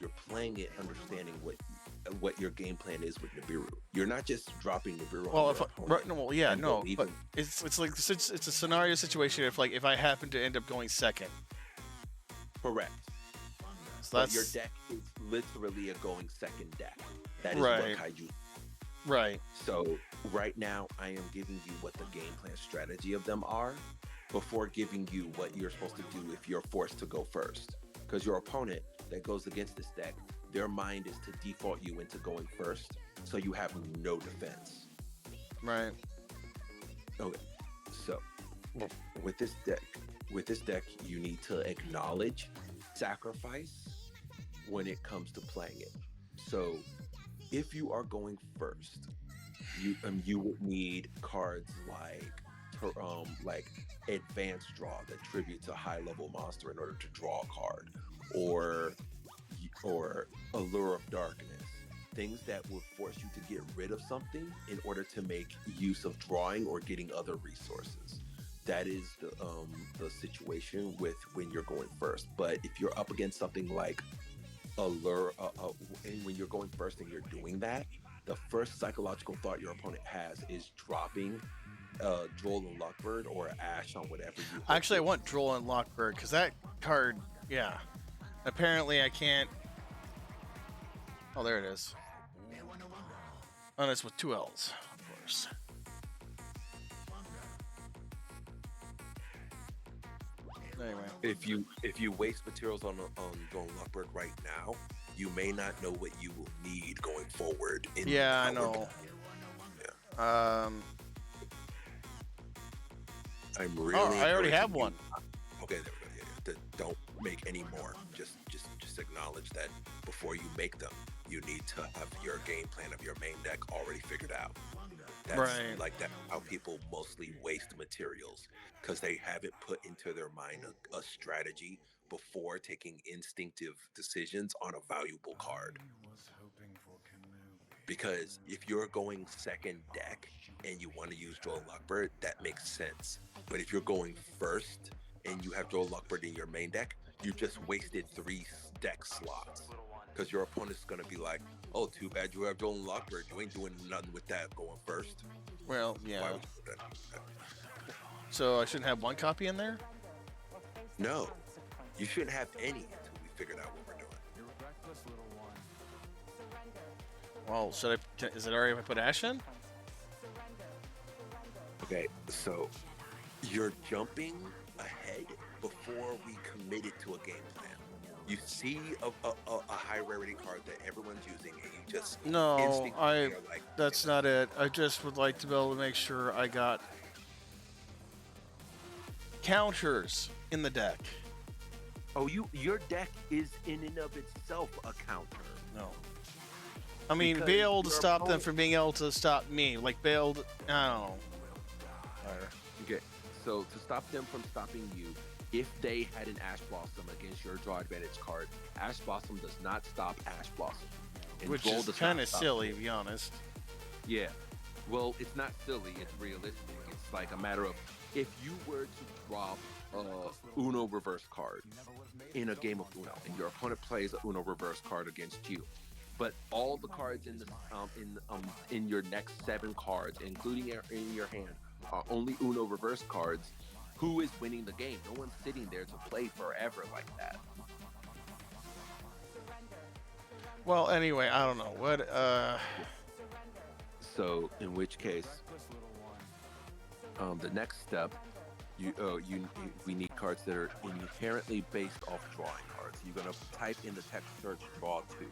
you're playing it understanding what your game plan is with Nibiru. You're not just dropping Nibiru. Well, but it's like it's a scenario situation. If I happen to end up going second. Correct. So but your deck is literally a going second deck. That is right. what kaiju. Right. So right now, I am giving you what the game plan strategy of them are, before giving you what you're supposed to do if you're forced to go first. Because your opponent that goes against this deck, their mind is to default you into going first, so you have no defense. Right. Okay. So with this deck, you need to acknowledge sacrifice when it comes to playing it. So if you are going first, you would need cards like advanced draw that tributes a high level monster in order to draw a card, or allure of darkness things that will force you to get rid of something in order to make use of drawing or getting other resources. That is the situation with when you're going first. But if you're up against something like a lure, and when you're going first and you're doing that, the first psychological thought your opponent has is dropping Droll and Lockbird or Ash on whatever you. Actually, I want Droll and Lockbird because that card, yeah. Apparently, I can't. Oh, there it is. Oh, it's with 2 L's, of course. Anyway, if you waste materials on Droll and Lockbird right now, you may not know what you will need going forward. Yeah, I know. I'm really. Oh, I already have encouraging you- one. Okay, there we go. Don't make any more. Just acknowledge that before you make them, you need to have your game plan of your main deck already figured out. That's Right. like that. How people mostly waste materials because they haven't put into their mind a strategy before taking instinctive decisions on a valuable card. Because if you're going second deck and you want to use Joel Lockbird, that makes sense. But if you're going first and you have Joel Lockbird in your main deck, you just wasted 3 deck slots. Because your opponent's going to be like, oh, too bad you have Joel Lockbird. You ain't doing nothing with that going first. Well, yeah. Why would you do that? So I shouldn't have 1 copy in there? No. You shouldn't have any until we figured out what we're doing. Well, is it alright if I put Ash in? Okay, so you're jumping ahead before we committed to a game plan. You see a high rarity card that everyone's using, and you just No, instinctively are like, that's not it. I just would like to be able to make sure I got counters in the deck. oh, your deck is in and of itself a counter. No. I mean, Because be able to your stop them opponent- from being able to stop me. Like, be able to, I don't know. Whatever. Okay, so to stop them from stopping you, if they had an Ash Blossom against your draw advantage card, Ash Blossom does not stop Ash Blossom. And Which Droll is does not kind of stop silly, Droll. to be honest. Yeah. Well, it's not silly, it's realistic. It's like a matter of if you were to drop Uno reverse card in a game of Uno, and your opponent plays a Uno reverse card against you, but all the cards in your next 7 cards, including in your hand, are only Uno reverse cards, who is winning the game? No one's sitting there to play forever like that. Well, anyway, I don't know. What, So, in which case, the next step, we need cards that are inherently based off drawing cards. You're gonna type in the text search draw 2.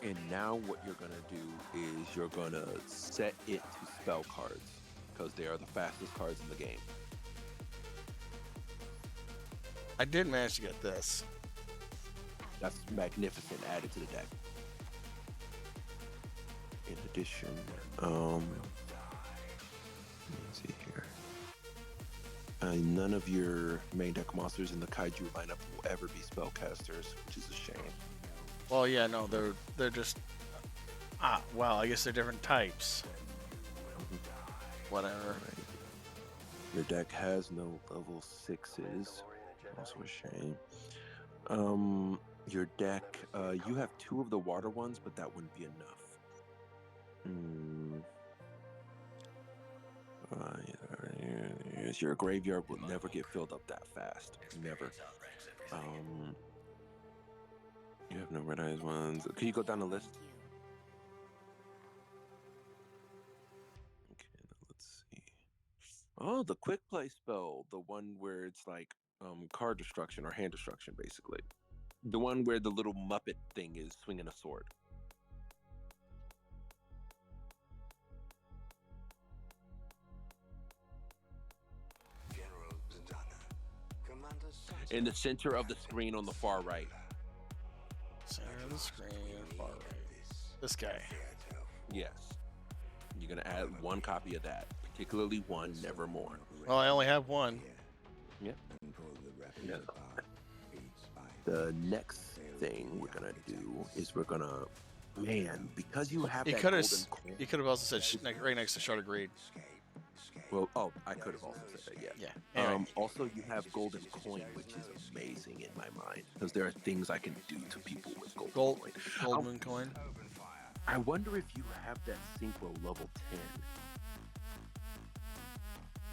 And now what you're gonna do is you're gonna set it to spell cards because they are the fastest cards in the game. I did manage to get this. That's magnificent. Added to the deck. In addition, let me see here. None of your main deck monsters in the Kaiju lineup will ever be spellcasters, which is a shame. Well, yeah, no, they're just. Well, I guess they're different types. Whatever. Your deck has no level 6s. Also a shame. Your deck, you have 2 of the water ones, but that wouldn't be enough. Your graveyard will never get filled up that fast. Never. You have no red eyes ones. Can you go down the list? Okay, now let's see. Oh, the quick play spell, the one where it's like card destruction or hand destruction, basically. The one where the little Muppet thing is swinging a sword. General Zatanna, Commander In the center of the screen on the far right. Center of the screen, far right. This guy. Yes. You're going to add 1 copy of that. Particularly 1, never more. Well, I only have 1. Yeah. And for the Yeah. replica part, it's by The next thing we're gonna do is we're gonna, man, because you have He that could have. golden coin. He could have also said right next to Shard Agreed. Well, oh, I could have also said that, yeah. Yeah. Anyway. Also, you have golden coin, which is amazing in my mind because there are things I can do to people with golden coin. Golden coin. I wonder if you have that synchro level 10.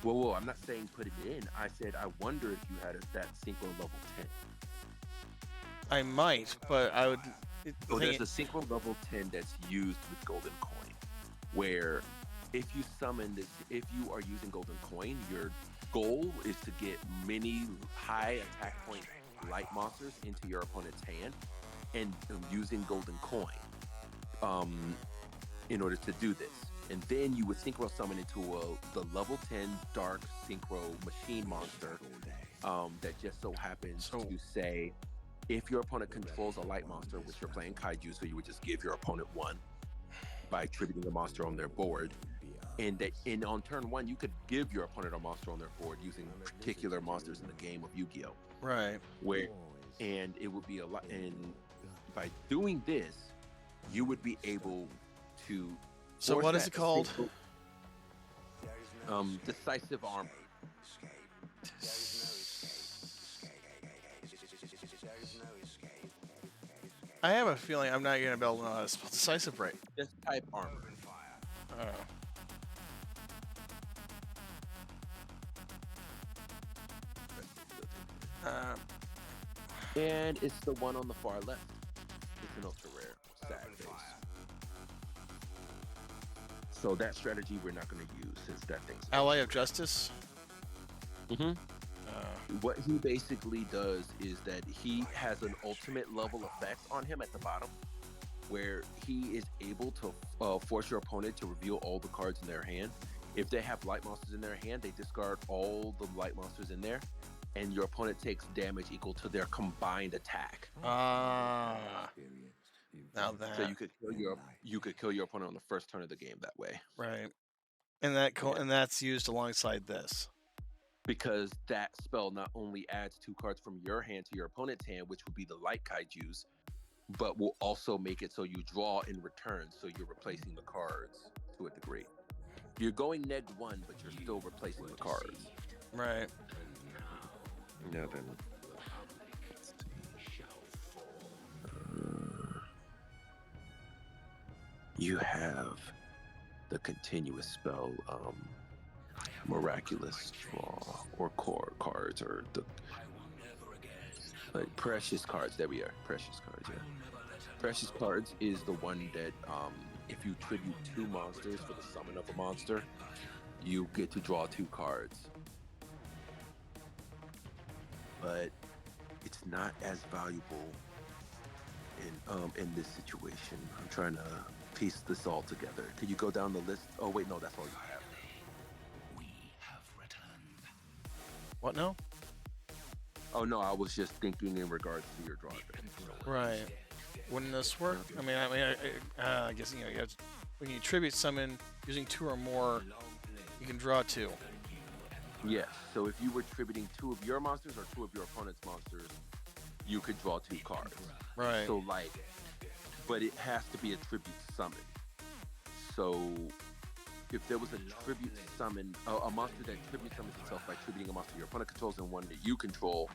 Whoa, I'm not saying put it in. I said I wonder if you had that synchro level 10. I might, but I would. So there's a synchro level 10 that's used with golden coin, where if you summon this, if you are using golden coin, your goal is to get many high attack point light monsters into your opponent's hand, and using golden coin in order to do this. And then you would synchro summon into the level 10 dark synchro machine monster that just so happens to say, if your opponent controls a light monster, which you're playing kaiju, so you would just give your opponent one by attributing the monster on their board. And on turn one, you could give your opponent a monster on their board using particular monsters in the game of Yu-Gi-Oh! Right. And it would be a lot. And by doing this, you would be able to. So what is it called? Decisive Armor. I have a feeling I'm not gonna be able to know how to spell decisive right. Just type armor. And it's the one on the far left. It's an ultra rare sad face. So that strategy we're not going to use since that thing's Ally of Justice. Mm-hmm. What he basically does is that he has an ultimate level effect on him at the bottom, where he is able to force your opponent to reveal all the cards in their hand. If they have light monsters in their hand, they discard all the light monsters in there, and your opponent takes damage equal to their combined attack. Now that. So you could kill your opponent on the first turn of the game that way. Right. And and that's used alongside this. Because that spell not only adds 2 cards from your hand to your opponent's hand, which would be the light kaijus, but will also make it so you draw in return, so you're replacing the cards to a degree. You're going -1, but you're still replacing the cards. Right. Now then. You have the continuous spell, Miraculous Draw, or core cards, or the like precious cards. There we are, precious cards. Yeah, precious cards is the one that if you tribute 2 monsters for the summon of a monster, you get to draw 2 cards. But it's not as valuable in this situation. I'm trying to piece this all together. Can you go down the list? Oh wait, no, that's all you have. What now? Oh no, I was just thinking in regards to your draw. Right. Wouldn't this work? I guess you have to, when you tribute summon using 2 or more, you can draw 2. Yes. So if you were tributing 2 of your monsters or 2 of your opponent's monsters, you could draw 2 cards. Right. So but it has to be a tribute summon. So if there was a tribute summon, a monster that tribute summons itself by tributing a monster your opponent controls and one that you control,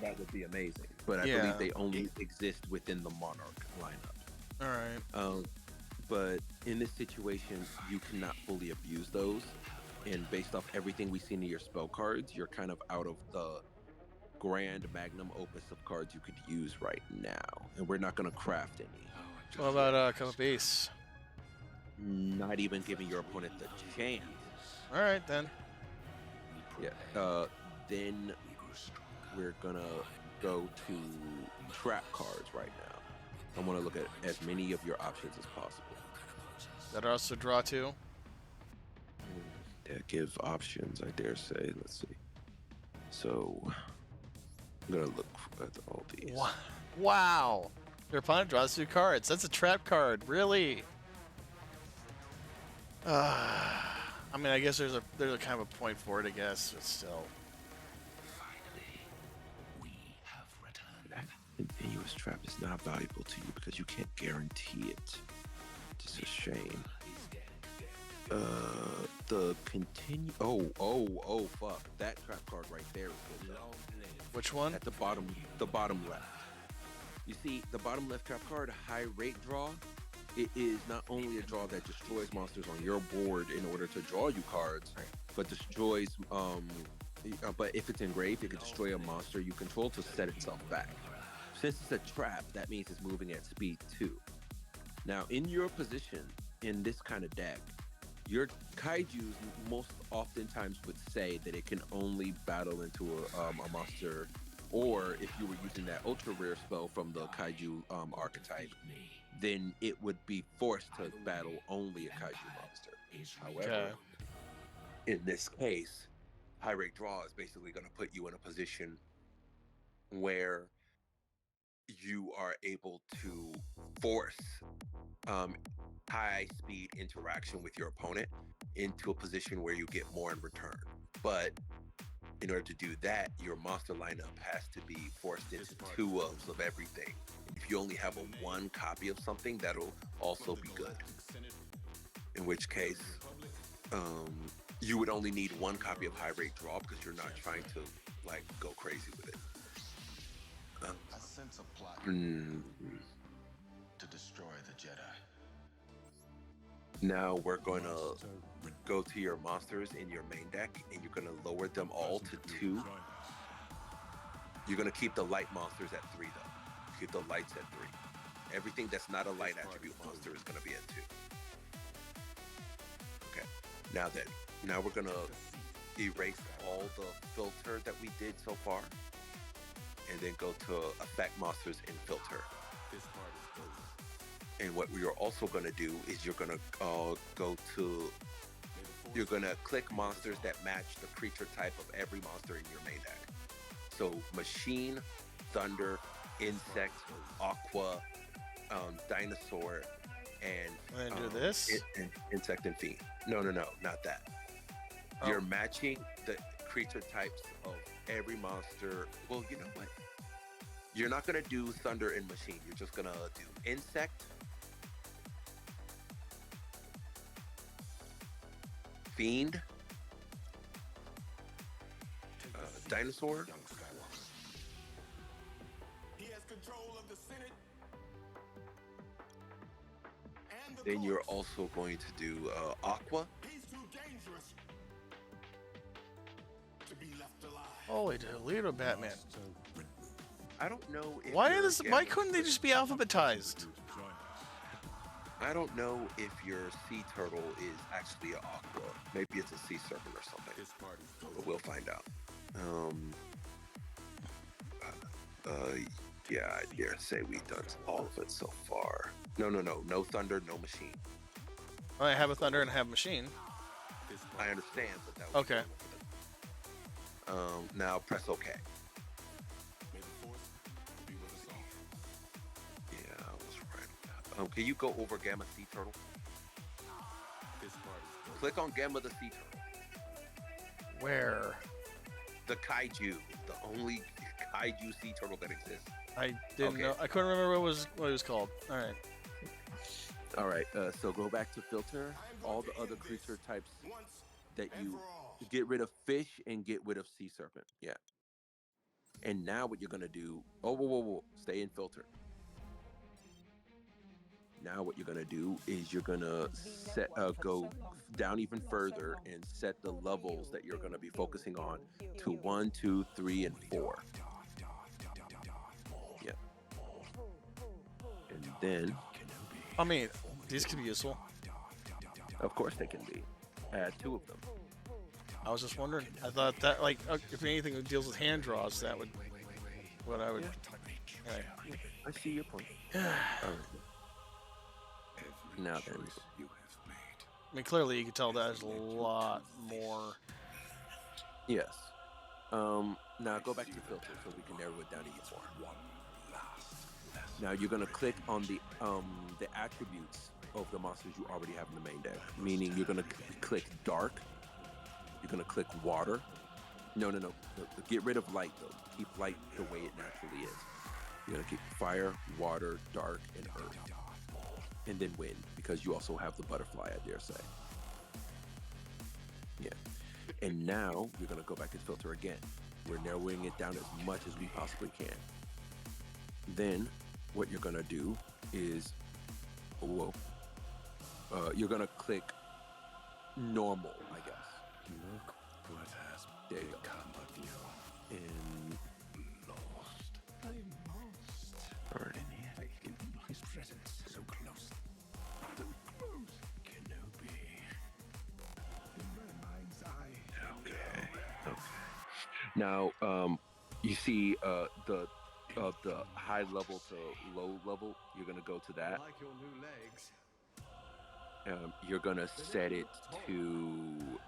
that would be amazing. But I believe they only exist within the Monarch lineup. All right. But in this situation, you cannot fully abuse those. And based off everything we've seen in your spell cards, you're kind of out of the grand magnum opus of cards you could use right now. And we're not going to craft any. What about Cup of Base? Not even giving your opponent the chance. All right, then. Yeah. Then we're going to go to trap cards right now. I want to look at as many of your options as possible. That also draw 2? Yeah, give options, I dare say. Let's see. So, I'm going to look at all these. Wow. Your opponent draws 2 cards. That's a trap card. Really? I mean, I guess there's a kind of a point for it, I guess, but still. That continuous trap is not valuable to you because you can't guarantee it. It's a shame. The continue. Oh, fuck! That trap card right there is good. Which one? At the bottom left. You see, the bottom left trap card, high rate draw. It is not only a draw that destroys monsters on your board in order to draw you cards, but destroys. But if it's engraved, it can destroy a monster you control to set itself back. Since it's a trap, that means it's moving at speed 2. Now, in your position in this kind of deck, your kaijus most oftentimes would say that it can only battle into a monster, or if you were using that ultra rare spell from the kaiju archetype, then it would be forced to battle only a kaiju monster. However, in this case, high rate draw is basically going to put you in a position where you are able to force high speed interaction with your opponent into a position where you get more in return. But in order to do that, your monster lineup has to be forced into 2 of everything. If you only have a 1 copy of something, that'll also be good. In which case, you would only need 1 copy of high rate draw because you're not trying to like go crazy with it. I sense a plot to destroy the Jedi. Now we're going to go to your monsters in your main deck, and you're going to lower them all to 2. You're going to keep the light monsters at 3, though. Keep the lights at 3. Everything that's not a light attribute monster is going to be at 2. Okay. Now we're going to erase all the filter that we did so far, and then go to effect monsters in filter. And what we are also going to do is you're going to you're going to click monsters that match the creature type of every monster in your main deck. So machine, thunder, insect, aqua, dinosaur, and do this? Insect and fiend. No, not that. You're matching the creature types of every monster. Well, you know what? You're not going to do thunder and machine. You're just going to do insect, fiend, dinosaur, He has control of the Senate. then you're also going to do aqua. He's too dangerous to be left alive. Holy Toledo, Batman. I don't know if Why couldn't they just be alphabetized? I don't know if your sea turtle is actually an aqua. Maybe it's a sea serpent or something. But we'll find out. Yeah, I dare say we've done all of it so far. No thunder, no machine. I have a thunder and I have a machine. I understand, but that was okay. Now press OK. Yeah, I was right. Can you go over Gamma Sea Turtle? Click on Gamma the Sea Turtle. Where? The kaiju, the only kaiju sea turtle that exists. I didn't know. I couldn't remember what it was called. All right. So go back to filter. All the other creature types that you get rid of fish and get rid of sea serpent. Yeah. And now what you're gonna do? Oh, whoa! Stay in filter. Now what you're gonna do is you're gonna set go down even further and set the levels that you're gonna be focusing on to 1, 2, 3, and 4. Yeah. And then, I mean, these could be useful. Of course they can be. Add 2 of them. I was just wondering. I thought that, like, if anything that deals with hand draws, that would what I would. Yeah. Right. I see your point. Now then. I mean, clearly you can tell that there's a lot more. Yes. Now go back to filter so we can narrow it down even more. Now you're gonna click on the attributes of the monsters you already have in the main deck. Meaning you're gonna click dark. You're gonna click water. No. Get rid of light though. Keep light the way it naturally is. You're gonna keep fire, water, dark, and earth, and then wind because you also have the butterfly. I dare say. Yeah. And now you're gonna go back and filter again. We're narrowing it down as much as we possibly can. Then what you're gonna do is, you're gonna click normal, I guess. Look what has There you go. become of you. And Lost. I'm lost. all right. And yet I feel his presence so close. So close. Kenobi. In my mind's eye. Okay. Now, you see the high level to low level. You're gonna go to that. Like your new legs. You're gonna set it to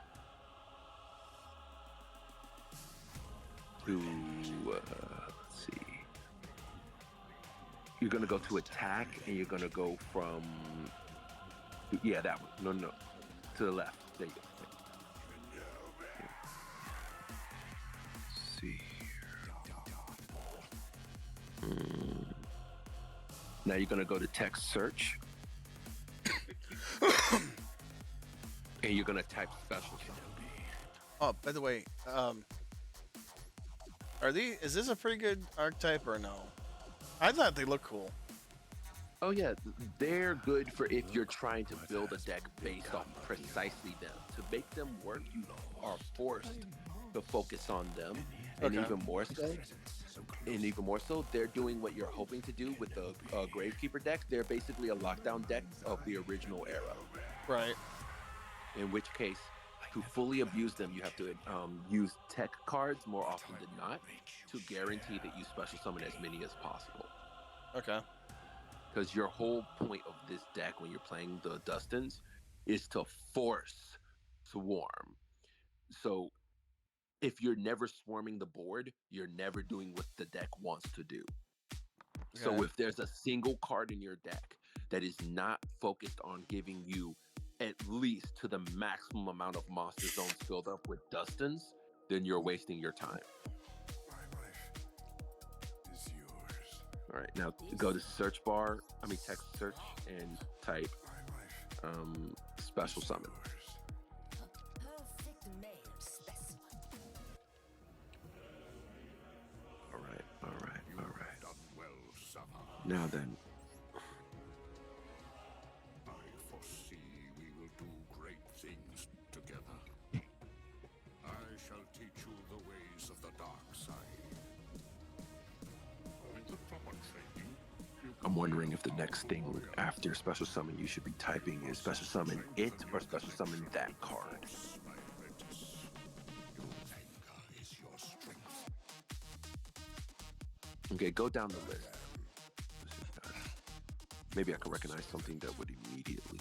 let's see. You're gonna go to attack, and you're gonna go from that one. No, to the left. There you go. Let's see here. Now you're gonna go to text search. And you're gonna type special. Oh, by the way, is this a pretty good archetype or no? I thought they look cool. Oh yeah, they're good for if you're trying to build a deck based on precisely them. To make them work, you are forced to focus on them, and Okay. even more so, they're doing what you're hoping to do with the Gravekeeper deck. They're basically a lockdown deck of the original era. Right. In which case, to fully abuse them, you have to use tech cards more often than not to guarantee that you special summon as many as possible. Okay. Because your whole point of this deck when you're playing the Dustins is to force swarm. So if you're never swarming the board, you're never doing what the deck wants to do. So Okay. if there's a single card in your deck that is not focused on giving you at least to the maximum amount of monster zones filled up with Dustins, then you're wasting your time. My life is yours. All right, now go to text search and type special summon. All right. Done well, Sama. Now then, I foresee we will do great things together. I shall teach you the ways of the dark side. With the proper training, I'm wondering if the next thing after special summon you should be typing is special summon it or special summon that card. my apprentice. Your anger is your strength. Okay, go down the list. Maybe I could recognize something that would immediately.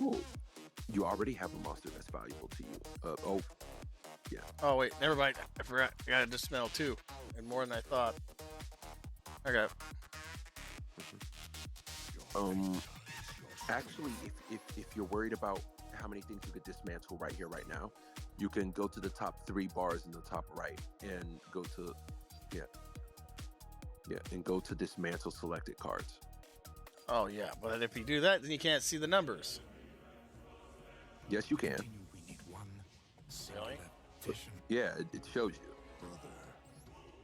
Oh, you already have a monster that's valuable to you. Yeah. Oh wait, never mind. I forgot. I got a Dismantle too, and more than I thought. Okay. Actually, if you're worried about how many things you could dismantle right here, right now, you can go to the top 3 bars in the top right and go to, and go to dismantle selected cards. Oh yeah, but if you do that, then you can't see the numbers. Yes, you can. We need one Really? vision. Yeah, it shows you. Brother,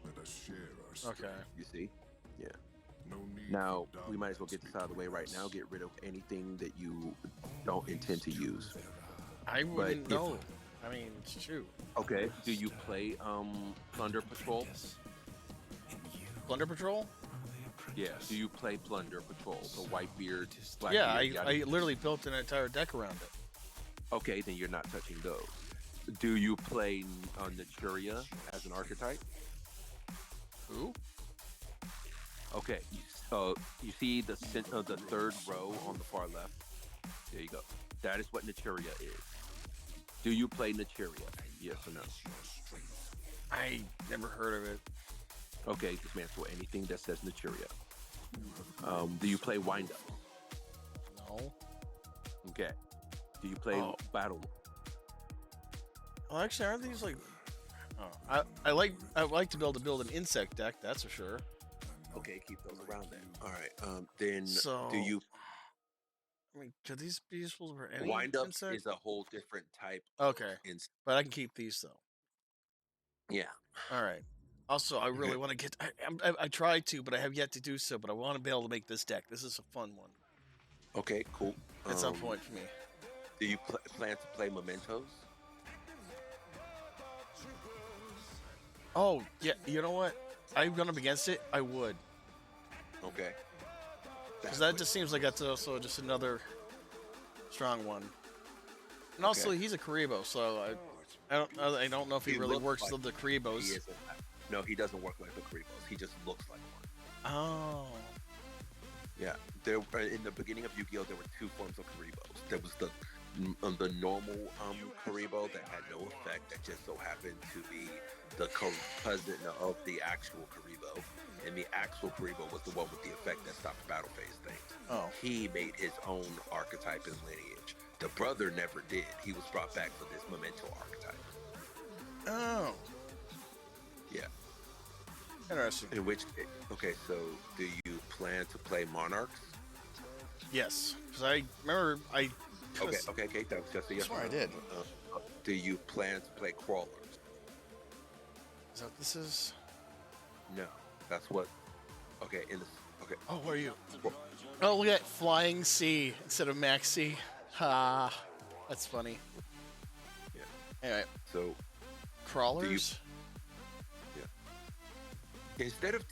let us share our strength. Okay. You see? Yeah. No need Now, for we might as well get this out of the way right now. Get rid of anything that you don't intend to use. I wouldn't if- know. I mean, shoot. Okay. Do you play Plunder Patrol? Plunder Patrol? Yeah. Do you play Plunder Patrol? The Whitebeard, Blackbeard? Yeah, I yada- literally built an entire deck around it. Okay, then you're not touching those. Do you play Naturia as an archetype? Who? Okay. You see the third row on the far left? There you go. That is what Naturia is. Do you play Naturia? Yes or no? I never heard of it. Okay, dismantle anything that says Naturia. Do you play wind up? No. Okay. Do you play battle? Well, actually, aren't these like? Oh, I like to be able to build an insect deck. That's for sure. Okay, keep those around then. All right. Then So do you? I mean, could these be useful for any Wind up insect? is a whole different type. Okay, Of but I can keep these though. Yeah. All right. Also, I really want to get. I tried to, but I have yet to do so. But I want to be able to make this deck. This is a fun one. Okay, cool. At some point for me. Do you plan to play Mementos? Oh yeah, you know what? I've gone up against it. I would. Okay. Because that just seems like that's also just another strong one. And also, he's a Karibo, so I don't know if he really works with the Karibos. No, he doesn't work like the Karibos. He just looks like one. Oh. Yeah. There in the beginning of Yu-Gi-Oh, there were two forms of Karibos. There was the normal Karibo that had no effect, that just so happened to be the cousin of the actual Karibo, and the actual Karibo was the one with the effect that stopped battle phase things. Oh. He made his own archetype and lineage. The brother never did. He was brought back for this Memento archetype. Oh. Yeah. Interesting. In which case, okay, so do you plan to play Monarchs? Yes, because I remember I. Okay. That was just a yes. I swear I did. Do you plan to play Crawlers? Is that what this is? No, that's what. Okay, okay. Oh, where are you? Oh, look at Flying C instead of Max C. Ha, that's funny. Yeah. Anyway. So. Crawlers. Instead of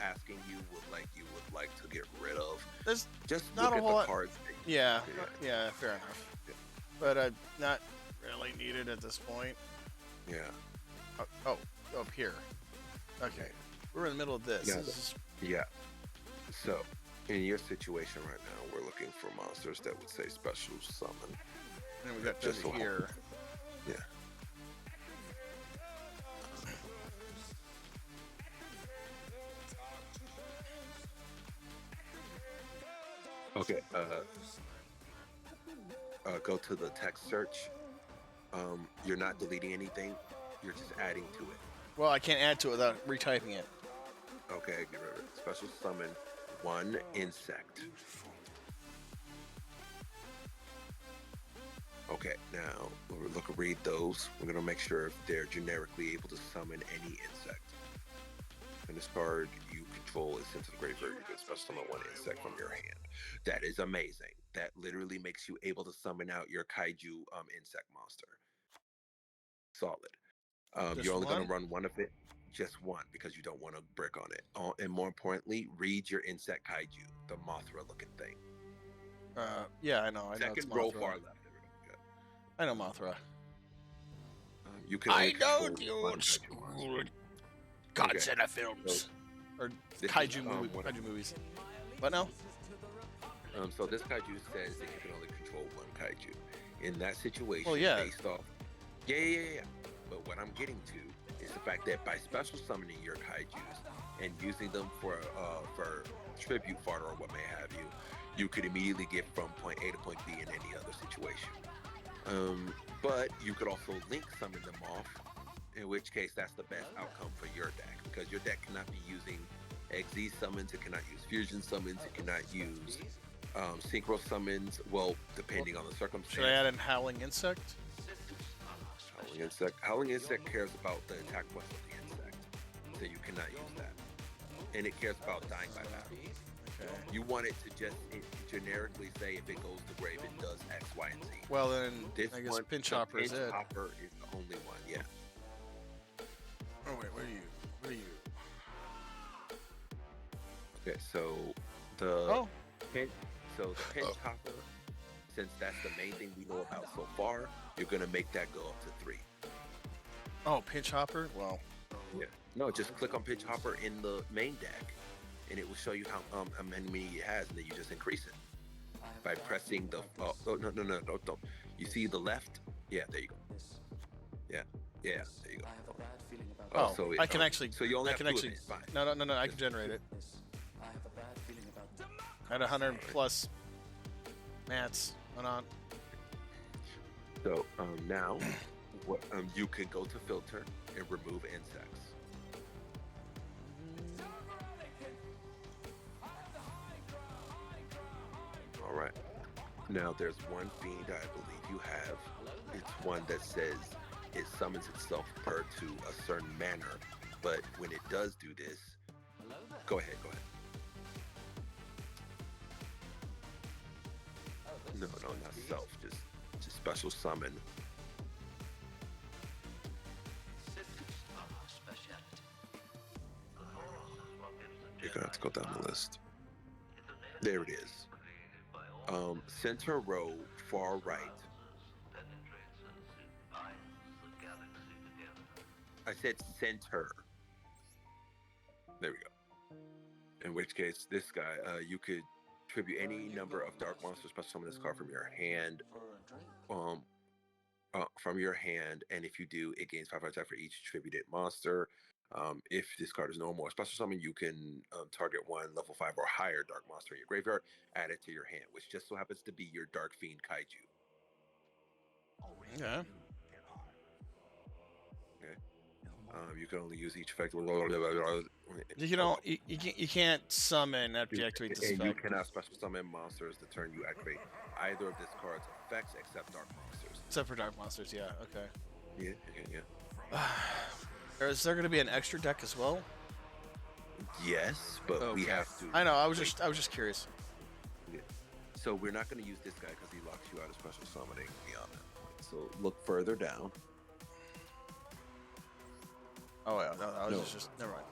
asking you what you would like to get rid of, there's just not look a whole at the lot. cards. Yeah, fair enough. Yeah. But not really needed at this point. Yeah. Up here. Okay, we're in the middle of this. Yeah. So, in your situation right now, we're looking for monsters that would say special summon. And we got just here. Yeah. Okay, go to the text search. You're not deleting anything. You're just adding to it. Well, I can't add to it without retyping it. Okay, get rid of it. Special summon 1 insect. Okay, now we'll read those. We're gonna make sure if they're generically able to summon any insect. And this card you control is sent to the graveyard. You can special summon 1 insect from your hand. That is amazing. That literally makes you able to summon out your kaiju insect monster. Solid. You're only going to run one of it, just one, because you don't want to brick on it. And more importantly, read your insect kaiju, the Mothra looking thing. Yeah, I know. Second row far left. I know Mothra. You can. I know you in school. Godzilla films. Or kaiju movies. What now? So this kaiju says that you can only control one kaiju. In that situation, based off. Yeah. But what I'm getting to is the fact that by special summoning your kaijus and using them for tribute fodder or what may have you, you could immediately get from point A to point B in any other situation. But you could also link summon them off, in which case that's the best outcome for your deck, because your deck cannot be using XZ summons, it cannot use fusion summons, it cannot use synchro summons, well, depending on the circumstance. Should I add in Howling Insect? Howling Insect cares about the attack points of the insect, so you cannot use that. And it cares about dying by battle. Okay. You want it to just generically say if it goes to grave, it does X, Y, and Z. Well, then I guess Pinch Hopper is it. Pinch Hopper is the only one, yeah. Oh wait, what are you? Okay, so the Pinch Hopper, since that's the main thing we know about so far, you're gonna make that go up to 3. Oh, Pinch Hopper? Well, yeah. No, just click on Pinch Hopper in the main deck, and it will show you how many it has, and then you just increase it by pressing the. No. You see the left? Yeah, there you go. Yeah. Yeah, there you go. I have a bad feeling about Oh, so I can actually. So you only I have can two actually. of it. Fine. No. I can generate it. this. I have a bad feeling about At 100 plus mats. Went on. So now, what you can go to filter and remove insects. All right. Now there's one fiend I believe you have. It's one that says it summons itself per to a certain manner, but when it does do this, go ahead. No, not self. Just special summon. You're gonna have to go down the list. There it is. Center row, far right. I said center. There we go. In which case, this guy, you could tribute any number of dark monsters special summon this card from your hand. And if you do, it gains 5 attack for each tributed monster. If this card is no more special summon, you can target one level 5 or higher dark monster in your graveyard, add it to your hand, which just so happens to be your Dark Fiend Kaiju. Yeah. Okay. You can only use each effect. You can't summon after you activate this And you effect. cannot special summon monsters the turn you activate either of this card's effects except dark monsters. Except for dark monsters, yeah. Okay. Yeah. Is there going to be an extra deck as well? Yes, but we have to. I know. I was just curious. Yeah. So we're not going to use this guy because he locks you out of special summoning beyond that. So look further down. Oh yeah, no, I was just never mind.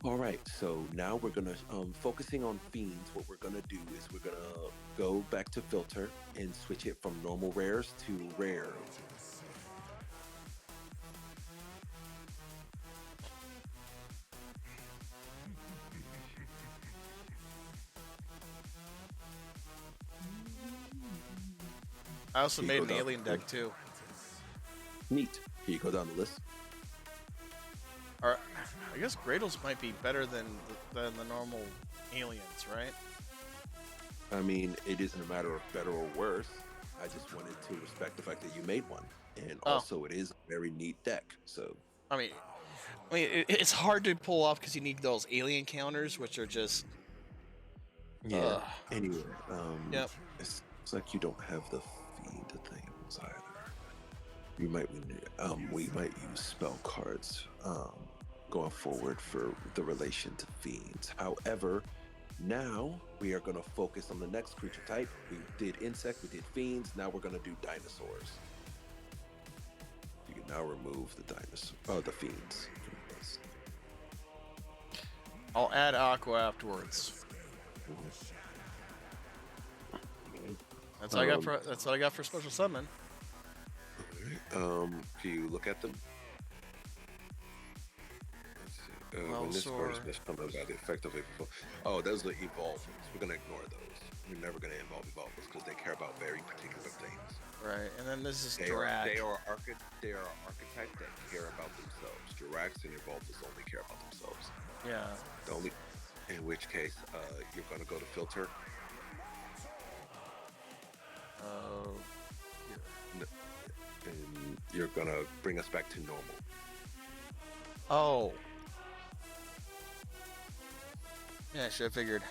All right, so now we're gonna focusing on fiends. What we're gonna do is we're gonna go back to filter and switch it from normal rares to rare. I also made an alien deck too. Neat. Here you go down the list. Or, I guess Gradles might be better than the normal aliens, right? I mean, it isn't a matter of better or worse. I just wanted to respect the fact that you made one, and also it is a very neat deck. So I mean, it's hard to pull off because you need those alien counters, which are just. yeah. Anyway, Yep. It's like you don't have the fiend things either. We might use spell cards going forward for the relation to fiends. However, now we are going to focus on the next creature type. We did insect, we did fiends. Now we're going to do dinosaurs. You can now remove the fiends from the list. I'll add Aqua afterwards. That's what I got for special summon. Can you look at them? Let's see. When this card is special summon by the effect of a those are evolvers. We're gonna ignore those. We're never gonna involve evolvers because they care about very particular things. Right, and then this is They Drag. are archetypes that care about themselves. Jiracs and evolvers only care about themselves. Yeah. In which case, you're gonna go to filter. And you're gonna bring us back to normal. Oh. Yeah, I should have figured.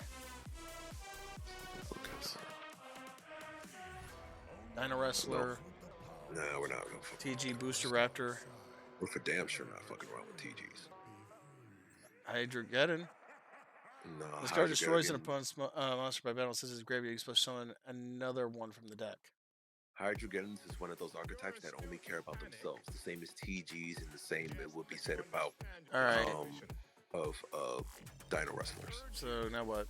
Dino Wrestler. No, we're not going for TG Booster Raptor. We're for damn sure not fucking around with TGs. Hydrogeddon. No, This card destroys an opponent's monster by battle. Says his graveyard. You're supposed to summon another one from the deck. Hydrogeddons is one of those archetypes that only care about themselves. The same as TGs, and the same that would be said about Dino Wrestlers. So now what?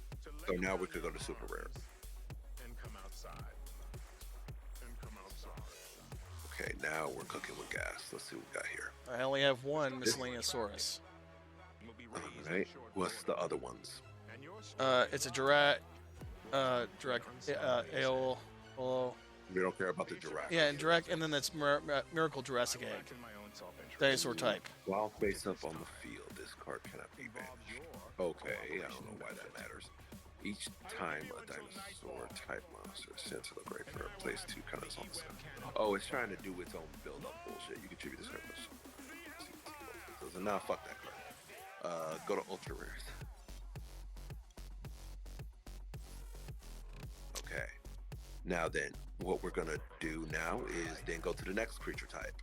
So now we could go to super rare. Okay, now we're cooking with gas. Let's see what we got here. I only have one Miscellaneousaurus. Right. What's the other ones? It's a direct, AOL. We don't care about the Jurassic. Yeah, and direct, and then that's Miracle Jurassic Egg. Dinosaur type. While face up on the field, this card cannot be banished. Okay, I don't know why that matters. Each time a dinosaur type monster is sent to the graveyard, place 2 counters on the side. Oh, it's trying to do its own build up bullshit. You contribute this card. So now fuck that card. Go to ultra rares. Okay. Now then, what we're gonna do now is then go to the next creature type.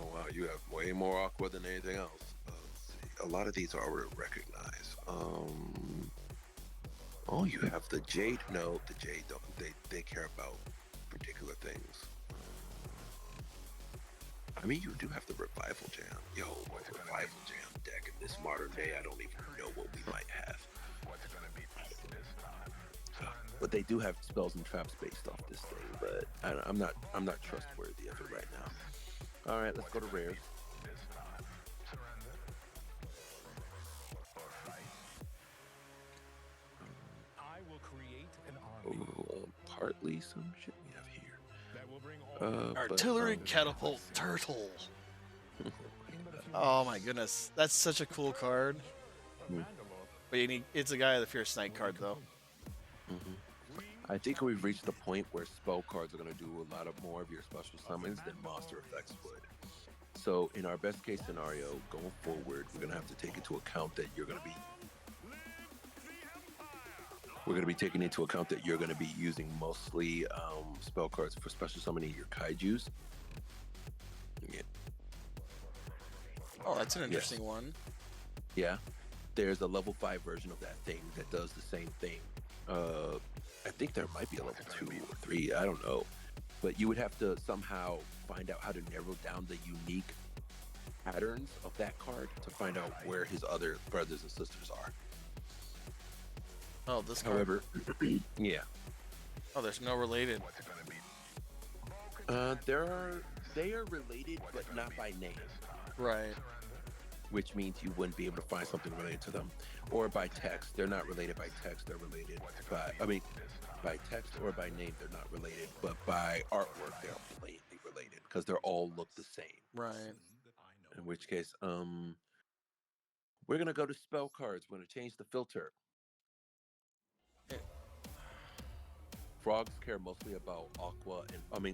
Oh wow, you have way more aqua than anything else. Let's see. A lot of these are already recognized. Oh, you have the Jade. No, the Jade don't. They care about particular things. I mean, you do have the Revival Jam. Yo, Revival Jam deck in this modern day, I don't even know what we might have. But they do have spells and traps based off this thing. But I'm not trustworthy of it right now. All right, let's go to rares. Partly some shit we have here. Artillery catapult turtle. Oh my goodness, that's such a cool card. But it's a guy of the Fierce Knight card though. I think we've reached the point where spell cards are going to do a lot of more of your special summons than monster effects would. So in our best case scenario, going forward, we're going to have to take into account that you're going to be taking into account that you're going to be using mostly spell cards for special summoning your kaijus. Yeah. Oh, that's an interesting one. Yeah. There's a level 5 version of that thing that does the same thing. I think there might be a level 2 or 3, I don't know. But you would have to somehow find out how to narrow down the unique patterns of that card to find out where his other brothers and sisters are. Oh, this card. However, yeah. Oh, there's no related. They are related, but not by name. Right. Which means you wouldn't be able to find something related to them. Or by text. They're not related by text, they're related by text or by name, they're not related. But by artwork, they're blatantly related because they're all look the same. Right. In which case, we're going to go to spell cards. We're going to change the filter. Frogs care mostly about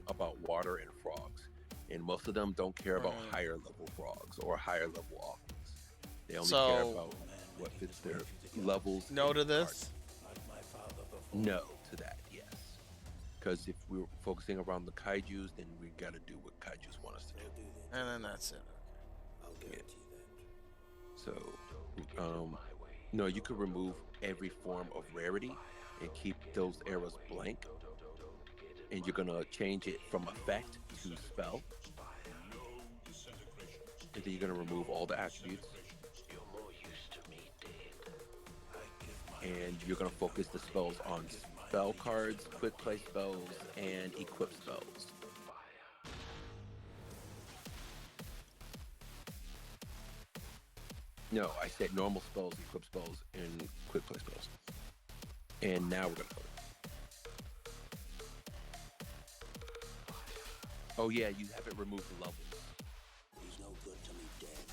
about water and frogs. And most of them don't care about higher level frogs or higher level aquas. They only care about what fits their levels. No to this? No to that, yes. Because if we're focusing around the kaijus, then we got to do what kaijus want us to do. And then that's it. Yeah. So, no, you could remove every form of rarity and keep those arrows blank. And you're going to change it from effect to spell. And then you're going to remove all the attributes. And you're going to focus the spells on spell cards, quick play spells, and equip spells. No, I said normal spells, equip spells, and quick play spells. And now we're going to go. Oh yeah, you haven't removed the levels. He's no good to me dead.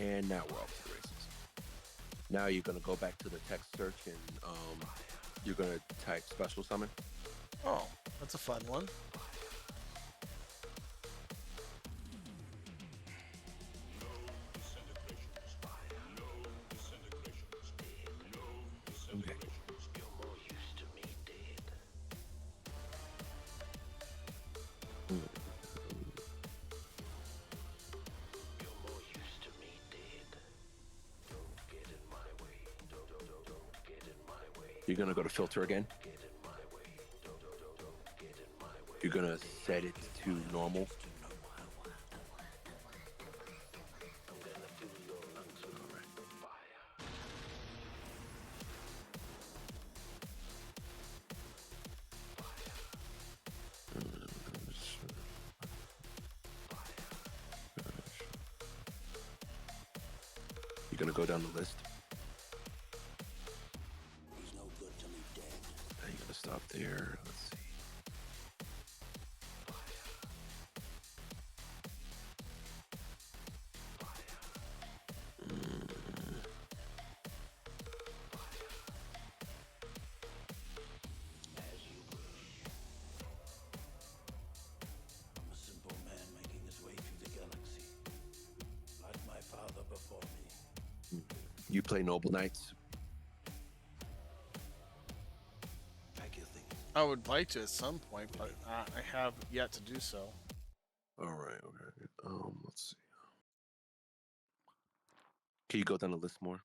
And now we're off to the races. Now you're gonna go back to the text search and you're gonna type special summon. Oh, that's a fun one. Okay. You're gonna go to filter again. You're gonna set it to normal. You're gonna go down the list. He's no good till he's dead. You're gonna stop there. Let's see. As you wish. I'm a simple man making his way through the galaxy. Like my father before me. You play Noble Knights. Pack your things. I would like to at some point, but I have yet to do so. All right. Okay. Let's see. Can you go down the list more?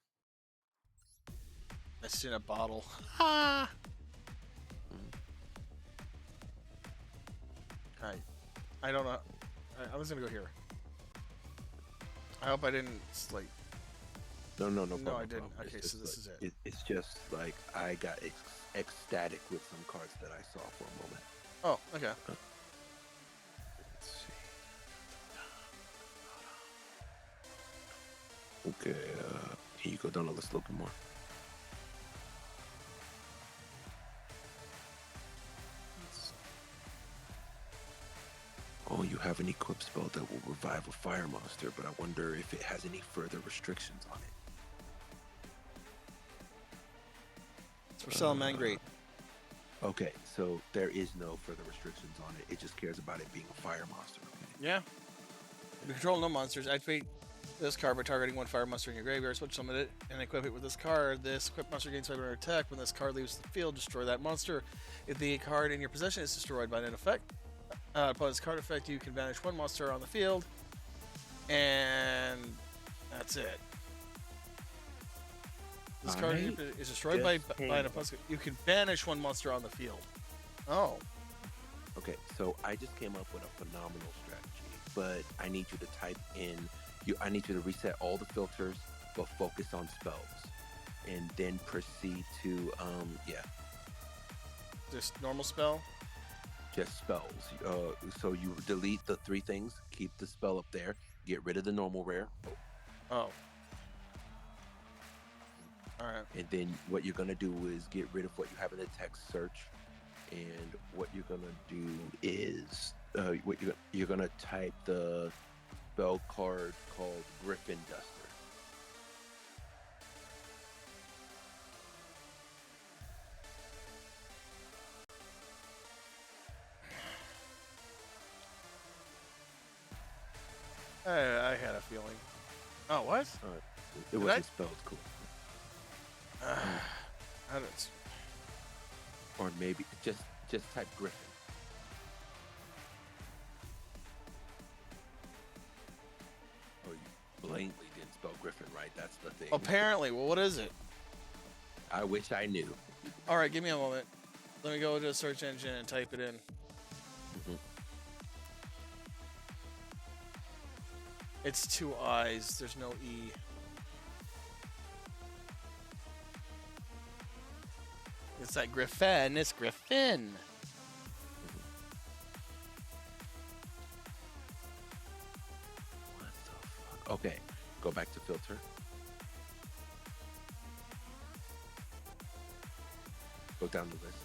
I seen a bottle. Ha! I don't know. I was gonna go here. I hope I didn't like. No No, problem, I didn't. problem. Okay, It's so just this like- is it. It's just like I got ecstatic with some cards that I saw for a moment. Oh, okay. Let's see. Okay, can you go down the list a little bit more? Oh, you have an equip spell that will revive a fire monster, but I wonder if it has any further restrictions on it. It's for selling Mangrate. Okay, so there is no further restrictions on it. It just cares about it being a fire monster. Okay. Yeah. You control no monsters. Activate this card by targeting one fire monster in your graveyard. Switch summon it and equip it with this card. This equipped monster gains 500 attack. When this card leaves the field, destroy that monster. If the card in your possession is destroyed by an effect, upon this card effect, you can banish one monster on the field, and that's it. This card is destroyed by an opponent. You can banish one monster on the field. Oh. Okay, so I just came up with a phenomenal strategy, but I need you to type in. I need you to reset all the filters, but focus on spells, and then proceed to Just normal spell. Just spells. So you delete the 3 things, keep the spell up there, get rid of the normal rare. Oh. All right. And then what you're gonna do is get rid of what you have in the text search, and what you're gonna do is you're gonna type the spell card called Griffin Duster. I had a feeling. Oh, what? It wasn't spelled cool. I don't. Or maybe just type Griffin. Oh, you blatantly didn't spell Griffin right. That's the thing. Apparently. Well, what is it? I wish I knew. All right, give me a moment. Let me go to a search engine and type it in. It's 2 I's. There's no E. It's like Griffin. It's Griffin. What the fuck? Okay, go back to filter. Go down the list.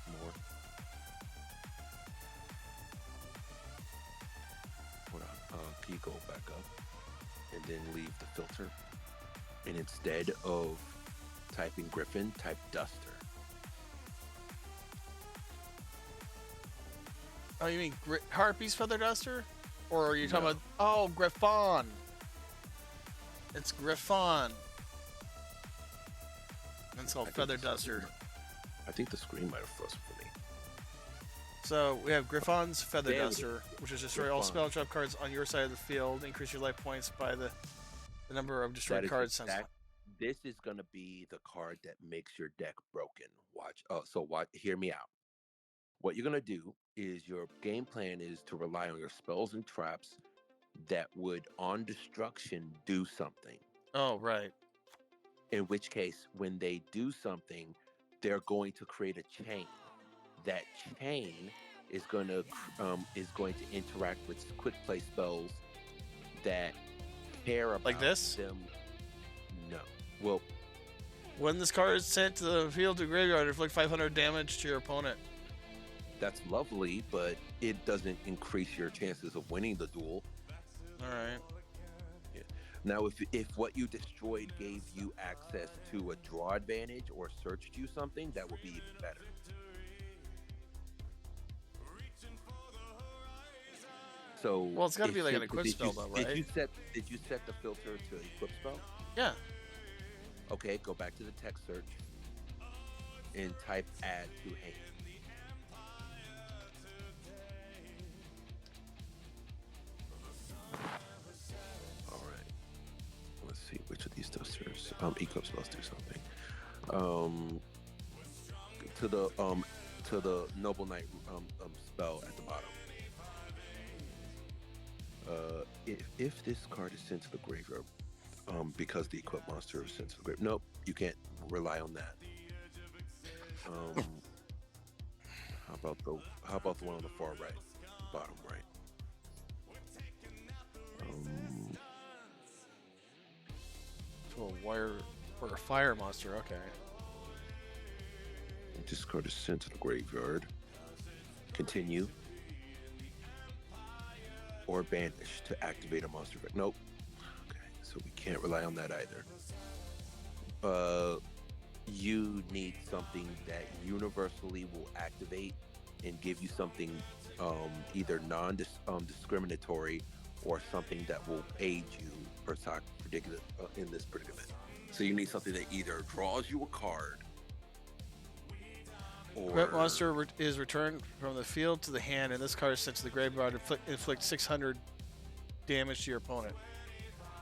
More. Hold on. Can you go back up and then leave the filter? And instead of typing Griffin, type Duster. Oh, you mean Harpy's Feather Duster? Or are you talking about... Oh, Griffon. It's Griffon. It's called Feather Duster. I think the screen might have frozen for me. So we have Griffon's Feather There we Duster, go. which is destroy all spell trap cards on your side of the field. Increase your life points by the number of destroyed cards. This is going to be the card that makes your deck broken. Watch. Watch. Hear me out. What you're going to do is your game plan is to rely on your spells and traps that would, on destruction, do something. Oh, right. In which case, when they do something, they're going to create a chain. That chain is going to interact with quick play spells that care about Like this? them. No. Well, When this card is sent to the field to graveyard, inflict 500 damage to your opponent. that's lovely, but it doesn't increase your chances of winning the duel. All right. Yeah. Now, if what you destroyed gave you access to a draw advantage or searched you something, that would be even better. So, Well, it's got to be like an should- equip did spell, you, though, Did right? you set the filter to equip spell? Yeah. Okay, go back to the text search and type add to hand. All right. Let's see which of these does serves. Equip spells do something. To the Noble Knight spell at the bottom. If this card is sent to the graveyard, because the equipped monster is sent to the grave. Nope, you can't rely on that. How about the one on the far right, bottom right? To a wire or a fire monster. Okay. This card is sent to the graveyard. Continue. Or banish to activate a monster effect. Nope. Okay, so we can't rely on that either. You need something that universally will activate and give you something either non-discriminatory or something that will aid you or in this predicament. So you need something that either draws you a card or Equipped monster is returned from the field to the hand, and this card is sent to the graveyard to inflict 600 damage to your opponent.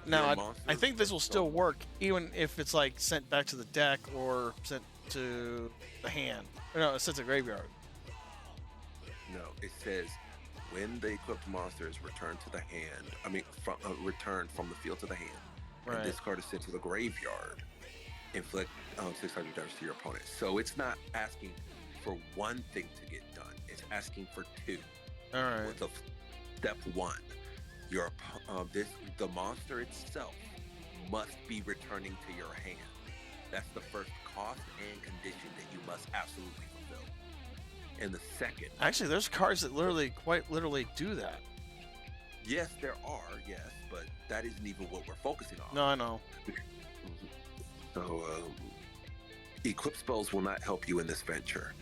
Now, I think this will still work even if it's like sent back to the deck or sent to the hand. Or no, it's sent to the graveyard. No, it says when the equipped monster is returned to the hand. Returned from the field to the hand. Right. And this card is sent to the graveyard. Inflict 600 damage to your opponent. So it's not asking for one thing to get done. It's asking for two. All right. So step one, the monster itself must be returning to your hand. That's the first cost and condition that you must absolutely fulfill. And the second, Actually, there's cards that quite literally do that. yes, there are, yes, but that isn't even what we're focusing on. No, I know. So, equip spells will not help you in this venture.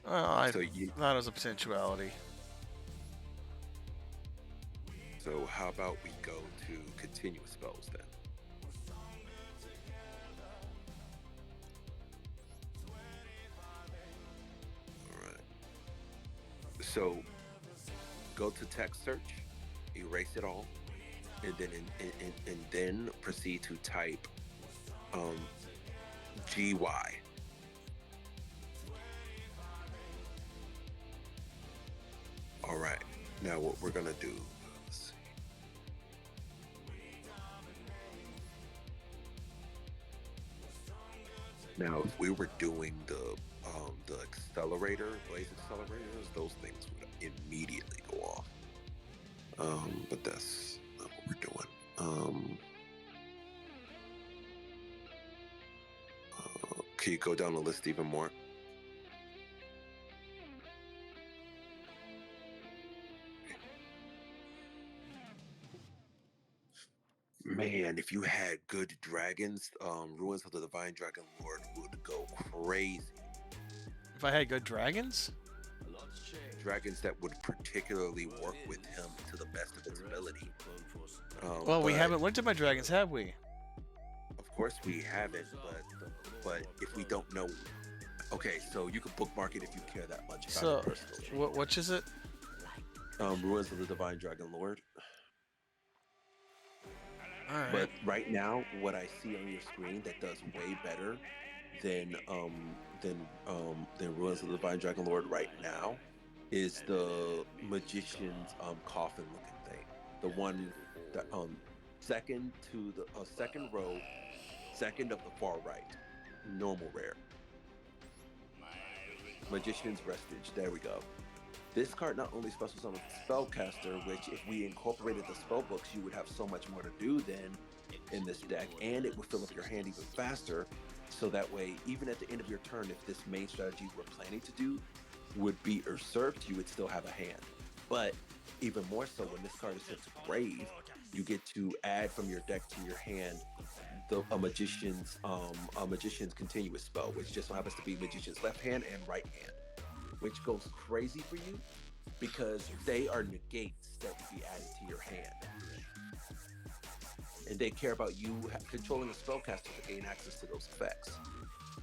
That is a potentiality. So how about we go to continuous spells then? All right. So go to text search, erase it all, and then proceed to type GY. All right. Now what we're gonna do. Let's see. Now, if we were doing the accelerator, blaze accelerators, those things would immediately go off. But that's not what we're doing. Can you go down the list even more? Man, if you had good dragons, Ruins of the Divine Dragon Lord would go crazy. If I had good dragons? Dragons that would particularly work with him to the best of its ability. Well, we haven't looked at my dragons, have we? Of course we haven't, but if we don't know... Okay, so you can bookmark it if you care that much about it personally. Which is it? Ruins of the Divine Dragon Lord. All right. But right now, what I see on your screen that does way better than Ruins of the Divine Dragon Lord right now is the Magician's coffin looking thing. The one that second to the second row, second of the far right, normal rare. Magician's Vestige. There we go. This card not only special summons Spellcaster, which if we incorporated the spell books, you would have so much more to do then in this deck, and it would fill up your hand even faster. So that way, even at the end of your turn, if this main strategy we're planning to do would be usurped, you would still have a hand. But even more so, when this card is sent to grave, you get to add from your deck to your hand a magician's continuous spell, which just so happens to be magician's left hand and right hand, which goes crazy for you because they are negates that would be added to your hand. And they care about you controlling a spellcaster to gain access to those effects.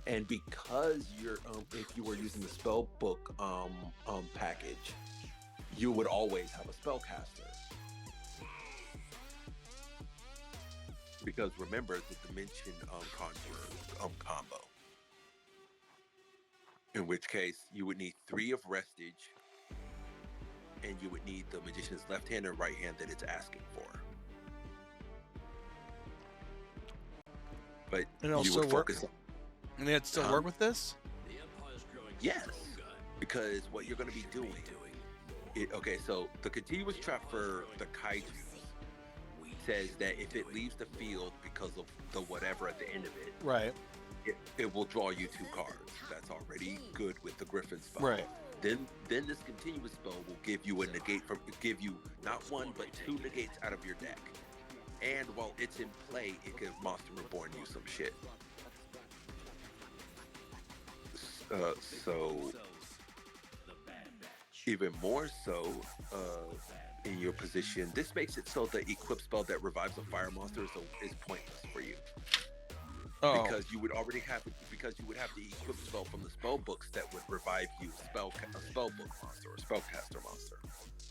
And because you're, if you were using the spell book package, you would always have a spellcaster. Because remember the Dimension Conjurer combo. In which case, you would need 3 of Restage, and you would need the Magician's left hand and right hand that it's asking for. But and it'll you still would work. focus on. And it'd still work with this? Yes, because what you're going to be doing. Okay, so the continuous trap for the kaiju says that if it leaves the field because of the whatever at the end of it, right, it will draw you 2 cards. That's already good with the Griffin spell. Right. Then this continuous spell will give you a negate give you not 1 but 2 negates out of your deck. And while it's in play, it gives Monster Reborn you some shit. So even more so, in your position, this makes it so the equip spell that revives a fire monster is pointless for you. Oh. Because you would have the equip spell from the spell books that would revive you a spell book monster or spellcaster monster,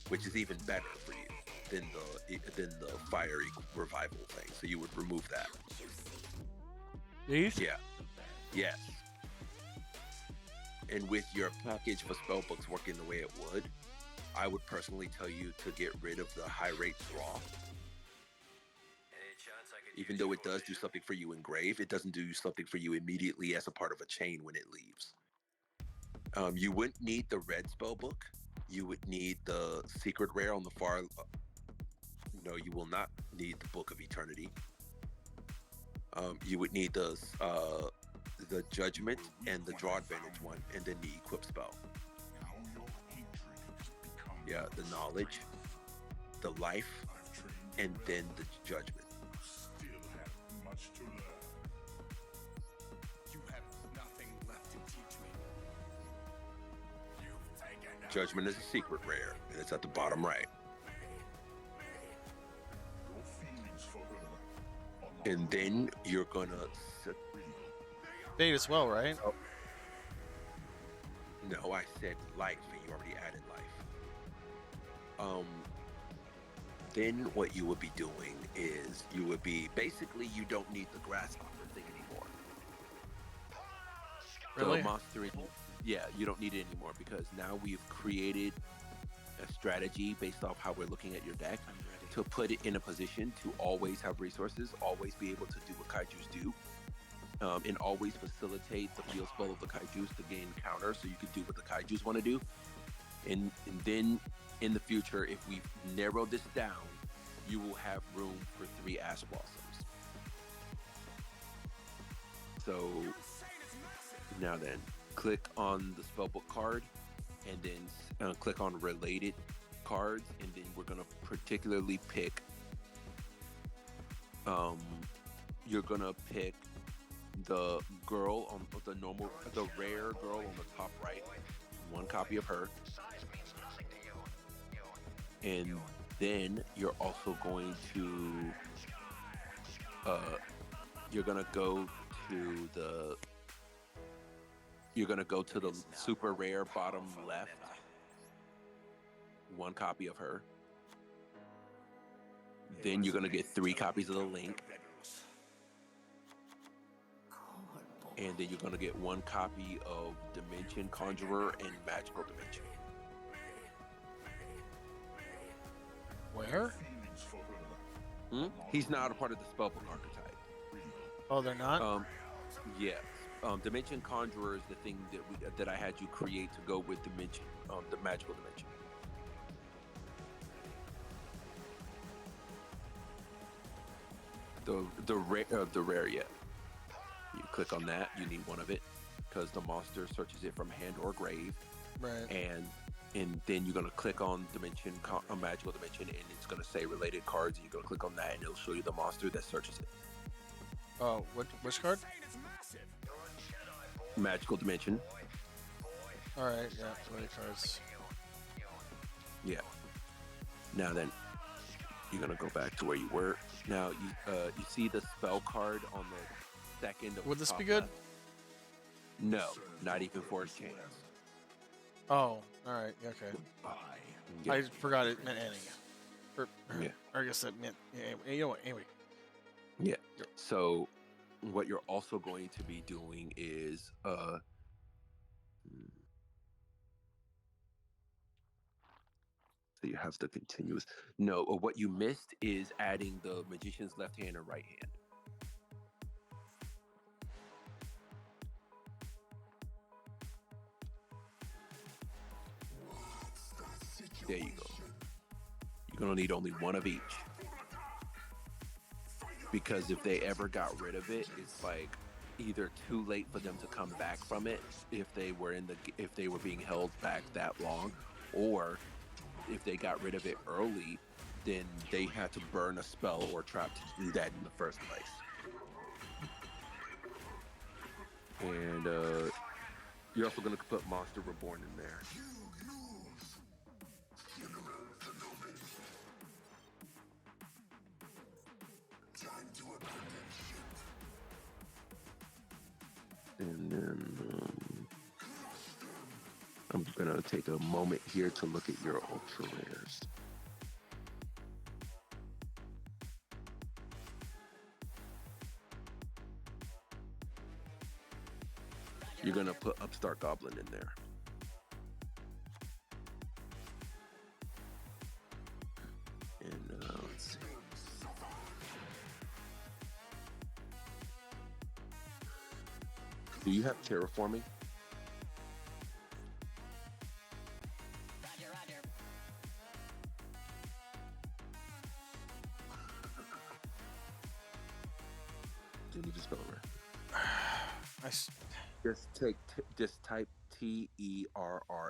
which is even better for you than the fiery revival thing. So you would remove that. These? Yeah. Yes. And with your package for spell books working the way it would, I would personally tell you to get rid of the high rate draw. Even though it does do something for you in grave, it doesn't do something for you immediately as a part of a chain when it leaves. You wouldn't need the red spell book. You would need the secret rare on the far. No, you will not need the Book of Eternity. You would need the Judgment and the Draw Advantage one, and then the Equip spell. Yeah, the Knowledge, the Life, and then the Judgment. Still have much to learn. You have nothing left to teach me. You've taken Judgment is a secret rare, and it's at the bottom right. your feelings for her. And then you're gonna Fade as well, right? Oh. No, I said life, and you already added life. Then what you would be doing is you would be basically you don't need the grasshopper thing anymore. Really? The monster, yeah, you don't need it anymore because now we've created a strategy based off how we're looking at your deck to put it in a position to always have resources, always be able to do what kaijus do, and always facilitate the field spell of the kaijus to gain counter so you can do what the kaijus want to do. And then in the future, if we narrow this down, you will have room for 3 Ash Blossoms. So now then, click on the spellbook card and then click on related cards, and then we're going to particularly pick you're going to pick the girl on the rare girl on the top right, 1 copy of her. And then you're also going to go to the super rare bottom left, 1 copy of her. Then you're gonna get 3 copies of the link. And then you're gonna get 1 copy of Dimension Conjurer and Magical Dimension. Where? He's not a part of the spellbook archetype. Oh, they're not? Yes, Dimension Conjurer is the thing that I had you create to go with Dimension, the magical dimension. The rare, yeah. You click on that. You need one of it because the monster searches it from hand or grave. Right. And then you're gonna click on a magical dimension, and it's gonna say related cards. And you're gonna click on that, and it'll show you the monster that searches it. Oh, which card? Magical dimension. All right, yeah, related cards. Yeah. Now then, you're gonna go back to where you were. Now you see the spell card on the second. Would this be good? Left? No, not even for a chance. Oh, all right, okay. Yeah. I forgot it meant any. Yeah. Or I guess that meant you know what? Anyway. Yeah. So, what you're also going to be doing is so you have the continuous. No, what you missed is adding the magician's left hand and right hand. There you go. You're gonna need only one of each. Because if they ever got rid of it, it's like either too late for them to come back from it if they were being held back that long, or if they got rid of it early, then they had to burn a spell or trap to do that in the first place. And you're also going to put Monster Reborn in there. And then I'm going to take a moment here to look at your ultra rares. You're going to put Upstart Goblin in there. And let's see. Do you have terraforming? Do you need to spell it right? Just type TERRA.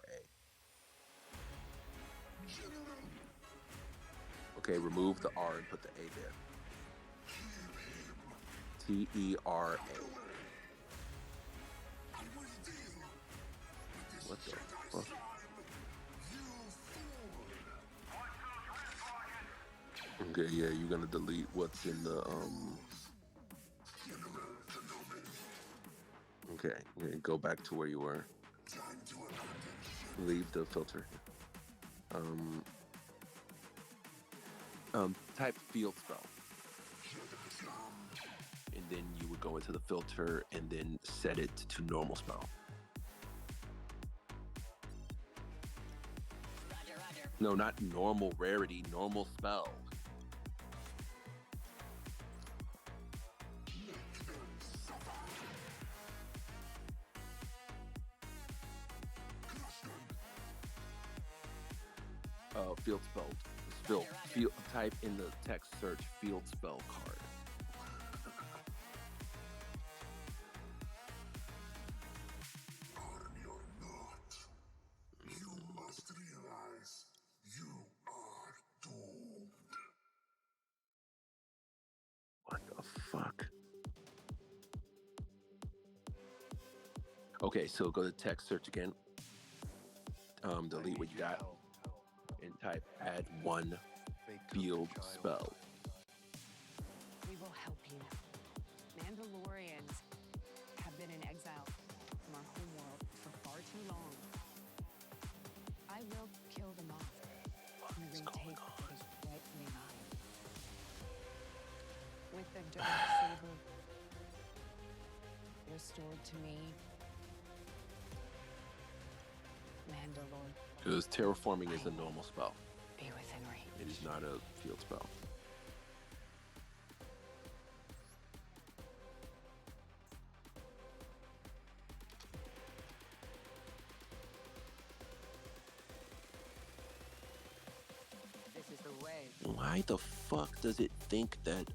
Okay, remove the R and put the A there. TERA. What the fuck? Okay, yeah, you're gonna delete what's in the Okay, go back to where you were. Leave the filter. Type field spell. And then you would go into the filter and then set it to normal spell. No, not normal rarity, normal spell. Field spell. Type in the text search field spell card. You must realize you are doomed. What the fuck? Okay, so go to text search again. Delete what you got and type add one field spell. We will help you. Mandalorians have been in exile from our homeworld for far too long. I will kill them off and retake what is rightfully mine. With the dark saber restored to me, Mandalore. Because terraforming is a normal spell. Be within reach. It is not a field spell. Why the fuck does it think that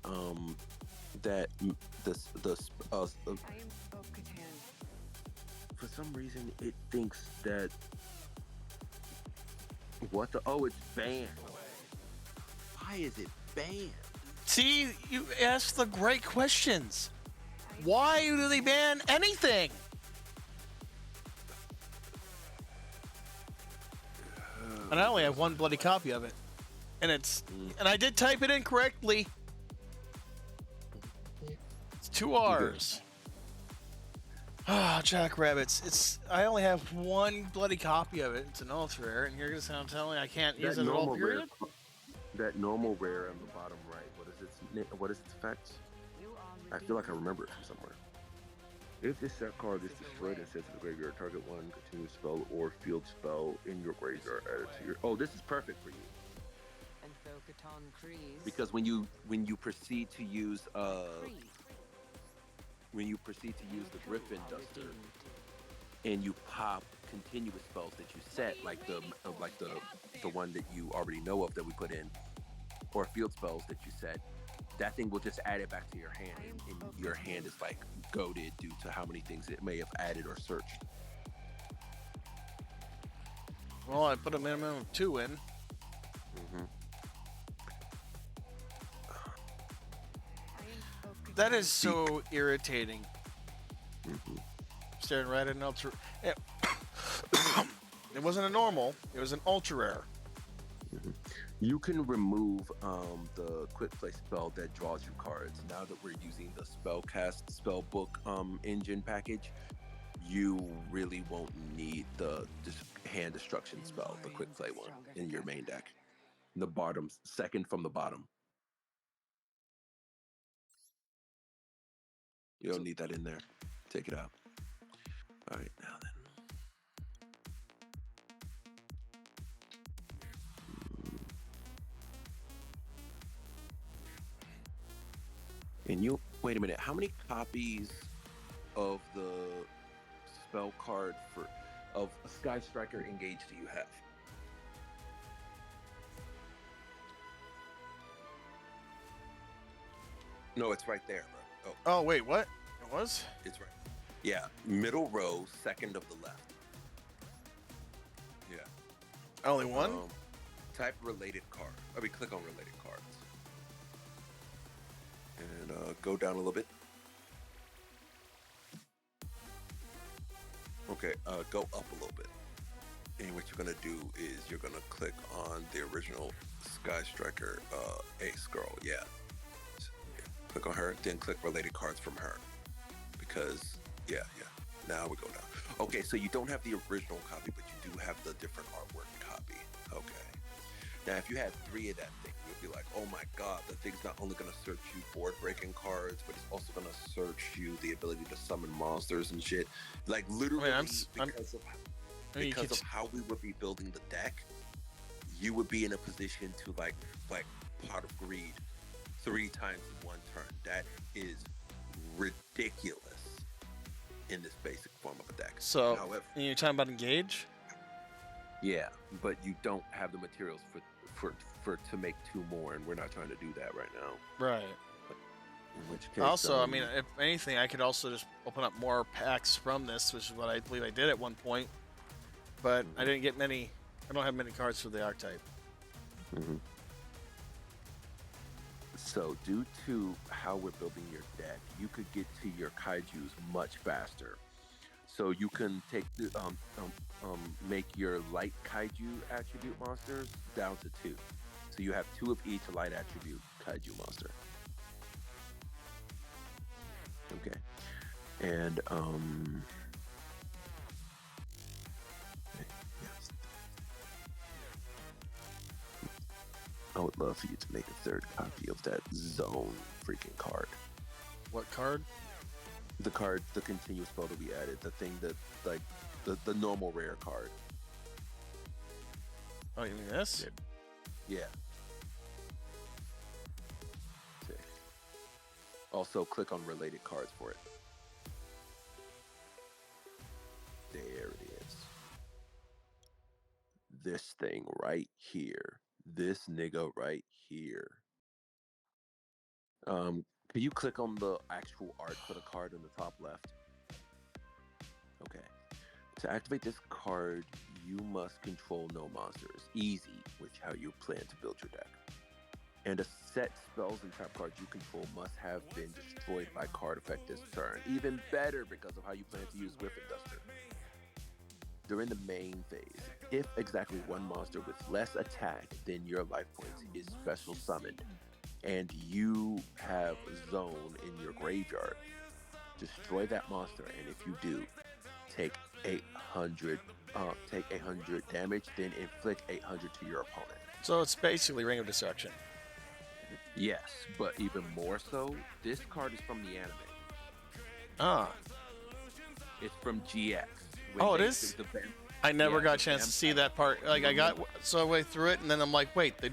for some reason it thinks that what the it's banned. Why is it banned? See, you asked the great questions. Why do they ban anything? And I only have one bloody copy of it. And and I did type it in correctly. It's 2 R's. Ah, Jackrabbits. I only have one bloody copy of it. It's an ultra rare, and you're gonna sound telling me I can't use it at all, period? That normal rare on the bottom right. What is its effect? I feel like I remember it from somewhere. If this set card is destroyed and sent to the graveyard, target one continuous spell or field spell in your graveyard added to your. Oh, this is perfect for you. Because when you proceed to use the Griffin Duster and you pop continuous spells that you set, like the one that you already know of that we put in, or field spells that you set, that thing will just add it back to your hand, and your hand is like goated due to how many things it may have added or searched. Well, I put a minimum of 2 in. That is so irritating. Staring right at an ultra. It wasn't a normal. It was an ultra rare. You can remove the quick play spell that draws you cards. Now that we're using the spellcast spellbook engine package, you really won't need the hand destruction spell, the quick play one, in your main deck. The bottom, second from the bottom. You don't need that in there. Take it out. All right, now then. And you wait a minute. How many copies of the spell card of Sky Striker Engage do you have? No, it's right there, bro. Oh wait, what? It was? It's right. Yeah, middle row, second of the left. Yeah. Only one? Type related card. Click on related cards. And go down a little bit. Okay, go up a little bit. And what you're gonna do is you're gonna click on the original Sky Striker Ace Girl. Yeah. Click on her, then click related cards from her. Because, yeah. Now we go down. Okay, so you don't have the original copy, but you do have the different artwork copy. Okay. Now, if you had 3 of that thing, you'd be like, oh my god, the thing's not only going to search you board-breaking cards, but it's also going to search you the ability to summon monsters and shit. Like, literally, because of how we would be building the deck, you would be in a position to, like Pot of Greed 3 times in one turn. That is ridiculous in this basic form of a deck. So, however, you're talking about Engage? Yeah, but you don't have the materials for to make 2 more, and we're not trying to do that right now. Right. In which case, also, I mean, if anything, I could also just open up more packs from this, which is what I believe I did at one point. But I didn't get many. I don't have many cards for the archetype. So, due to how we're building your deck, you could get to your kaijus much faster. So you can take the make your light kaiju attribute monsters down to 2. So you have 2 of each light attribute kaiju monster. Okay, and I would love for you to make a 3rd copy of that zone freaking card. What card? The card, the continuous spell that we added, the thing that, like, the normal rare card. Oh, you mean this? Yeah. Okay. Also, click on related cards for it. There it is. This thing right here. This nigga right here. Can you click on the actual art for the card in the top left? Okay. To activate this card, you must control no monsters. Easy, which how you plan to build your deck. And a set spells and trap cards you control must have been destroyed by card effect this turn. Even better because of how you plan to use Griffin Duster. During the main phase, if exactly one monster with less attack than your life points is special summoned, and you have a zone in your graveyard, destroy that monster, and if you do, take 800 damage, then inflict 800 to your opponent. So it's basically Ring of Destruction. Yes, but even more so, this card is from the anime. Ah. It's from GX. Oh, it is? I never got a chance to see that part. Like, I got so I went through it, and then I'm like, wait, they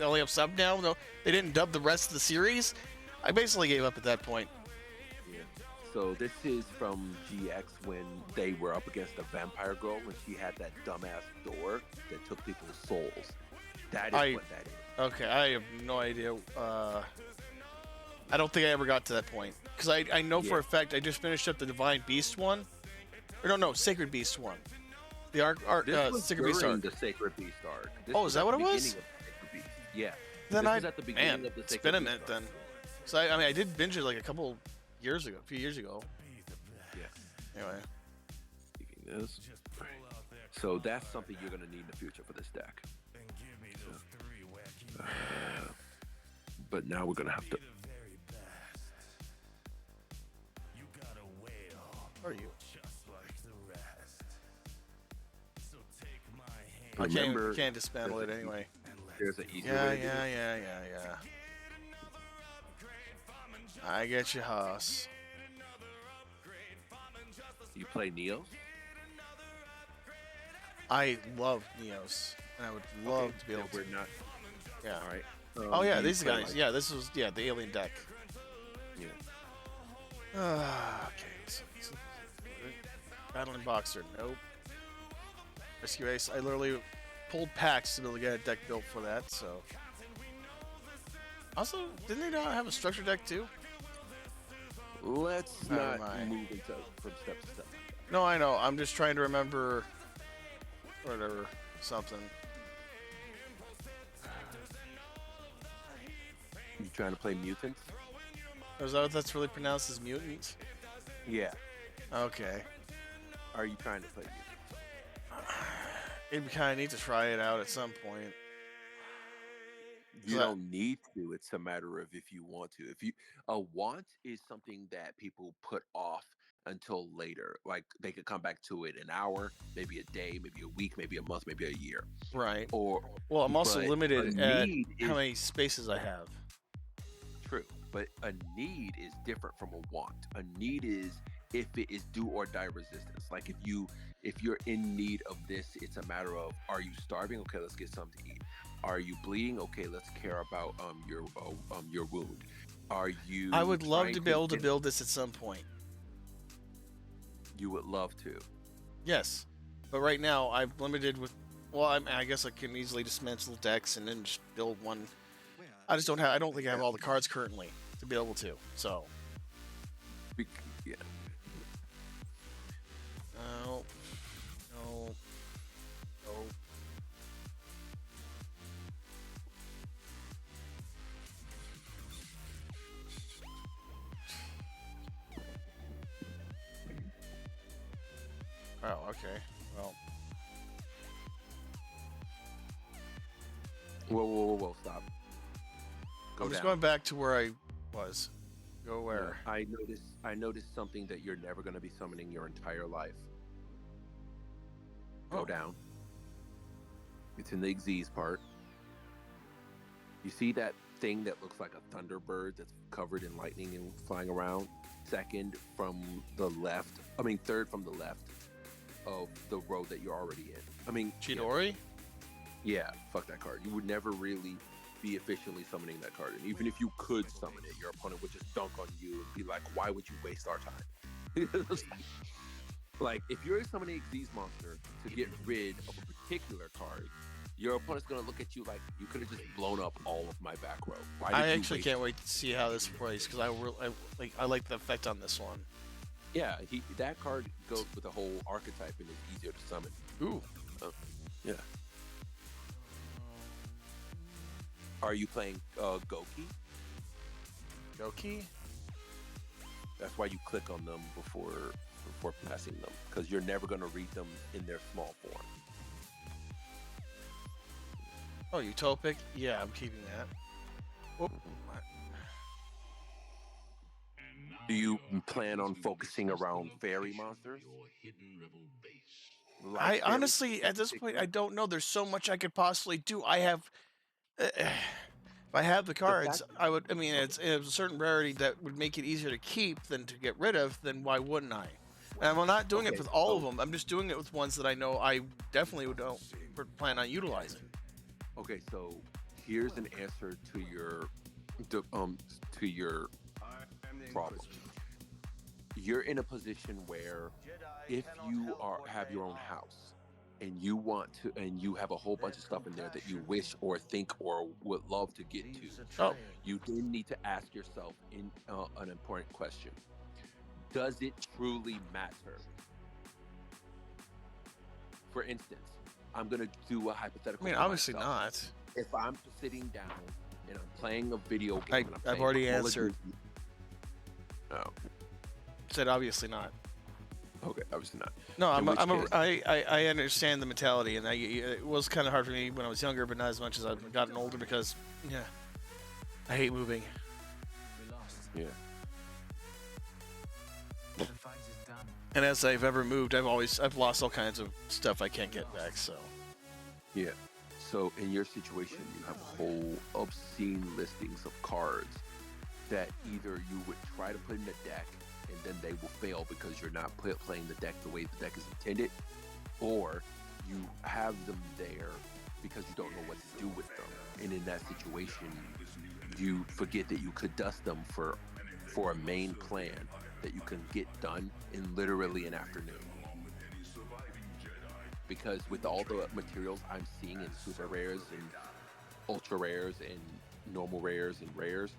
only have sub now? No, they didn't dub the rest of the series? I basically gave up at that point. Yeah. So this is from GX when they were up against a vampire girl when she had that dumbass door that took people's souls. That is what that is. Okay, I have no idea. I don't think I ever got to that point. Because I know for a fact I just finished up the Divine Beast one. Or no, Sacred Beast one. The Sacred Beast arc. The Sacred Beast arc. Is that what it was? Yeah. Then this was at the beginning of the it's been a minute then. So I did binge it like a few years ago. Yeah. Anyway. Taking this. So that's something you're gonna need in the future for this deck. But now we're gonna have to. Where are you? Remember, I can't dismantle it anyway. There's an easier Yeah. way to do it. I get you, Haas. You play Neos? I love Neos, and I would love to be able to. We're not. Yeah. All right. Oh yeah, these guys. Yeah, this was the alien deck. Yeah. Okay. So, Battling Boxer. Nope. Rescue Ace. I literally pulled packs to be able to get a deck built for that. So. Also, didn't they not have a structure deck too? Let's not move into from step to step. No, I know. I'm just trying to remember. Whatever. Something. You trying to play Mutants? Is that what that's really pronounced as Mutants? Yeah. Okay. Are you trying to play Mutants? It'd be kind of neat to try it out at some point. You don't need to. It's a matter of if you want to. If you want is something that people put off until later. Like they could come back to it an hour, maybe a day, maybe a week, maybe a month, maybe a year. Right. Or well, I'm also limited at how many spaces I have. True, but a need is different from a want. A need is if it is do or die resistance. Like if you're in need of this, it's a matter of, are you starving? Okay, let's get something to eat. Are you bleeding? Okay, let's care about your wound. Are you? I would love to be able to build this at some point. You would love to. Yes, but right now I'm limited with. Well, I guess I can easily dismantle decks and then just build one. I just don't have. I don't think I have all the cards currently to be able to. So. Yeah. No. Oh, okay. Well. Whoa, stop. I'm just going back to where I was. Go where? Yeah, I noticed something that you're never going to be summoning your entire life. Go down. It's in the Xyz part. You see that thing that looks like a thunderbird that's covered in lightning and flying around? Third from the left of the road that you're already in. Chidori? Yeah, fuck that card. You would never really be efficiently summoning that card. And even if you could summon it, your opponent would just dunk on you and be like, why would you waste our time? Like, if you're summoning a Xyz monster to get rid of a particular card, Your opponent's gonna look at you like you could have just blown up all of my back row. Why did I you actually waste can't wait to see how this plays because I like the effect on this one. Yeah, that card goes with the whole archetype and is easier to summon. Ooh. Yeah. Are you playing Goki? Goki? That's why you click on them before passing them, because you're never gonna read them in their small form. Oh, Utopic? Yeah, I'm keeping that. Whoop. Do you plan on focusing around fairy monsters? I honestly, at this point, I don't know. There's so much I could possibly do. I have, if I have the cards, I would. I mean, it's a certain rarity that would make it easier to keep than to get rid of. Then why wouldn't I? And I'm not doing it with all of them. I'm just doing it with ones that I know I definitely don't plan on utilizing. Okay, so here's an answer to your problem. You're in a position where if you have your own house and you want to, and you have a whole bunch of stuff in there that you wish or think or would love to get to, you then need to ask yourself an important question. Does it truly matter? For instance, I'm going to do a hypothetical. I mean, obviously not. If I'm sitting down and I'm playing a video game, I've already answered. Oh. Said obviously not. Okay, obviously not. No, I understand the mentality, and it was kind of hard for me when I was younger, but not as much as I've gotten older because, yeah, I hate moving. Yeah. And as I've ever moved, I've lost all kinds of stuff I can't get back. So. Yeah. So in your situation, you have whole obscene listings of cards that either you would try to put in the deck and then they will fail because you're not playing the deck the way the deck is intended, or you have them there because you don't know what to do with them. And in that situation, you forget that you could dust them for a main plan that you can get done in literally an afternoon. Because with all the materials I'm seeing in super rares and ultra rares and normal rares and rares,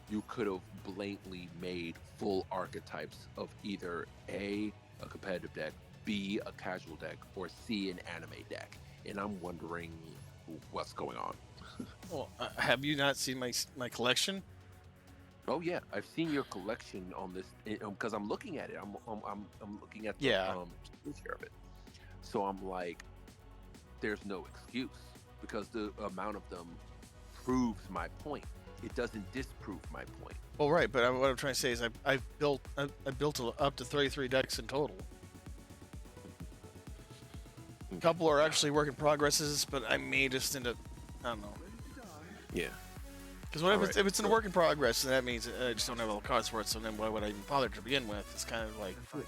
you could have blatantly made full archetypes of either A, a competitive deck, B, a casual deck, or C, an anime deck. And I'm wondering what's going on. Well, have you not seen my collection? Oh yeah, I've seen your collection on this because I'm looking at it. I'm looking at the share of it. So I'm like, there's no excuse because the amount of them proves my point. It doesn't disprove my point. Well, right, but what I'm trying to say is I built up to 33 decks in total. A couple are actually work in progresses, but I may just end up, I don't know. Yeah. Because if it's in a work in progress, then that means I just don't have all the cards for it. So then why would I even bother to begin with? It's kind of like the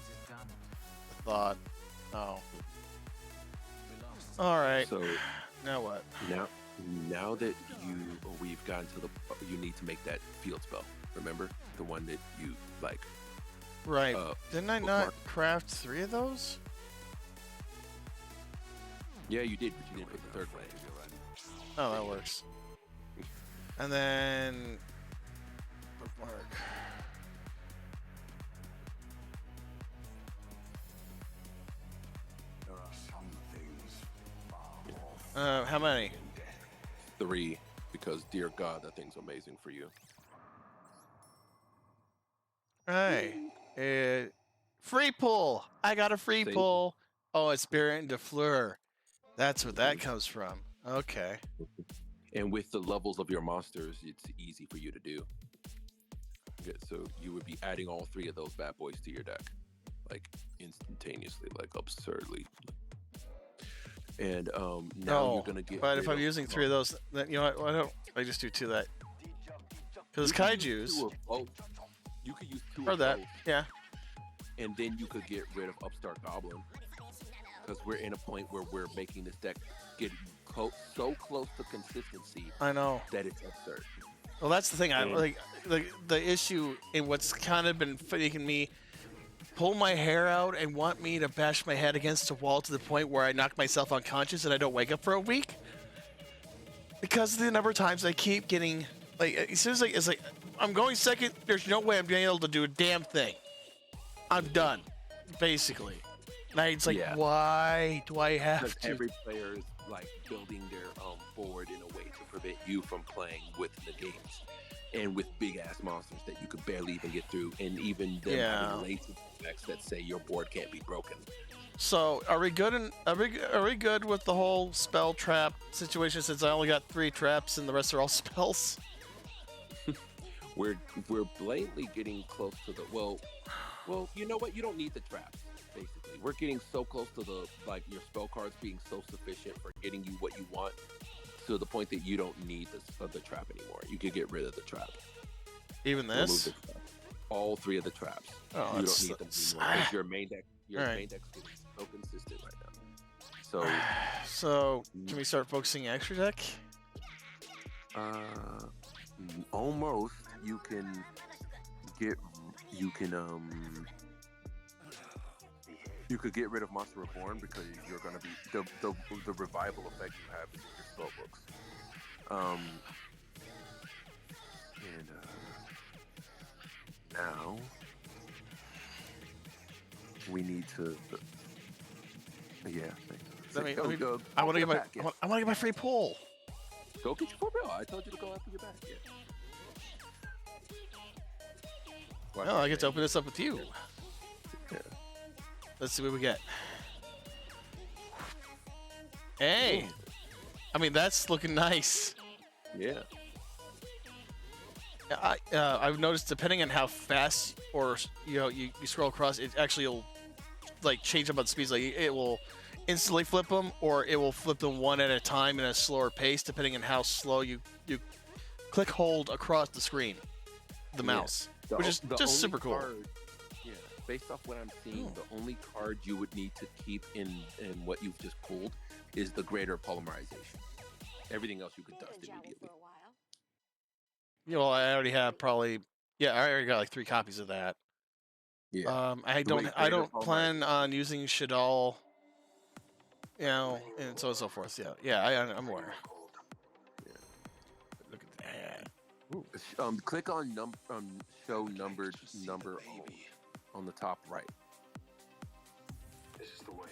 thought. Oh. All right. So now what? Now that we've gotten to you need to make that field spell. Remember the one that you like. Right. Didn't I not craft 3 of those? Yeah, you did, but you didn't put the third one. Oh, that works. And then bookmark. There are some things how many? 3, because dear God, that thing's amazing for you. Hey, free pull. I got a free pull. Oh, it's Spirit and Defleur. That's where that comes from. Okay. And with the levels of your monsters, it's easy for you to do. Okay, so you would be adding all 3 of those bad boys to your deck, like instantaneously, like absurdly. And now you're gonna get. But if I'm using 3 of those, then you know what? Why don't I just do 2 of that? Because kaiju's. You could use 2 or of that. both, Yeah. and then you could get rid of Upstart Goblin. Because we're in a point where we're making this deck get so close to consistency. I know that it's absurd. Well, that's the thing. I like the issue in what's kind of been making me pull my hair out and want me to bash my head against a wall to the point where I knock myself unconscious and I don't wake up for a week. because of the number of times I keep getting like as soon as it's like I'm going second. There's no way I'm being able to do a damn thing. I'm done, basically. And it's like, Yeah. why do I have Because to? every player is like building their forward in a way to prevent you from playing with the games and with big ass monsters that you could barely even get through, and even them having lazy effects that say your board can't be broken. So are we good? Are we good with the whole spell trap situation? Since I only got 3 traps and the rest are all spells. We're blatantly getting close to the well. You know what? You don't need the traps. Basically, we're getting so close to the like your spell cards being so sufficient for getting you what you want to the point that you don't need the trap anymore. You could get rid of the trap. Even Remove this? the trap. All 3 of the traps. Oh, you don't need them anymore because your main deck is so consistent right now. So, so can we start focusing extra deck? Almost. You can you could get rid of Monster Reborn because you're gonna be the revival effect you have in your spell books. And now we need to. I want to get my free pull. Go get your 4 bill. I told you to go after your back. Yeah. Well, I get to open this up with you. Yeah. Let's see what we get. Hey, I mean that's looking nice. Yeah. I've noticed depending on how fast or you scroll across, it actually will like change up on speeds. Like it will instantly flip them, or it will flip them one at a time in a slower pace, depending on how slow you click hold across the screen, the mouse, which is just super cool. Yeah, based off what I'm seeing, the only card you would need to keep in what you've just pulled is the greater polymerization. Everything else you could dust immediately. Yeah, well, I already have I already got like 3 copies of that. Yeah. I don't plan on using Shadal, and so on and so forth. Yeah, I'm aware. Yeah. Look at that. Ooh. Click on show number on the top right. This is the way.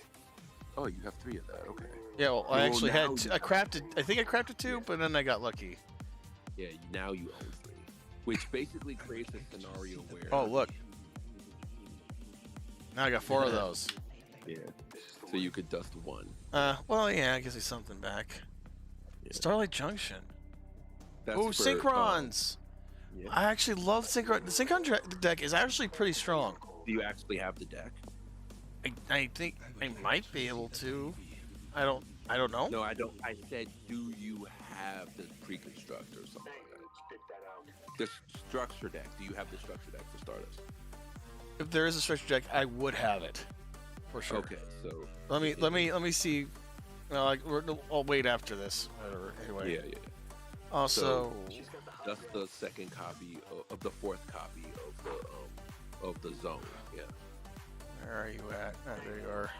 Oh, you have 3 of that. Okay. Yeah, well, I actually had I think I crafted 2, but then I got lucky. Yeah, now you own 3, which basically creates a scenario where. Oh, look. Now I got 4 of those. Yeah. So you could dust 1. Well, yeah, I guess there's something back. Yeah. Starlight Junction. Oh, Synchrons! Yeah. I actually love Synchron. The Synchron deck is actually pretty strong. Do you actually have the deck? I think I might be able to. I don't know. No, I don't. I said, do you have the pre-construct or something like that? The structure deck. Do you have the structure deck for Stardust? If there is a structure deck, I would have it, for sure. Okay, so let me see. No, I'll wait after this. Whatever. Anyway. Yeah. Also, that's the second copy of the 4th copy of the zone. Yeah. Where are you at? Oh, there you are.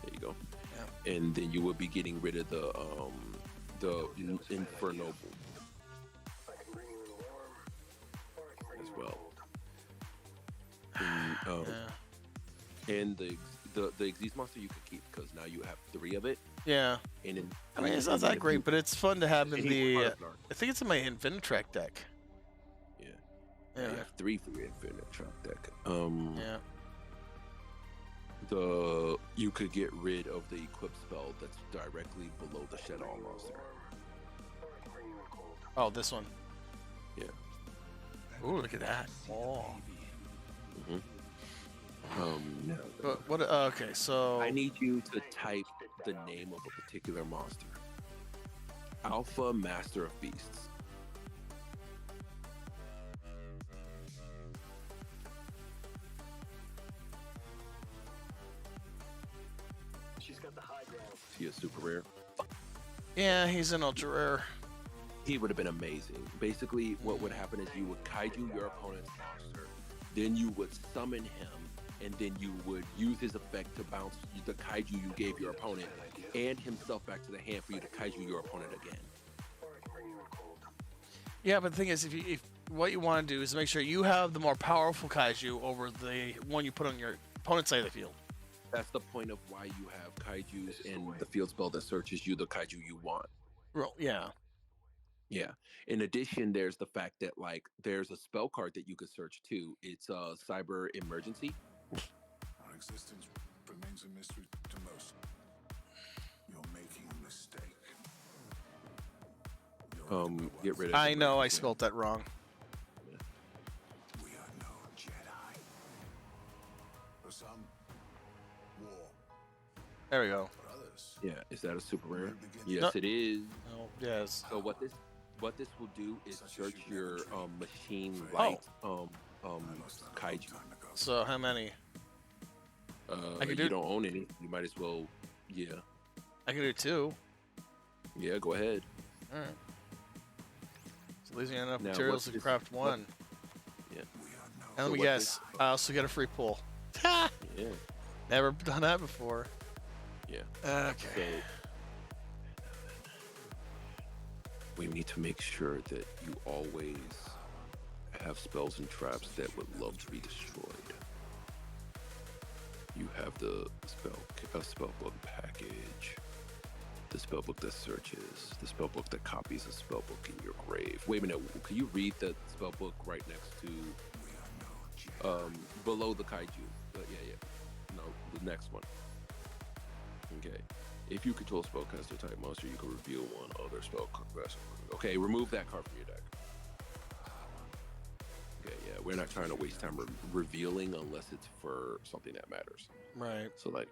There you go. Yeah. And then you will be getting rid of the Inferno as well. And the Xyz monster you could keep because now you have 3 of it. Yeah. And I mean, it's not that great, but it's fun to have in the. I think it's in my Infinitrack deck. Yeah. Yeah. You have 3 for your Infinitrack deck. Yeah. You could get rid of the equip spell that's directly below the Shadal monster. Oh, this one. Yeah. Ooh, look at that. Oh. Mm-hmm. What? Okay, so I need you to type the name of a particular monster. Alpha Master of Beasts. She's got the high ground. Is he a super rare? Yeah, he's an ultra rare. He would have been amazing. Basically, what would happen is you would kaiju your opponent's monster, then you would summon him, and then you would use his effect to bounce the kaiju you gave your opponent and himself back to the hand for you to kaiju your opponent again. Yeah, but the thing is, if what you want to do is make sure you have the more powerful kaiju over the one you put on your opponent's side of the field. That's the point of why you have kaijus and the field spell that searches you the kaiju you want. Yeah. Yeah. In addition, there's the fact that like there's a spell card that you could search too. It's a cyber emergency. Our existence remains a mystery to most. You're making a mistake. Get rid of. I know I spelled that wrong. We are no Jedi. For some, war. There we go. For others, Yeah, is that a super rare? Yes, it is. Oh, yes. So what this will do is search your machine light kaiju. So how many? I can do. You don't own any. You might as well. Yeah. I can do 2. Yeah, go ahead. All right. So leaves me enough Now, materials to what's craft 1. Yeah. And let me guess. I also get a free pull. Yeah. Never done that before. Yeah. Okay. So we need to make sure that you always have spells and traps that would love to be destroyed. You have the spellbook package, the spellbook that searches, the spellbook that copies a spellbook in your grave. Wait a minute, can you read the spellbook right next to, below the kaiju? Yeah. No, the next one. Okay. If you control spellcaster type monster, you can reveal one other spellcaster. Okay, remove that card from your deck. Okay, yeah, we're not trying to waste time revealing unless it's for something that matters. Right. So like,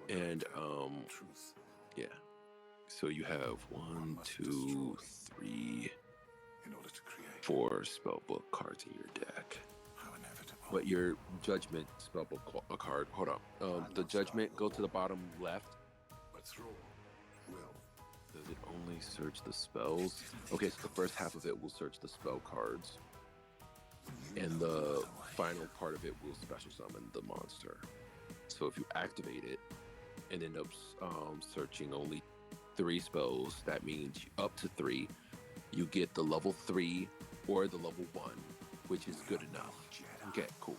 and yeah. So you have 1, 2, 3, 4 spellbook cards in your deck. But your judgment spellbook card. Hold on. The judgment, go to the bottom left. Does it only search the spells? Okay, so the first half of it will search the spell cards, and the final part of it will special summon the monster. So if you activate it and end up searching only 3 spells, that means up to 3, you get the level 3 or the level 1, which is good enough. Okay, cool.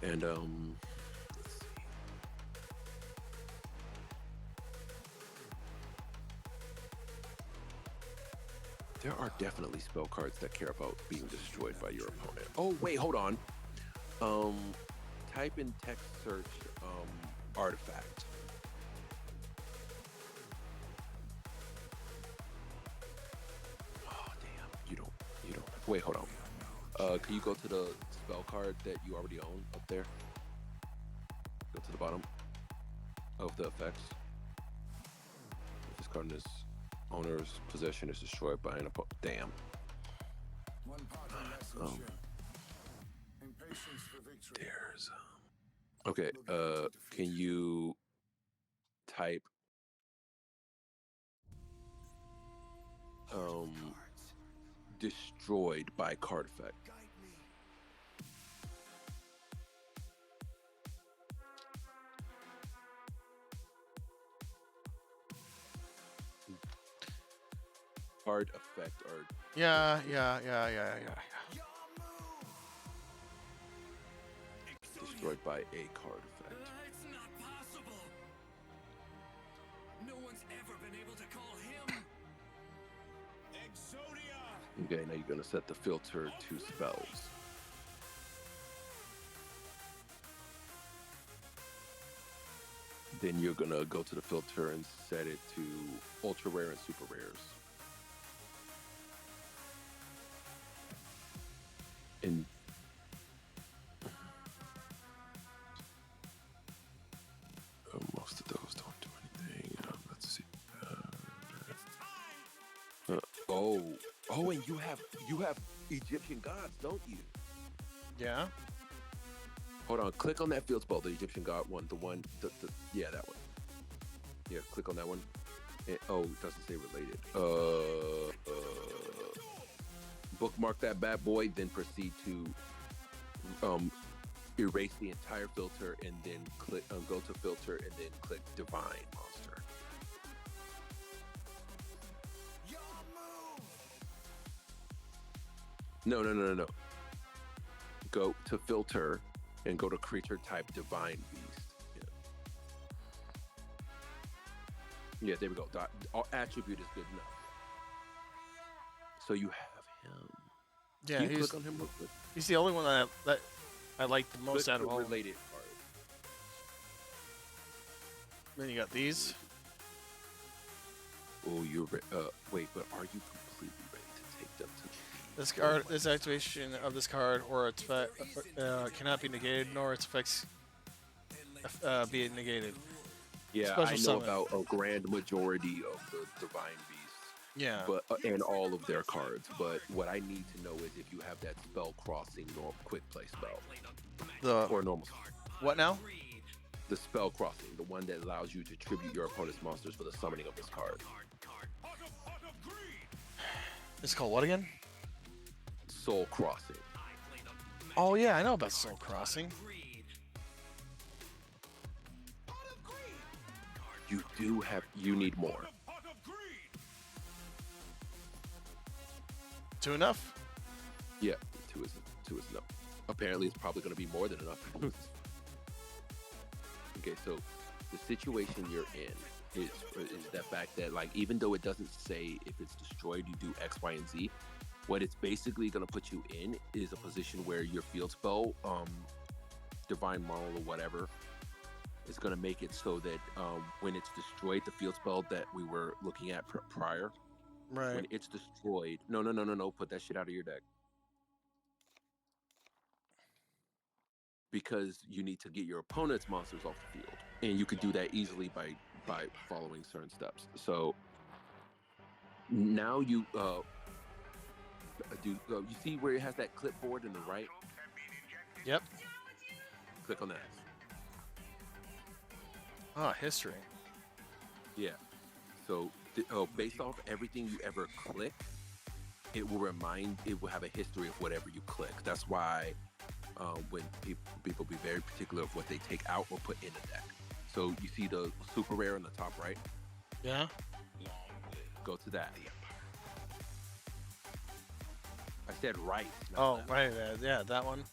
And let's see. There are definitely spell cards that care about being destroyed by your opponent. Oh wait, hold on. Type in text search artifact. Oh damn, you don't. Wait, hold on. Can you go to the spell card that you already own up there? Go to the bottom of the effects. If this card in this owner's possession is destroyed by an opponent. Damn. There's. Okay. Can you type destroyed by card effect? Card effect or Yeah. destroyed by a card effect. It's not possible. No one's ever been able to call him Exodia. Okay, now you're gonna set the filter to spells. Then you're gonna go to the filter and set it to ultra rare and super rares. And most of those don't do anything. Let's see. And you have Egyptian gods, don't you? Yeah. Hold on. Click on that field spell, the Egyptian god one, yeah, that one. Yeah, click on that one. It doesn't say related. Bookmark that bad boy, then proceed to erase the entire filter and then click go to filter and then click divine monster. No. Go to filter and go to creature type divine beast. Yeah, there we go. Attribute is good enough. So you have him. Yeah, Can you click on him real quick? He's the only one that I like the most Click out of the all. related card. Then you got these. Oh, you're wait, but are you completely ready to take them to This card, this activation of this card or its effect cannot be negated, nor its effects be negated. Yeah, Special I know summon. about a grand majority of the divine beasts. Yeah. But and all of their cards. But what I need to know is if you have that spell crossing or quick play spell. Or normal. What now? The spell crossing, the one that allows you to tribute your opponent's monsters for the summoning of this card. It's called what again? Soul Crossing. Oh yeah, I know about Soul Crossing. You need more. Two enough? Yeah, two is enough. Apparently, it's probably going to be more than enough. Okay, so the situation you're in is the fact that, like, even though it doesn't say if it's destroyed, you do X, Y, and Z. What it's basically going to put you in is a position where your field spell, divine model or whatever, is going to make it so that when it's destroyed, the field spell that we were looking at prior. Right. When it's destroyed, no, put that shit out of your deck. Because you need to get your opponent's monsters off the field. And you could do that easily by following certain steps. So now you you see where it has that clipboard in the right? Yep. Click on that. Ah, history. Yeah. So based off everything you ever click, it will have a history of whatever you click. That's why when people be very particular of what they take out or put in a deck. So you see the super rare on the top right? Yeah. Go to that. I said right. Oh, right. Yeah, that one.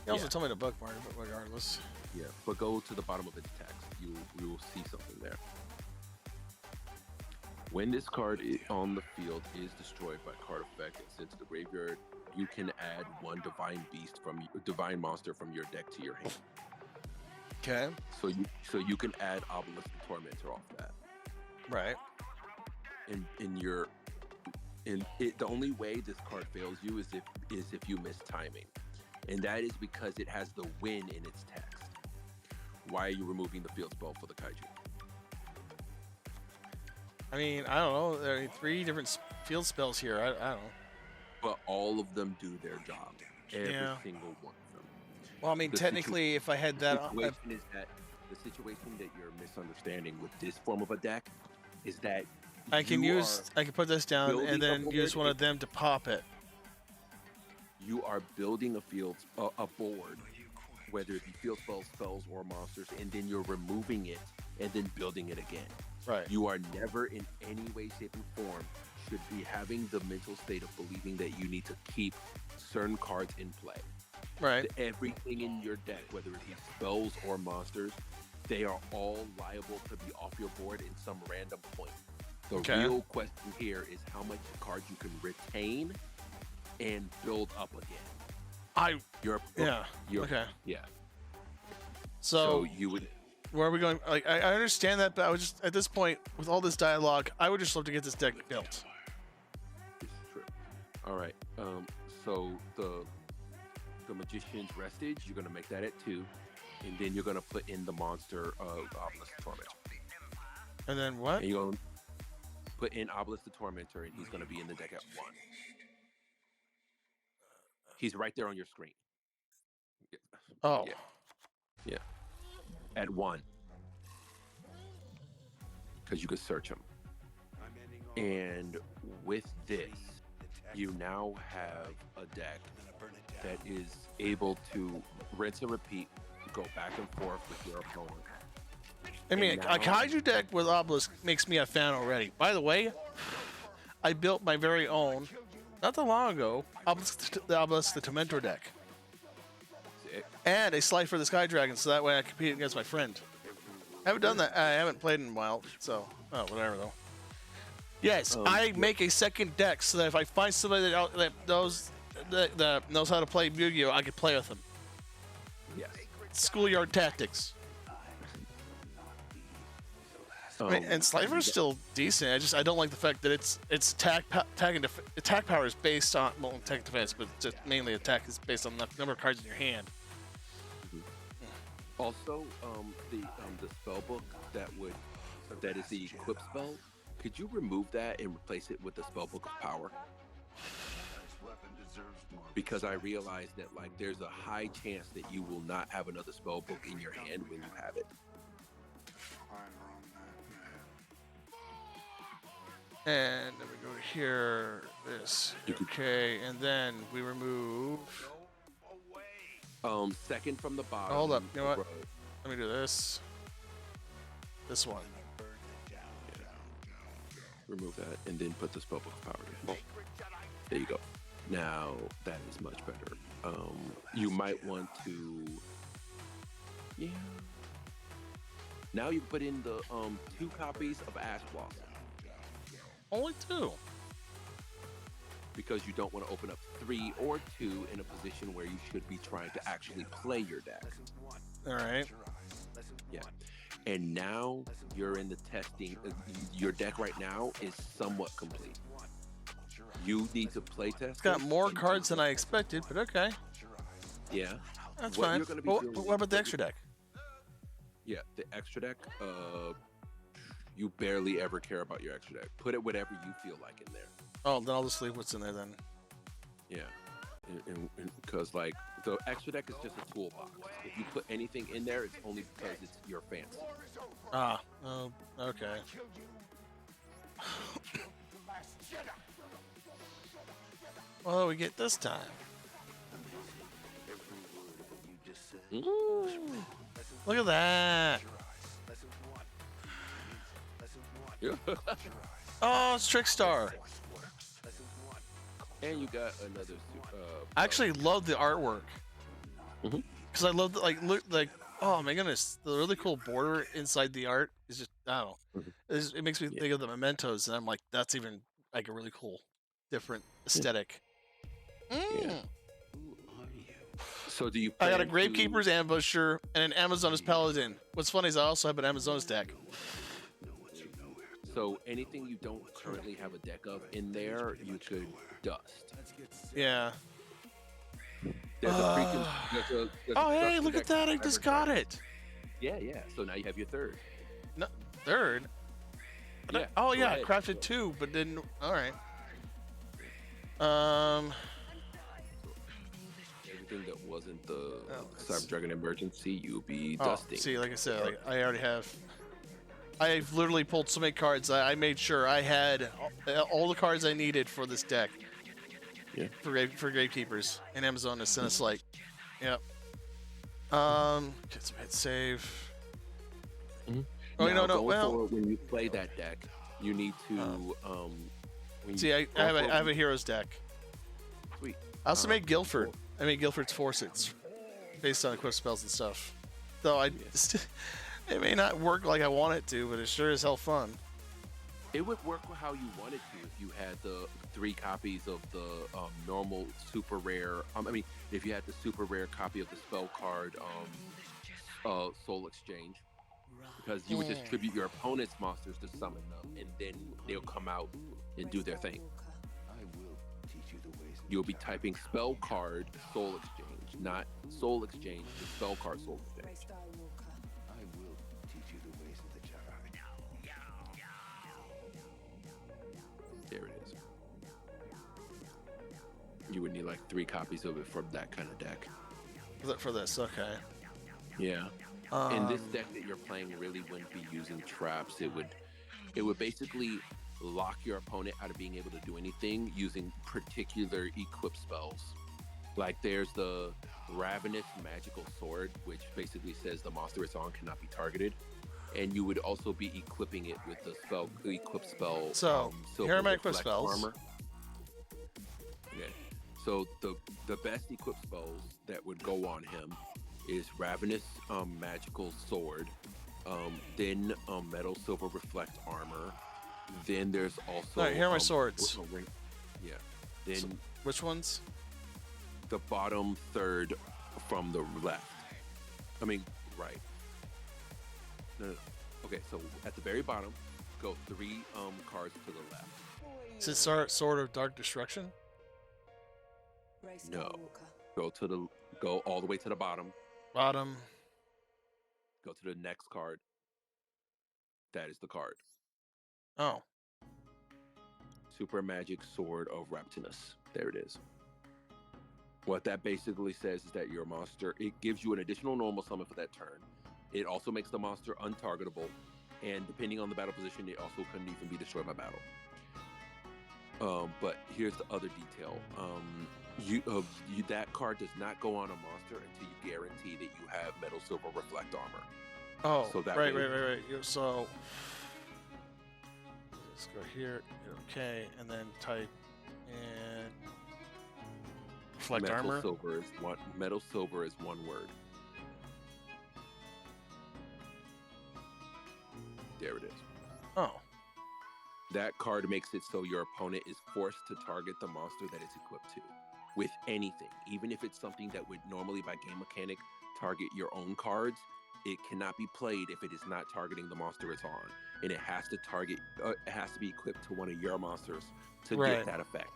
You also Yeah. told me to bookmark it, but regardless. Yeah, but go to the bottom of its text. You will see something there. When this card on the field is destroyed by card effect and sent to the graveyard, you can add one divine monster from your deck to your hand. Okay. So you can add Obelisk the Tormentor off that. Right. The only way this card fails you is if you miss timing, and that is because it has the win in its text. Why are you removing the field spell for the kaiju? I mean, I don't know. There are 3 different field spells here. I don't know. But all of them do their job. Every Yeah. single one of them. Well, I mean, technically, if I had that, the situation that you're misunderstanding with this form of a deck is that I can put this down and then use one of them to pop it. You are building a board, whether it be field spells or monsters, and then you're removing it and then building it again. Right. You are never in any way, shape, and form should be having the mental state of believing that you need to keep certain cards in play. Right. Everything in your deck, whether it be spells or monsters, they are all liable to be off your board in some random point. The real question here is how much cards you can retain and build up again. Okay. Yeah. So you would. Where are we going? Like, I understand that, but I would just, at this point, with all this dialogue, I would just love to get this deck built. This is true. All right. So the Magician's Restage, you're gonna make that at 2, and then you're gonna put in the monster of Obelisk the Tormentor. And then what? And you're gonna put in Obelisk the Tormentor, and he's gonna be in the deck at 1. He's right there on your screen. Oh. Yeah. At 1. Because you could search him. And with this, you now have a deck that is able to rinse and repeat, go back and forth with your opponent. I mean, And a now- kaiju deck with Obelisk makes me a fan already. By the way, I built my very own, not that long ago, the Tormentor deck. And a Slife for the Sky Dragon, so that way I compete against my friend. I haven't done that. I haven't played in a while, so whatever though. Yes, I make a second deck so that if I find somebody that knows how to play Yu-Gi-Oh, I can play with them. Yes. Schoolyard tactics. And Slifer's still decent. I don't like the fact that its attack power is based on attack and defense, but just mainly attack is based on the number of cards in your hand. Also, the spell book that is the equip spell. Could you remove that and replace it with the spell book of power? Because I realized that there's a high chance that you will not have another spell book in your hand when you have it. And then we go here, this, okay, and then we remove. Second from the bottom. Hold up, you know what? Let me do this. This one. Remove that and then put the spellbook of power in. There you go. Now that is much better. You might want to. Yeah. Now you put in the 2 copies of Ash Blossom. Only 2. Because you don't want to open up 3 or 2 in a position where you should be trying to actually play your deck. All right. Yeah. And now you're in the testing. Your deck right now is somewhat complete. You need to play test. It's got more cards than I expected, but okay. Yeah. That's fine. What about the extra deck? Yeah, the extra deck. You barely ever care about your extra deck. Put it whatever you feel like in there. Oh, then I'll just leave what's in there then. Yeah, because the extra deck is just a toolbox. If you put anything in there, it's only because it's your fancy. Ah, oh, okay. Well, we get this time. Ooh, look at that. Oh, it's Trickstar. And you got another. I actually love the artwork because I love oh my goodness, the really cool border inside the art is just I don't know. It makes me think of the mementos, and I'm like, that's even a really cool, different aesthetic. Yeah. So do you? I got a Gravekeeper's Ambusher and an Amazonas Paladin. What's funny is I also have an Amazonas deck. So anything you don't currently have a deck of in there, you could dust. Yeah. There's a freaking. Oh hey, look at that! I just got it. Yeah. So now you have your third. No, third. Yeah. Oh yeah, I crafted 2, but didn't. All right. Everything that wasn't the Cyber Dragon Emergency, you'll be dusting. See, like I said, I already have. I've literally pulled so many cards. I made sure I had all the cards I needed for this deck. Yeah. For Gravekeepers and Amazonas, and it's like, yep. Get some hit save. Oh no! Well, when you play that deck, you need to see, I have a heroes deck. Sweet. I also made Guilford. I made Guilford's Forceps based on equip spells and stuff. Though it may not work like I want it to, but it sure is hell fun. It would work how you wanted to if you had the 3 copies of the normal super rare. If you had the super rare copy of the spell card, Soul Exchange, because you would distribute your opponent's monsters to summon them, and then they'll come out and do their thing. You'll be typing spell card Soul Exchange, not Soul Exchange, the spell card Soul Exchange. There it is. You would need 3 copies of it from that kind of deck. For this, okay. Yeah. And this deck that you're playing really wouldn't be using traps. It would It would basically lock your opponent out of being able to do anything using particular equip spells. Like there's the Ravenous Magical Sword, which basically says the monster it's on cannot be targeted. And you would also be equipping it with the equip spell. So, Silver here are my equip Reflect spells. Armor. Okay. So the best equip spells that would go on him is Ravenous Magical Sword, then Metal Silver Reflect Armor. Then there's also. All right, here are my swords. Yeah. Then So, which ones? the bottom third from the left. I mean, right. No. Okay, so at the very bottom, go 3 cards to the left. Is it Sword of Dark Destruction? No. Go all the way to the bottom. Bottom. Go to the next card. That is the card. Oh. Super Magic Sword of Reptinus. There it is. What that basically says is that your monster, it gives you an additional normal summon for that turn. It also makes the monster untargetable, and depending on the battle position, it also couldn't even be destroyed by battle. But here's the other detail. That card does not go on a monster until you guarantee that you have Metal Silver Reflect Armor. Oh, so that right. So let's go here. Okay, and then type in Reflect Armor. Metal Silver is one word. There it is. Oh. That card makes it so your opponent is forced to target the monster that it's equipped to with anything. Even if it's something that would normally by game mechanic target your own cards, it cannot be played if it is not targeting the monster it's on. And it has to target, it has to be equipped to one of your monsters to get that effect.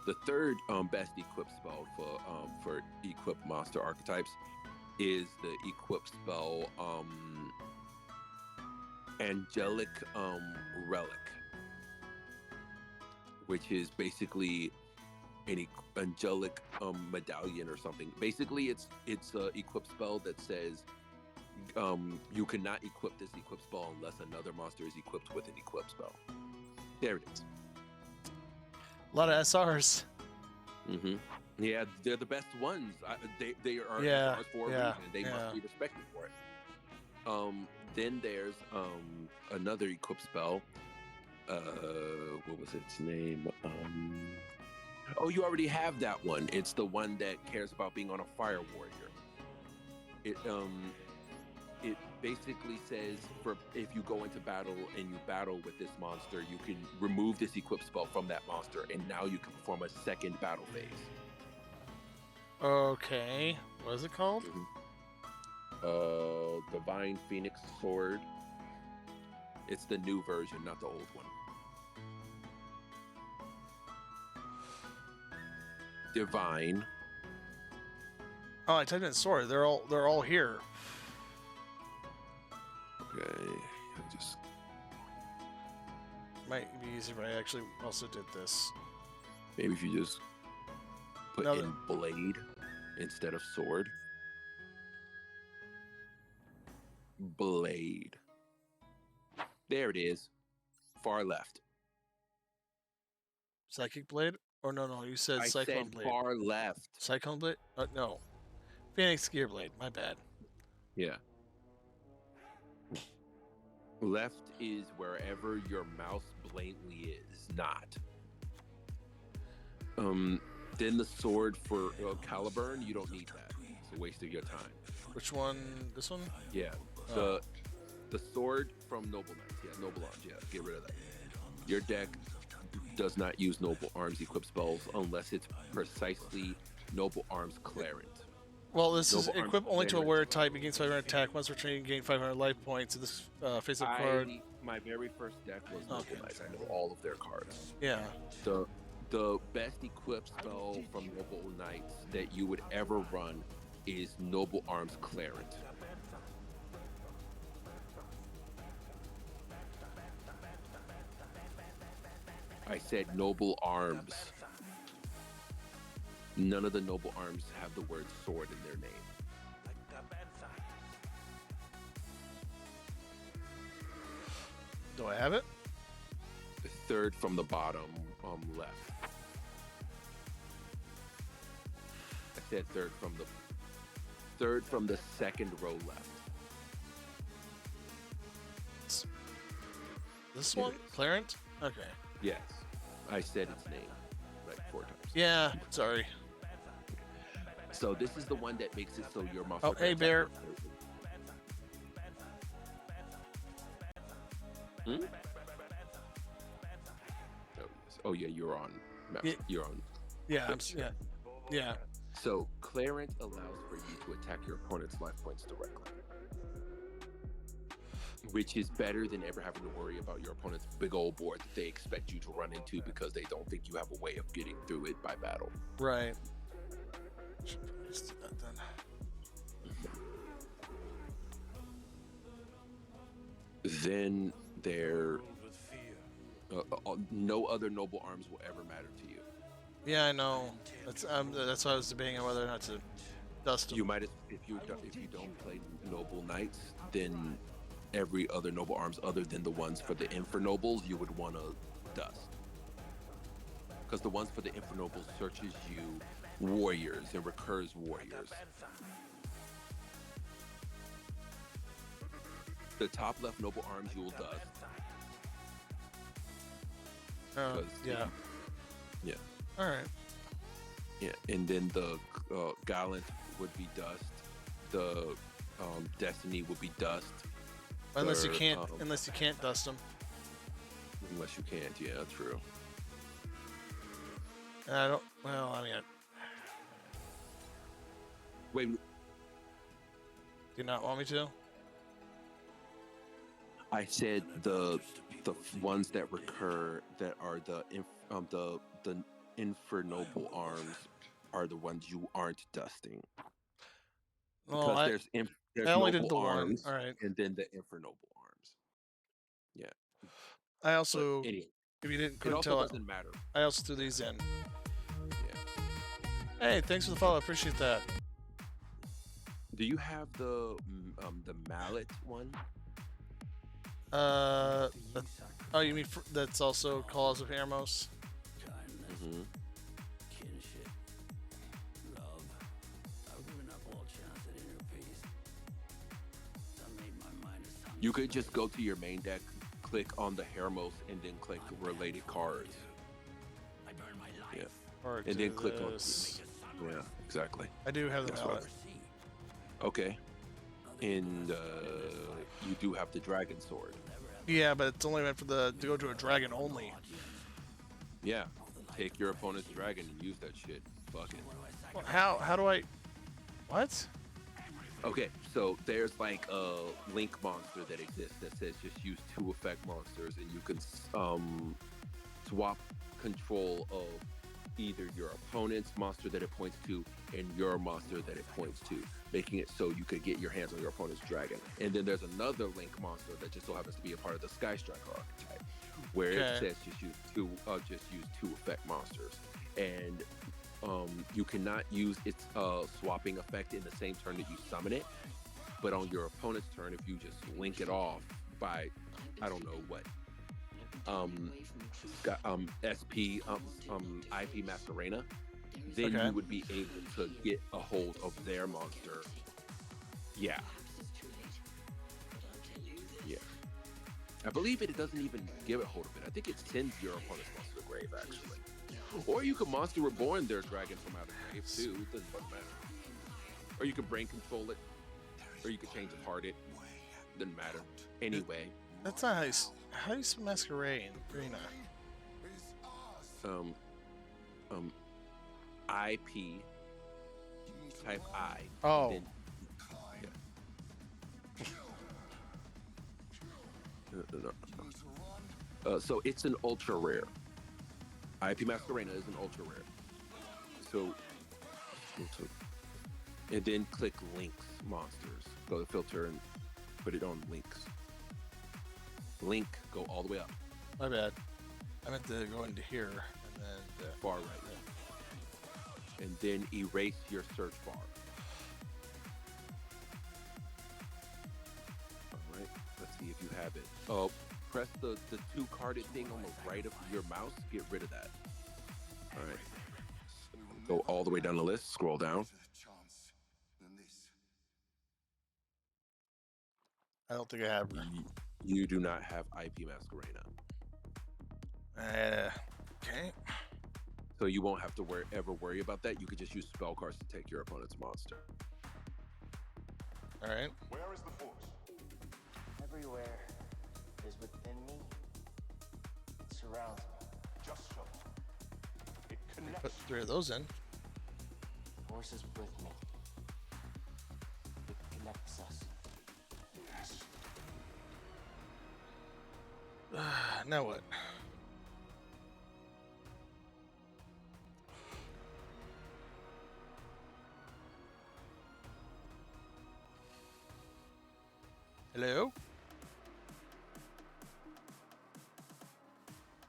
The third best equip spell for equip monster archetypes is the equip spell Angelic Relic, which is basically an angelic medallion or something. Basically, it's a equip spell that says you cannot equip this equip spell unless another monster is equipped with an equip spell. There it is. A lot of SRs. Mm-hmm. Yeah, they're the best ones. They are SRs for a reason. They must be respected for it. Then there's another equip spell. What was its name? Oh, you already have that one. It's the one that cares about being on a fire warrior. It basically says if you go into battle and you battle with this monster, you can remove this equip spell from that monster, and now you can perform a second battle phase. Okay. What is it called? Divine Phoenix Sword. It's the new version, not the old one. Divine. Oh, I typed in sword. They're all here. Okay, I just might be easier if I actually also did this. Maybe if you just put in blade instead of sword. Blade. There it is. Far left. Psychic Blade? Or no, you said Cyclone Blade. Far left. Cyclone Blade? No. Phoenix Gear Blade. My bad. Yeah. Left is wherever your mouse blatantly is not. Then the sword for Caliburn, you don't need that. It's a waste of your time. Which one? This one? Yeah. The sword from Noble Knights. Yeah, Noble Arms. Yeah, get rid of that. Your deck does not use Noble Arms equip spells unless it's precisely Noble Arms Clarent. Well, this is equipped only to a warrior type. Begins 500 attack. Once returning, gain 500 life points. This face-up card. My very first deck was Noble Knights. I know all of their cards. Yeah. The best equip spell from Noble Knights that you would ever run is Noble Arms Clarent. I said Noble Arms. None of the Noble Arms have the word sword in their name. Do I have it? Third from the bottom, left. I said third from the second row left. This one? Clarence? Okay. Yes, I said its name like 4 times. Yeah, sorry. So this is the one that makes it so your monster. Oh, hey, Bear. Hmm? Oh yeah, you're on. Yeah. You're on. Yeah, yeah. So Clarence allows for you to attack your opponent's life points directly, which is better than ever having to worry about your opponent's big old board that they expect you to run into because they don't think you have a way of getting through it by battle. Right. Should probably just do that then. Then there, no other noble arms will ever matter to you. Yeah, I know. That's why I was debating on whether or not to dust them. You might, if you don't play noble knights, then every other noble arms other than the ones for the infernobles you would want to dust, because the ones for the infernobles searches you warriors and recurs warriors. The top left noble arms you will dust. Yeah. Yeah. All right. Yeah, and then the gallant would be dust. The destiny would be dust. Unless you can't dust them. Unless you can't, yeah, true. And I don't. Well, I mean, wait. Do you not want me to? I said the ones that recur that are the infernoble arms are the ones you aren't dusting. Well, Because there's I only noble did the arms, one. All right. and then the infernoble arms. Yeah. I also, Anyway, if you it couldn't also tell, doesn't matter. I also threw these in. Yeah. Hey, thanks for the follow. Appreciate that. Do you have the mallet one? Oh, you mean that's also Calls of Hermos? Mm-hmm. You could just go to your main deck, click on the Hermos, and then click related cards. Yeah. Or and then click this. on. Yeah, exactly. I do have the mallet. Okay. And you do have the dragon sword. Yeah, but it's only meant for to go to a dragon only. Yeah. Take your opponent's dragon and use that shit. Fuck it. Well, how do I? What? Okay, so there's like a link monster that exists that says just use 2 effect monsters, and you can swap control of either your opponent's monster that it points to and your monster that it points to, making it so you could get your hands on your opponent's dragon. And then there's another link monster that just so happens to be a part of the Sky Striker archetype, where it says just use 2 effect monsters. And you cannot use its swapping effect in the same turn that you summon it, but on your opponent's turn, if you just link it off by, I don't know what, SP, IP Masquerena, then you would be able to get a hold of their monster. Yeah. Yeah. I believe it doesn't even give a hold of it. I think it sends your opponent's monster to the grave, actually. Or you can Monster Reborn their dragon from out of the grave too. It doesn't matter. Or you can brain control it. Or you can change apart it. Doesn't matter. Anyway. That's not how you spell Masquerade in Green IP. Type I. Oh. Then, yeah. So it's an ultra rare. IP Masquerena is an ultra rare. So, and then click links monsters. Go to filter and put it on links. Link, go all the way up. My bad. I meant to go into here and then far right. And then erase your search bar. All right. Let's see if you have it. Oh, press the two-carded thing on the right of your mouse. Get rid of that. All right. Go all the way down the list. Scroll down. Chance than this. I don't think I have. You do not have IP Masquerena. Okay. So you won't have to ever worry about that. You could just use spell cards to take your opponent's monster. All right. Where is the force? Everywhere is within me. It surrounds me. Just so. It Put connects. 3 of those in. The force is with me. It connects us. Yes. Now what? Hello?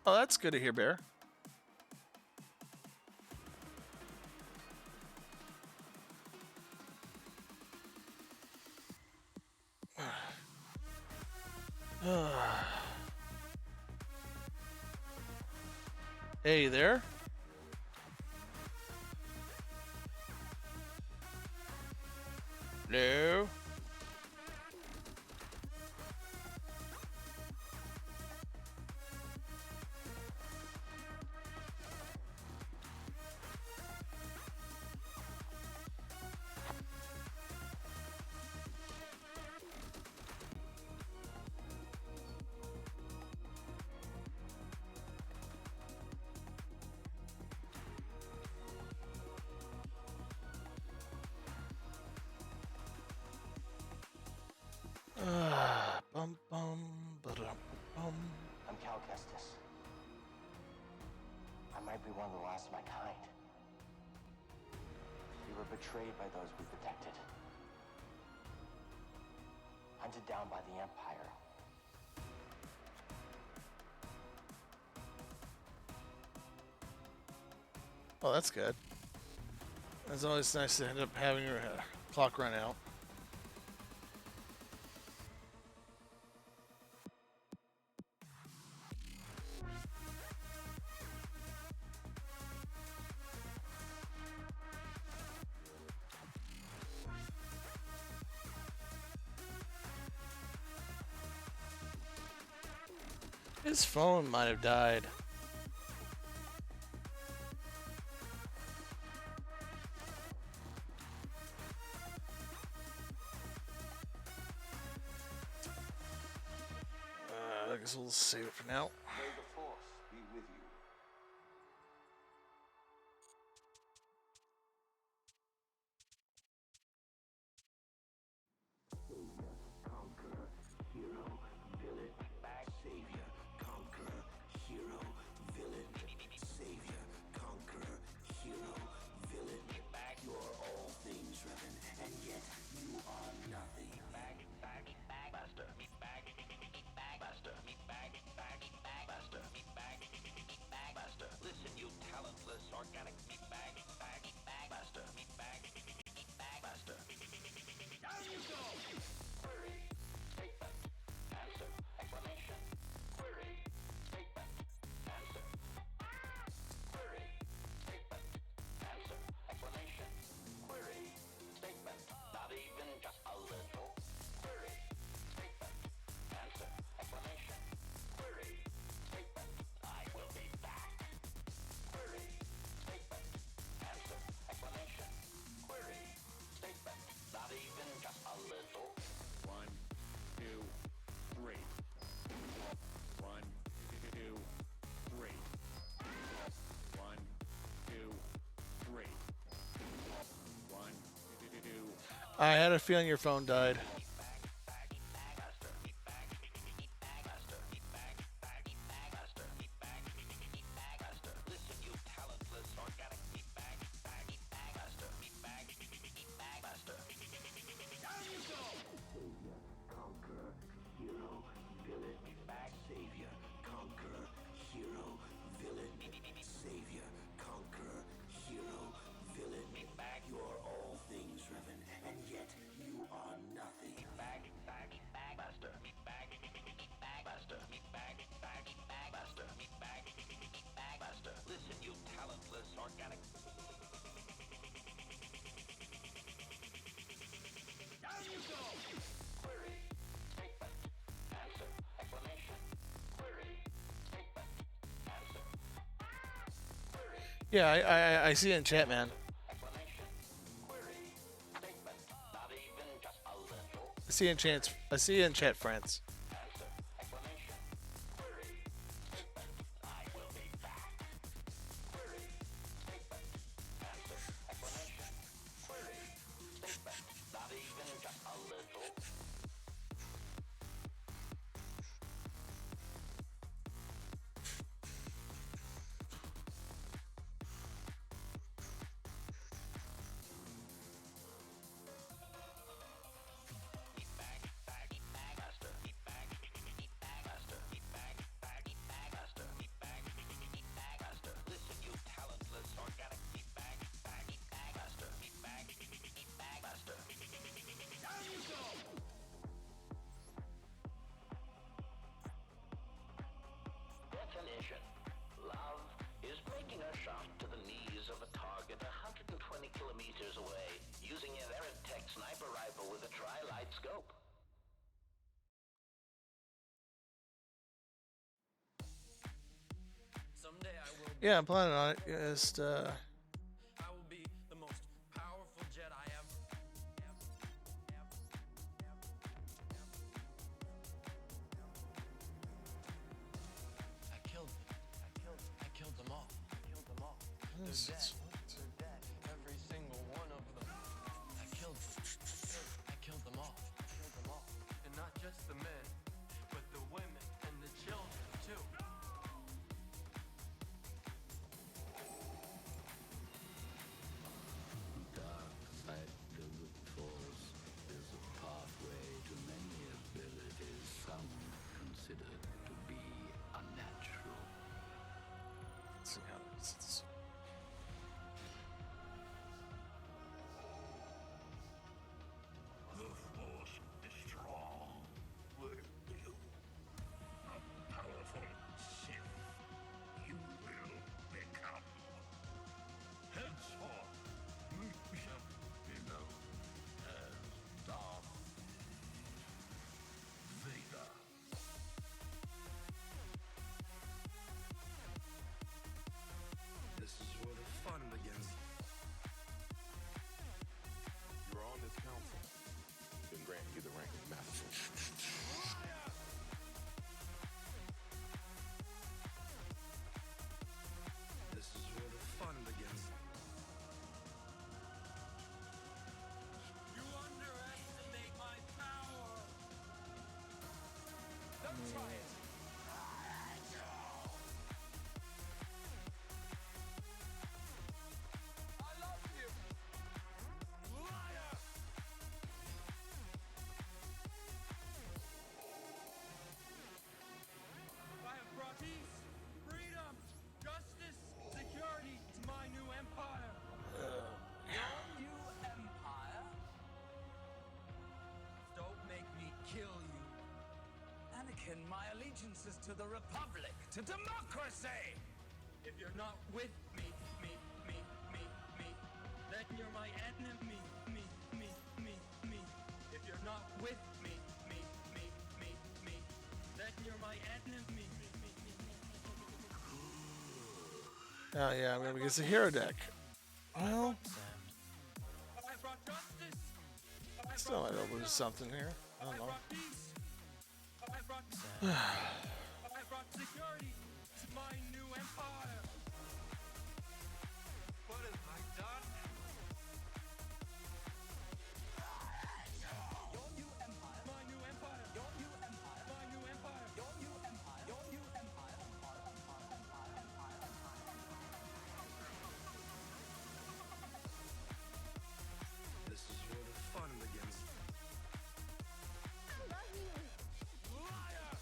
Oh, that's good to hear, Bear. Hey there. Hello? Bum bum ba-dum, bum. I'm Cal Kestis. I might be one of the last of my kind. We were betrayed by those we protected. Hunted down by the Empire. Oh, that's good. It's always nice to end up having your clock run out. His phone might have died. I guess we'll save it for now. May the force be with you. Conqueror, hero, villain, savior, conqueror, hero, villain, savior, conqueror, hero, villain. You're all things, Revan, and yet you are nothing. Master. Master. Master. Master. Listen, you talentless organic meatbag. Master. Master. Down you go! Query. Statement. Answer. Explanation. Query. Statement. Answer. Query. Statement. Answer. Explanation. Query. Statement. Not even just a little. Query. Statement. Answer. Explanation. Query. Statement. I will be back. Query. Statement. Answer. Explanation. Query. Statement. Not even just a little. 1, 2, 3. 1, 2, 3. 1, 2, 3. 1, 2. I had a feeling your phone died. Listen, you talentless organic meatbag. Master. Master. Down you go! Conqueror, hero, villain, savior, conqueror, hero, villain, savior, conqueror, hero, villain. You're all things, Revan, and yet you are nothing. Yeah, I see it in chat, man. I see it in chat. I see it in chat, friends. Definition. Love is making a shot to the knees of a target 120 kilometers away using an Tech sniper rifle with a tri-light scope. Someday I will Yeah, I'm planning on it. Just I will be the most powerful Jedi ever. I killed them all. They're dead. Every single one of them. I killed them all. And not just the men, but the women and the children too. Dark side of the force is a pathway to many abilities some consider to be unnatural. let's see how this is. The force is strong with you. A powerful Sith you will become. Henceforth, you shall be known as Darth Vader. This is where the fun begins. You are on this council. Been granted you the rank of master. This is where the fun begins. You underestimate my power. Don't try it. I love you. Liar. I have brought peace, freedom, justice, security to my new empire. Your new empire? Don't make me kill you. Anakin, my allegiance is to the Republic, to democracy! If you're not with me, then you're my enemy, me. If you're not with me, then you're my enemy, Oh yeah, I'm gonna get the hero deck. Well, I brought justice. still might lose something here. I don't know. I brought security to my new empire. What have I done? Your new empire. My new empire. Your new empire. My new empire. Your new empire. Your new empire. This is where the fun begins. I love you. Liar.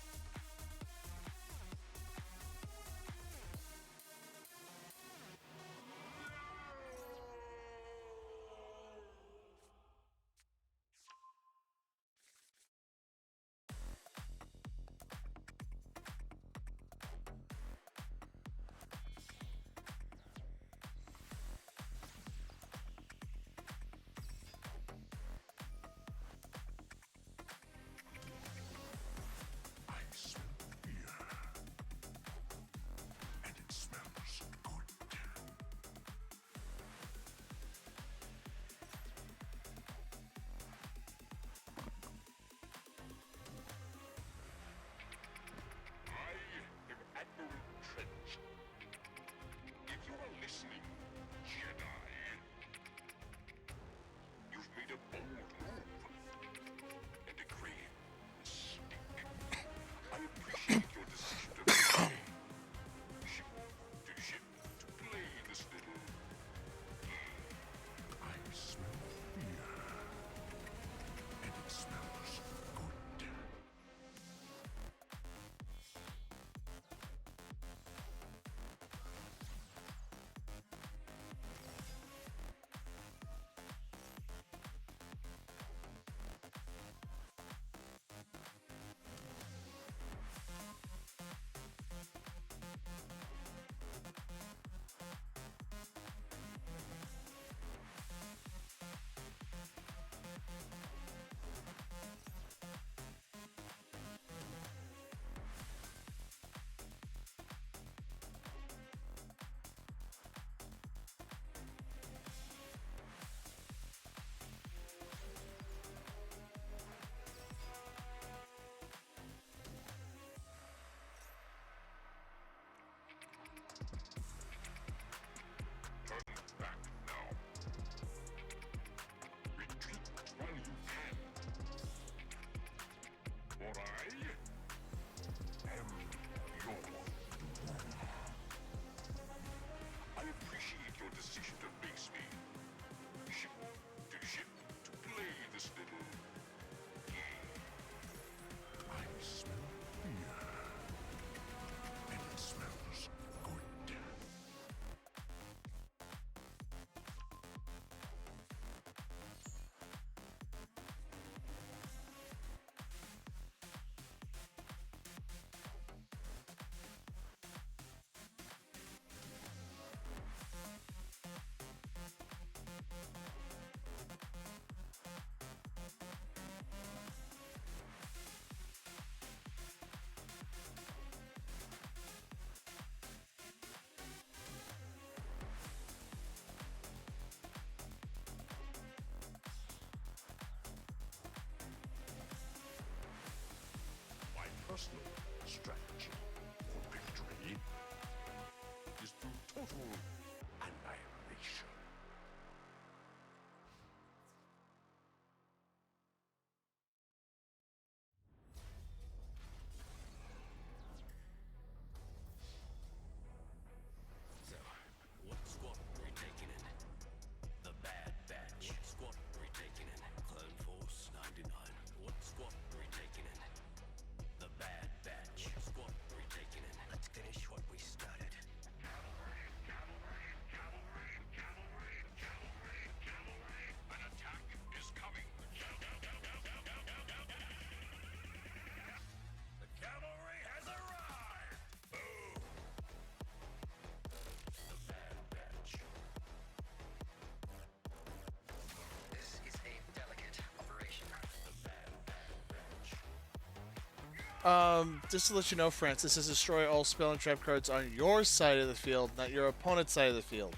Just to let you know, France, this is destroy all spell and trap cards on your side of the field, not your opponent's side of the field.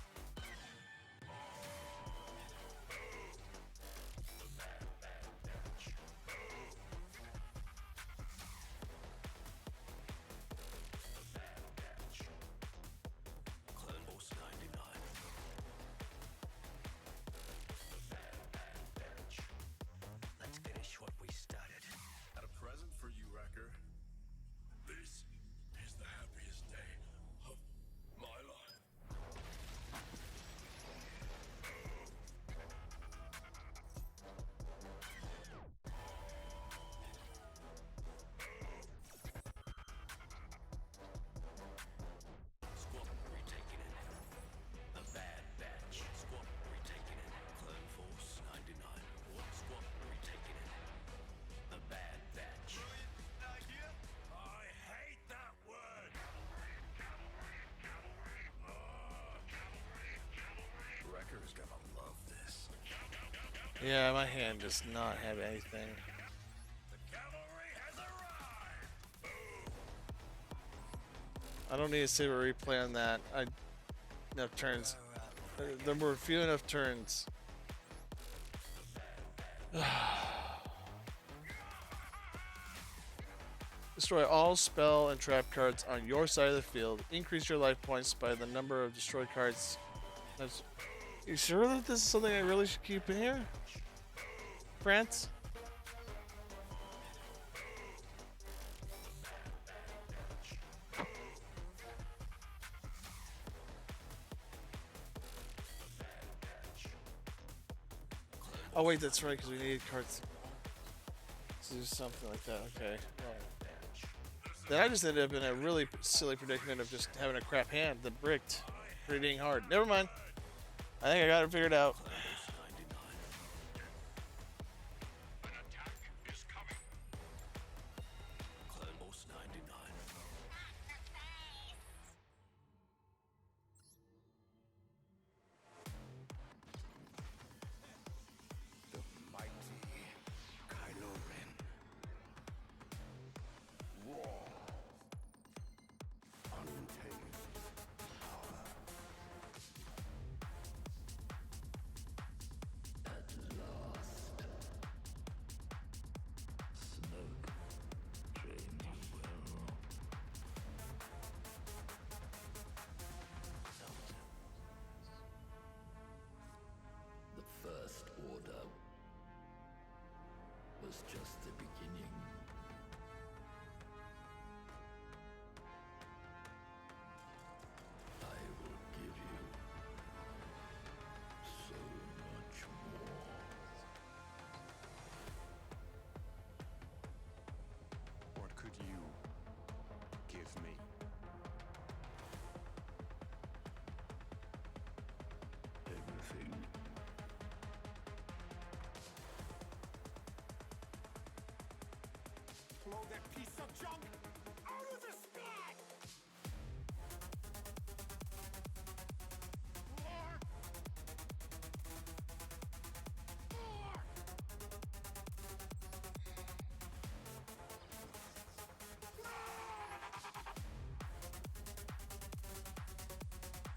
Let's finish what we started. Got a present for you, Wrecker. This is the happiest day of my life. Squad retaking it. The Bad Batch. Squad retaking it. Clone Force 99. Squad retaking it. The Bad Batch. I hate that word. Wrecker's gonna love this. Yeah, my hand does not have anything. I don't need to save a replay on that. Enough turns. There were few enough turns. Destroy all spell and trap cards on your side of the field. Increase your life points by the number of destroyed cards. You sure that this is something I really should keep in here? France? Oh wait, that's right, because we need cards to do something like that. Okay. Well, then I just ended up in a really silly predicament of just having a crap hand that bricked pretty dang hard. Never mind. I think I got it figured out. Clone Force 99. The mighty Kylo Ren. Raw. Untamed power. At last. Snoke trained you well. The First Order was just the beginning. I will give you so much more. What could you give me? Everything. Blow that piece of junk out of the sky! More! More!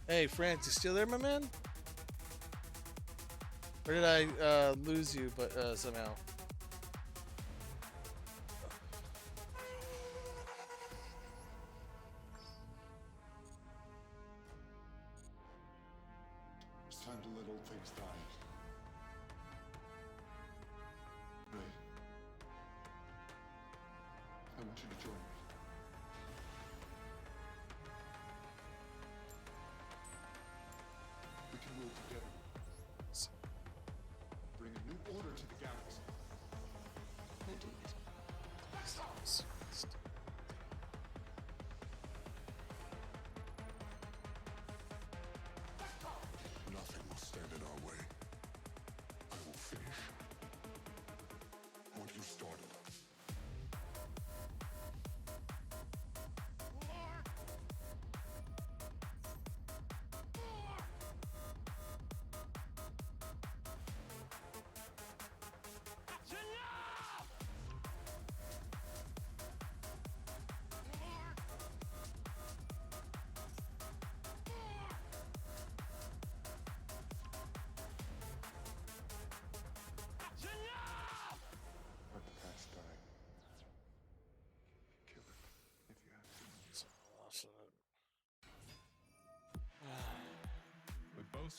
Hey, France, you still there, my man? Or did I lose you, but somehow? It's time to let old things die. Ray, I want you to join me. We can rule together. Bring a new order to the galaxy. We'll do it. Nothing will stand in our way. I will finish what you started. That's enough!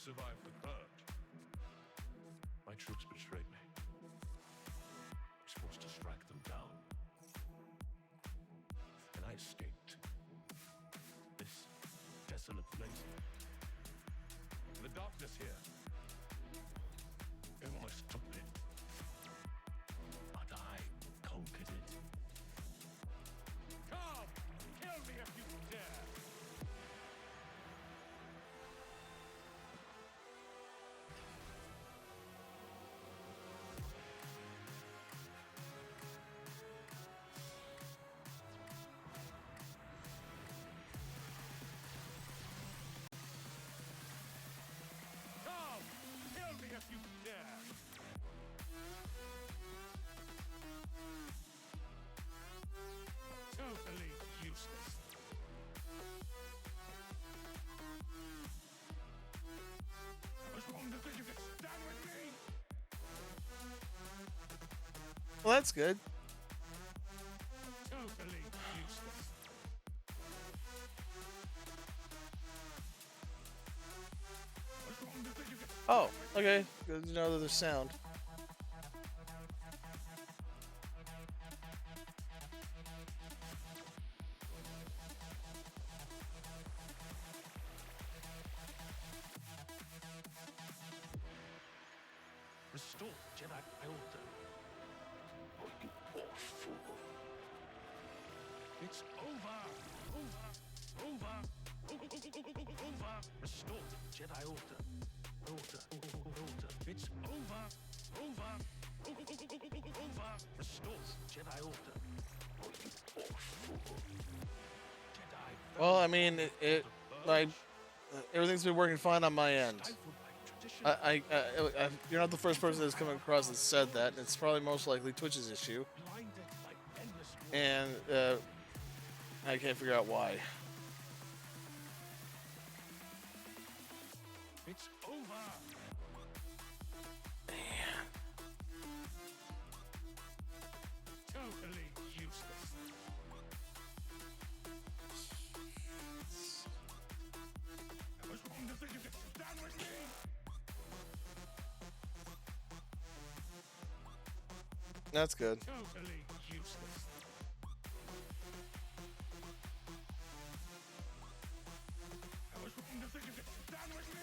survived the purge. My troops betrayed me. I was forced to strike them down. And I escaped. This desolate place. The darkness here. It almost took me. But I conquered it. Come! Kill me if you dare! Come! Kill me if you dare! Totally useless. What's wrong to think you could stand with me? Well, that's good. Totally useless. What's wrong to think you could Oh, okay. Good to know that there's sound. restore Jedi order? Oh, you poor fool. It's over! Over! Restore Jedi order. Order. It's over! Restore Jedi order. Oh, you poor fool. Jedi. Well, I mean, everything's been working fine on my end. You're not the first person that's come across that said that. It's probably most likely Twitch's issue, and I can't figure out why. It's over. Totally useless. I was wrong to think you could stand with me. That's good. Totally useless. I was wrong to think you could stand with me.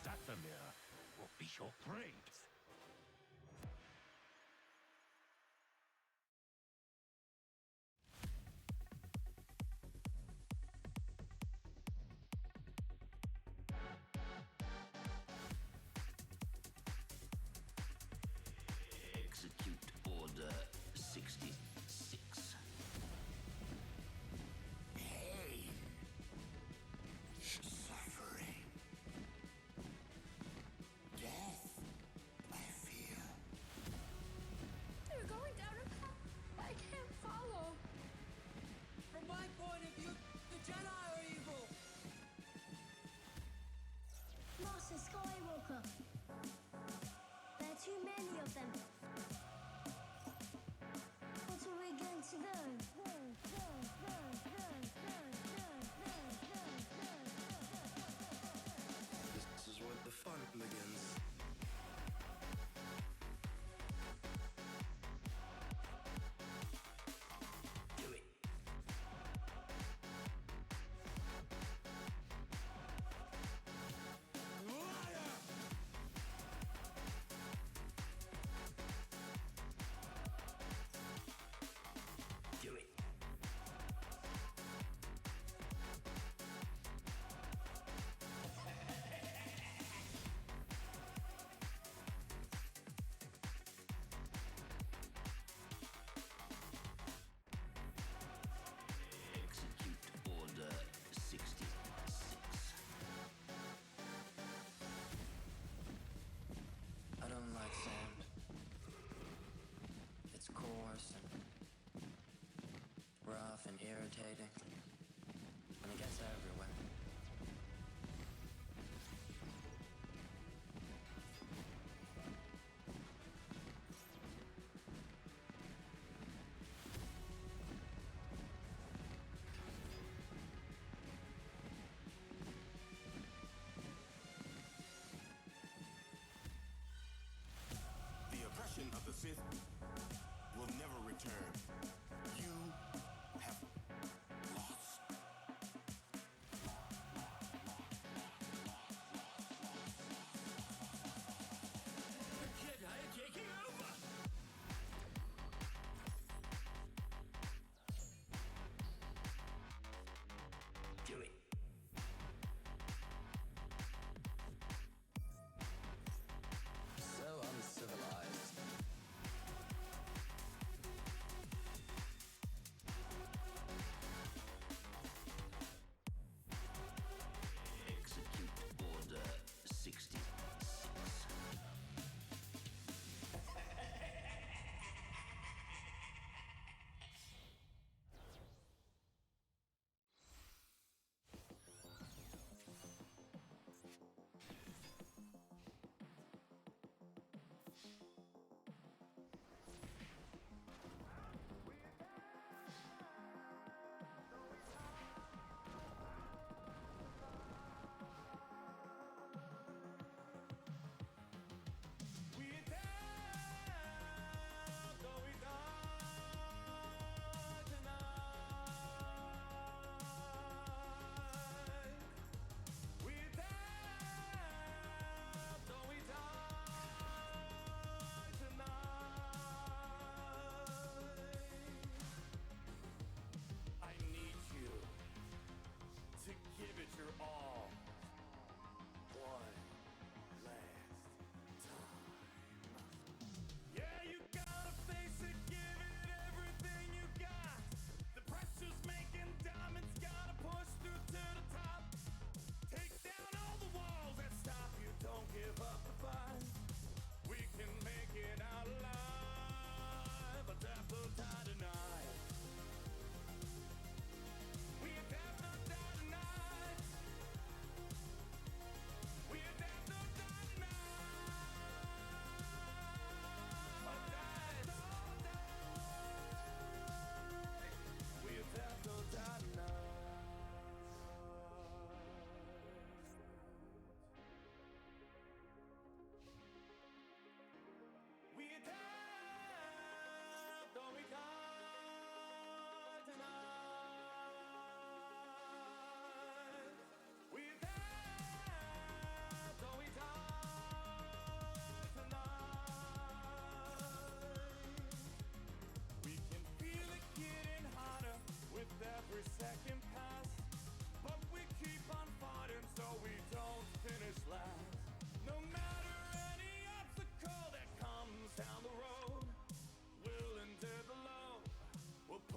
That familiar will be your grave.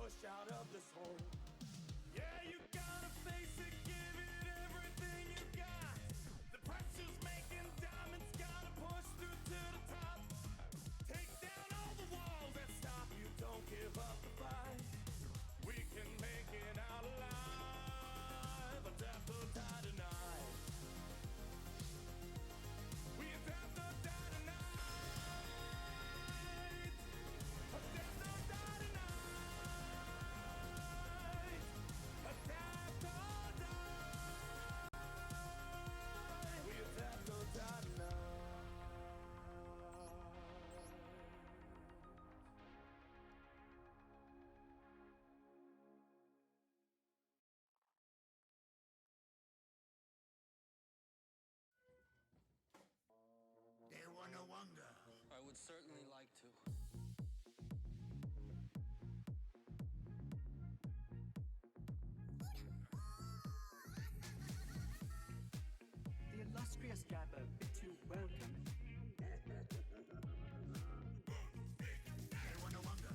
push out of this hole. Yeah, you gotta face it, give it everything you got. The pressure's making diamonds, gotta push through to the top. Take down all the walls that stop you, don't give up the fight. We can make it out alive, but death or die tonight. We death or die tonight. Death or die tonight. Death or die. We death or die tonight. They wanna wonder. I would certainly like to. The illustrious Gabba bids you welcome. They wanna wonder.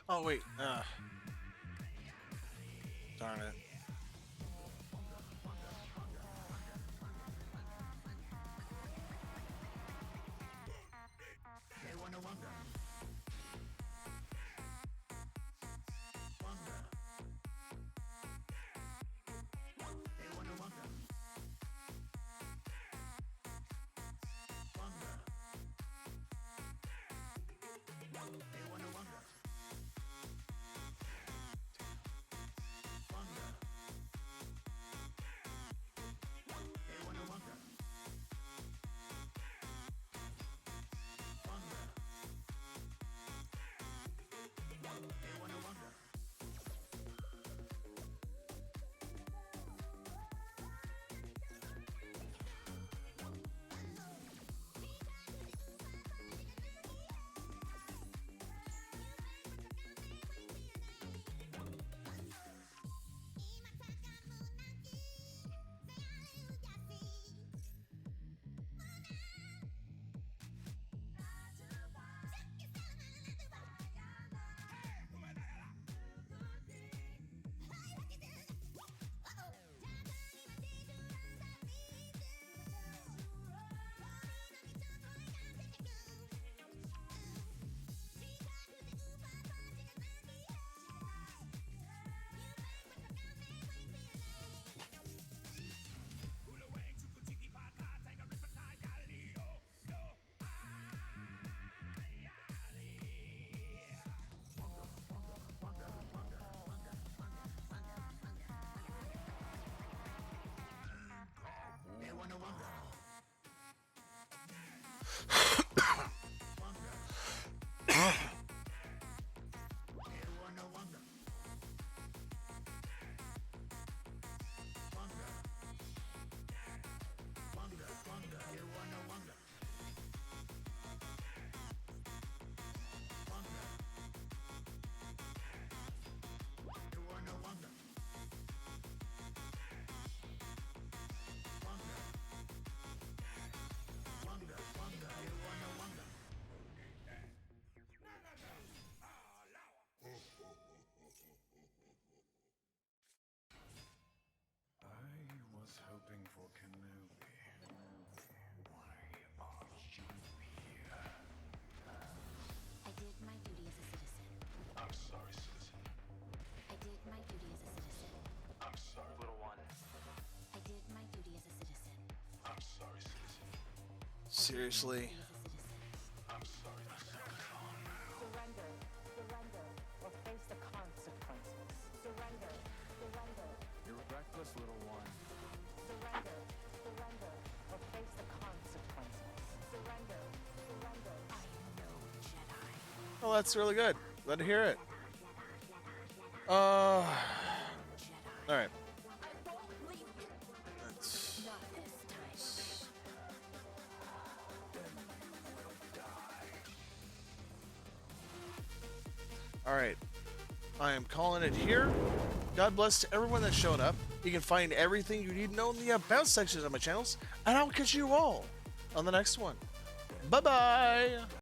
Oh wait. Darn it. They wanna wonder. Wonder. They wanna wonder. Wonder. They wanna wonder. Wonder. They wanna wonder. Wonder. They wanna wonder. They wanna wonder. They wanna wonder. Wonder. Wonder, wonder. They wanna wonder. Wonder. They wanna wonder. Wonder. Wonder, wonder. They wanna wonder. I was hoping for Kenobi. Why are you here? I did my duty as a citizen. I'm sorry, citizen. I did my duty as a citizen. I'm sorry, little one. I did my duty as a citizen. I'm sorry, citizen. Seriously. I'm sorry, calm now. Surrender. Surrender. Or face the consequences. Surrender. Surrender. You're reckless, little one. Surrender. Surrender. Or face the consequences. Surrender. Surrender. I know Jedi. Oh, that's really good. Glad to hear it. All right. That's... Then you will die. All right. I am calling it here. God bless to everyone that showed up. You can find everything you need to know in the About sections of my channels, and I'll catch you all on the next one. Bye-bye!